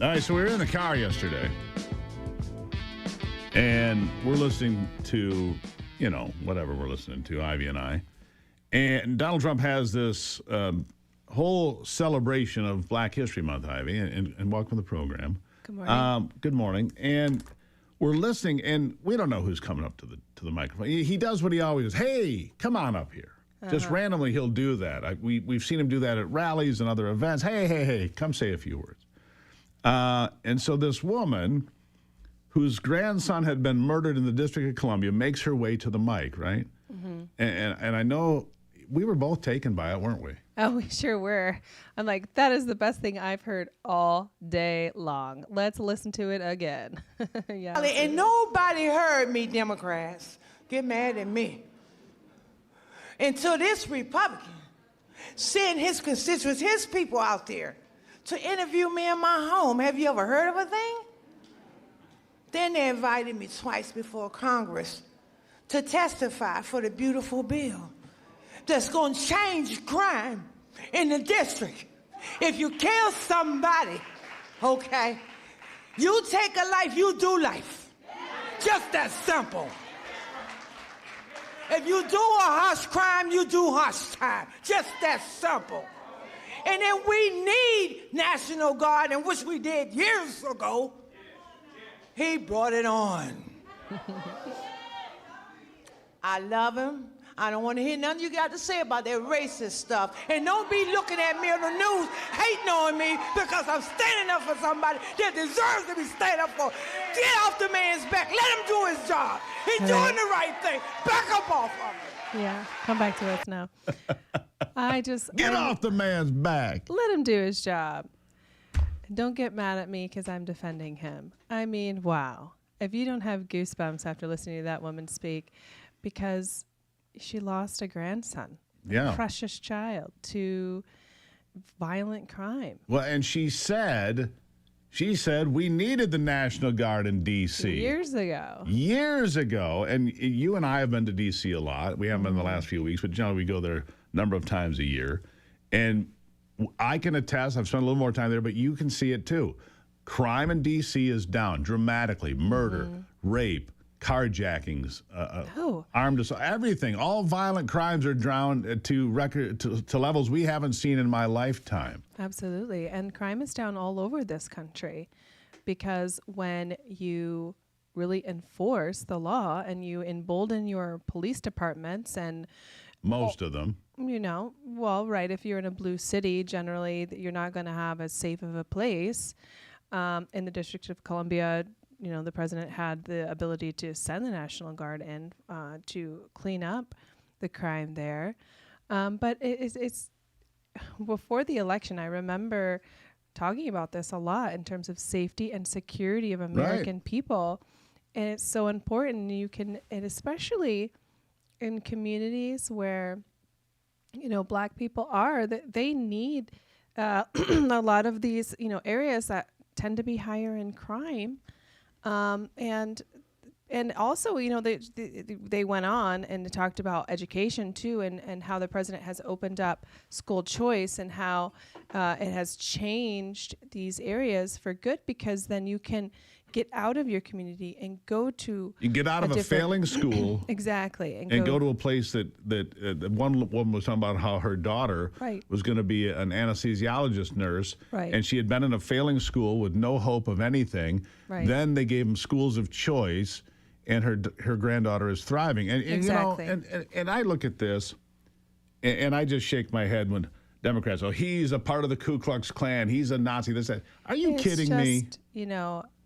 All right, so we were in the car yesterday, and we're listening to, whatever we're listening to, Ivy and I. And Donald Trump has this whole celebration of Black History Month, Ivy, and welcome to the program. Good morning. Good morning. And we're listening, and we don't know who's coming up to the microphone. He does what he always does. Hey, come on up here. Just randomly, he'll do that. We've seen him do that at rallies and other events. Hey, come say a few words. And so this woman, whose grandson had been murdered in the District of Columbia, makes her way to the mic, right? Mm-hmm. And I know we were both taken by it, weren't we? Oh, we sure were. I'm like, that is the best thing I've heard all day long. Let's listen to it again. Yeah. And nobody heard me, Democrats, get mad at me. Until this Republican sent his constituents, his people out there to interview me in my home. Have you ever heard of a thing? Then they invited me twice before Congress to testify for the beautiful bill that's going to change crime in the district. If you kill somebody, okay, you take a life, you do life. Just that simple. If you do a harsh crime, you do harsh time. Just that simple. And then we need National Guard, and which we did years ago. He brought it on. I love him. I don't want to hear nothing you got to say about that racist stuff. And don't be looking at me on the news hating on me because I'm standing up for somebody that deserves to be standing up for. Get off the man's back. Let him do his job. He's doing the right thing. Back up off of him. Yeah, come back to us now. Get off the man's back. Let him do his job. Don't get mad at me because I'm defending him. I mean, wow. If you don't have goosebumps after listening to that woman speak, because she lost a grandson, a precious child, to violent crime. Well, and she said we needed the National Guard in D.C. Years ago. And you and I have been to D.C. a lot. We haven't been in the last few weeks, but generally we go there a number of times a year. And I can attest, I've spent a little more time there, but you can see it too. Crime in D.C. is down dramatically. Murder, rape, carjackings, armed assault, everything. All violent crimes are down to levels we haven't seen in my lifetime. Absolutely. And crime is down all over this country because when you really enforce the law and you embolden your police departments and most of them, if you're in a blue city, generally you're not going to have as safe of a place. In the District of Columbia, the president had the ability to send the National Guard in to clean up the crime there. But it's before the election, I remember talking about this a lot in terms of safety and security of American people. And it's so important. And especially in communities where, Black people are, they need a lot of these, areas that tend to be higher in crime. And also, they went on and talked about education too, and how the president has opened up school choice and how it has changed these areas for good, because then you can get out of your community and go to get out of a failing school. Exactly. And go to a place that one woman was talking about how her daughter was going to be an anesthesiologist nurse. Right. And she had been in a failing school with no hope of anything. Right. Then they gave them schools of choice, and her granddaughter is thriving. And exactly. And I look at this, and I just shake my head when Democrats, he's a part of the Ku Klux Klan, he's a Nazi, this, that. Are you kidding me?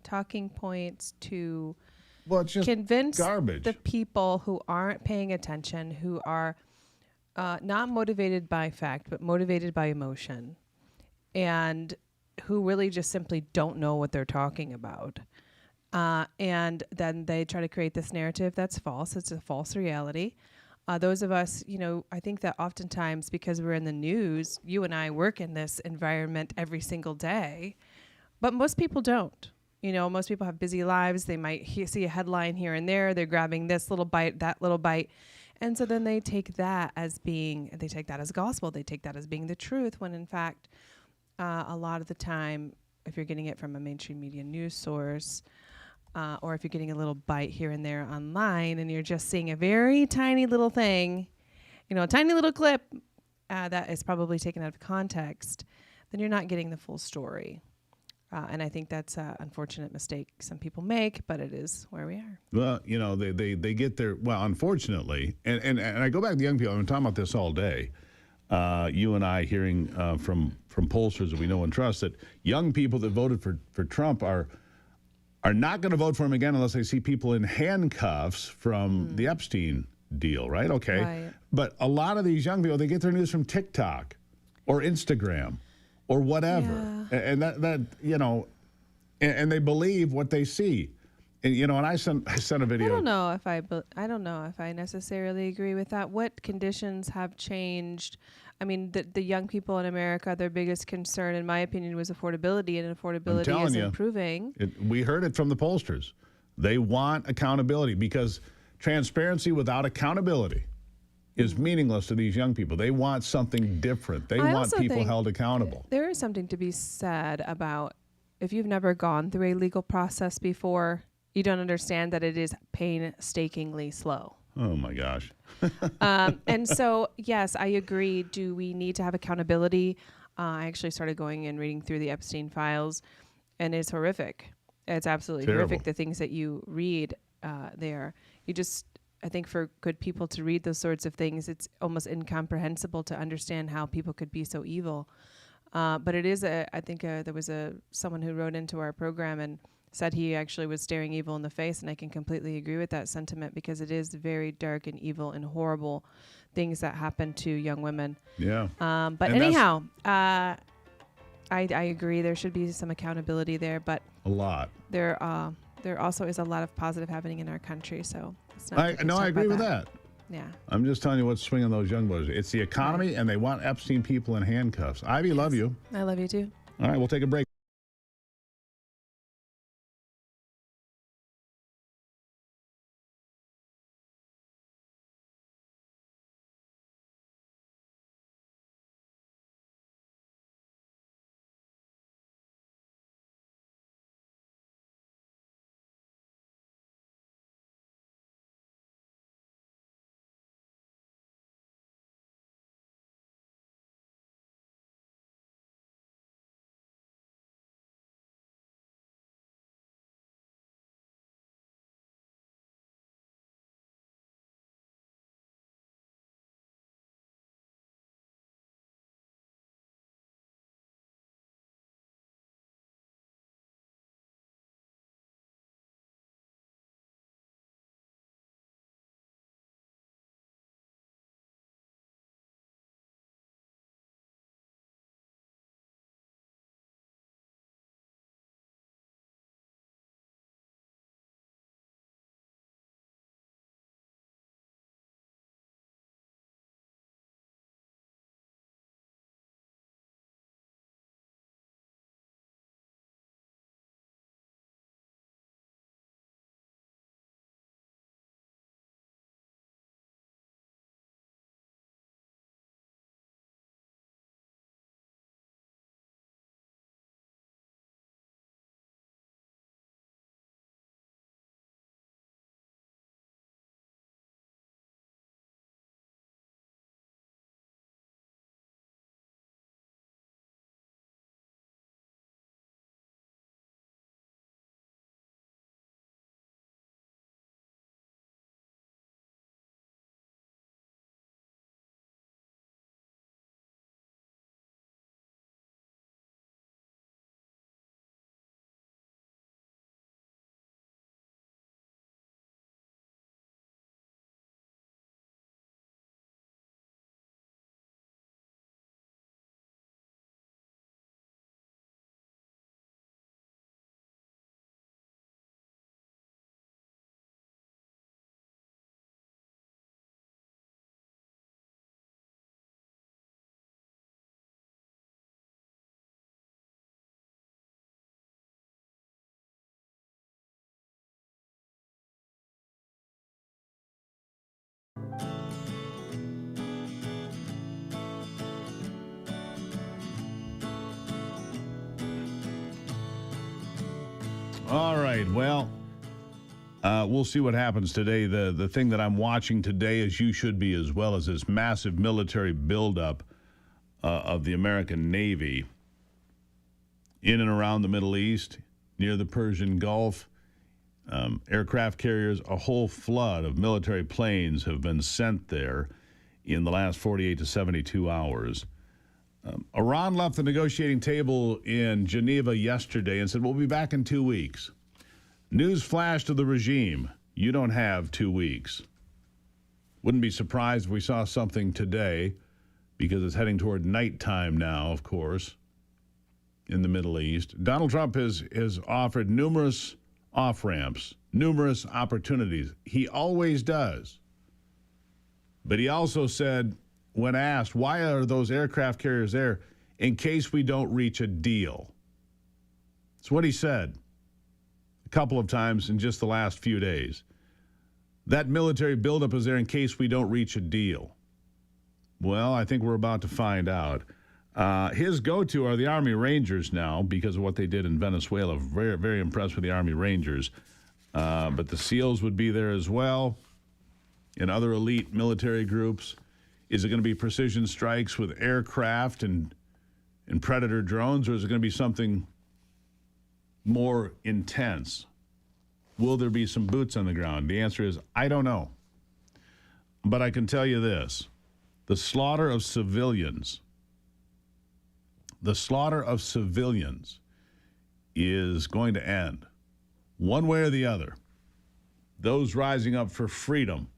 Talking points to just convince garbage. The people who aren't paying attention, who are not motivated by fact, but motivated by emotion, and who really just simply don't know what they're talking about. And then they try to create this narrative that's false. It's a false reality. Those of us, I think that oftentimes because we're in the news, you and I work in this environment every single day, but most people don't. Most people have busy lives. They might see a headline here and there. They're grabbing this little bite, that little bite. And so then they take that as gospel. They take that as being the truth, when in fact, a lot of the time, if you're getting it from a mainstream media news source, or if you're getting a little bite here and there online, and you're just seeing a very tiny little thing, a tiny little clip that is probably taken out of context, then you're not getting the full story. And I think that's an unfortunate mistake some people make, but it is where we are. Well, they get their, well, unfortunately, and I go back to young people. I've been talking about this all day. You and I hearing from pollsters that we know and trust that young people that voted for Trump are not going to vote for him again unless they see people in handcuffs from the Epstein deal, right? Okay. Right. But a lot of these young people, they get their news from TikTok or Instagram or whatever. Yeah. And that and they believe what they see. And and I sent a video. I don't know if I necessarily agree with that. What conditions have changed? I mean, the young people in America, their biggest concern, in my opinion, was affordability, and affordability is improving. We heard it from the pollsters. They want accountability because transparency without accountability is meaningless to these young people. They want something different. They want people held accountable. There is something to be said about if you've never gone through a legal process before, you don't understand that it is painstakingly slow. Oh, my gosh. And so, yes, I agree. Do we need to have accountability? I actually started going and reading through the Epstein files, and it's horrific. It's absolutely horrific, the things that you read there. I think for good people to read those sorts of things, it's almost incomprehensible to understand how people could be so evil. But it is I think there was someone who wrote into our program and said he actually was staring evil in the face, and I can completely agree with that sentiment because it is very dark and evil and horrible things that happen to young women. Yeah. But anyhow, I agree there should be some accountability there, but a lot. There also is a lot of positive happening in our country, so it's not. I agree with that. Yeah. I'm just telling you what's swinging those young boys. It's the economy, and they want Epstein people in handcuffs. Ivy, love you. I love you too. All right, we'll take a break. All right, well, we'll see what happens today. The thing that I'm watching today, as you should be as well, is this massive military buildup of the American Navy in and around the Middle East, near the Persian Gulf. Aircraft carriers, a whole flood of military planes have been sent there in the last 48 to 72 hours. Iran left the negotiating table in Geneva yesterday and said, we'll be back in 2 weeks. News flash to the regime, you don't have 2 weeks. Wouldn't be surprised if we saw something today, because it's heading toward nighttime now, of course, in the Middle East. Donald Trump has offered numerous off-ramps, numerous opportunities. He always does. But he also said, when asked, why are those aircraft carriers there? In case we don't reach a deal. That's what he said a couple of times in just the last few days. That military buildup is there in case we don't reach a deal. Well, I think we're about to find out. His go-to are the Army Rangers now because of what they did in Venezuela. Very, very impressed with the Army Rangers. But the SEALs would be there as well, and other elite military groups. Is it going to be precision strikes with aircraft and Predator drones, or is it going to be something more intense? Will there be some boots on the ground? The answer is, I don't know. But I can tell you this. The slaughter of civilians is going to end one way or the other. Those rising up for freedom,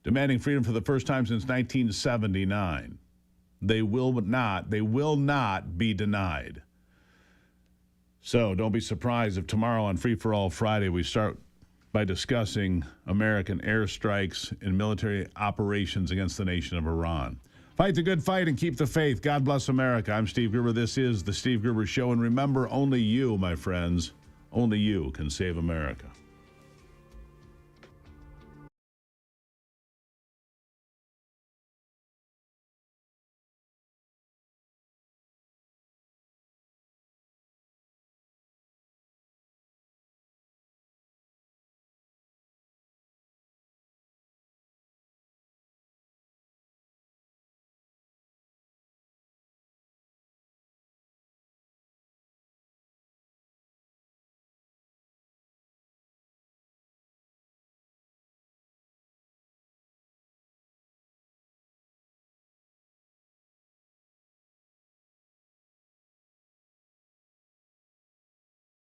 demanding freedom for the first time since 1979, they will not be denied. So don't be surprised if tomorrow on Free for All Friday we start by discussing American airstrikes and military operations against the nation of Iran. Fight the good fight and keep the faith. God bless America. I'm Steve Gruber. This is The Steve Gruber Show. And remember, only you, my friends, only you can save America.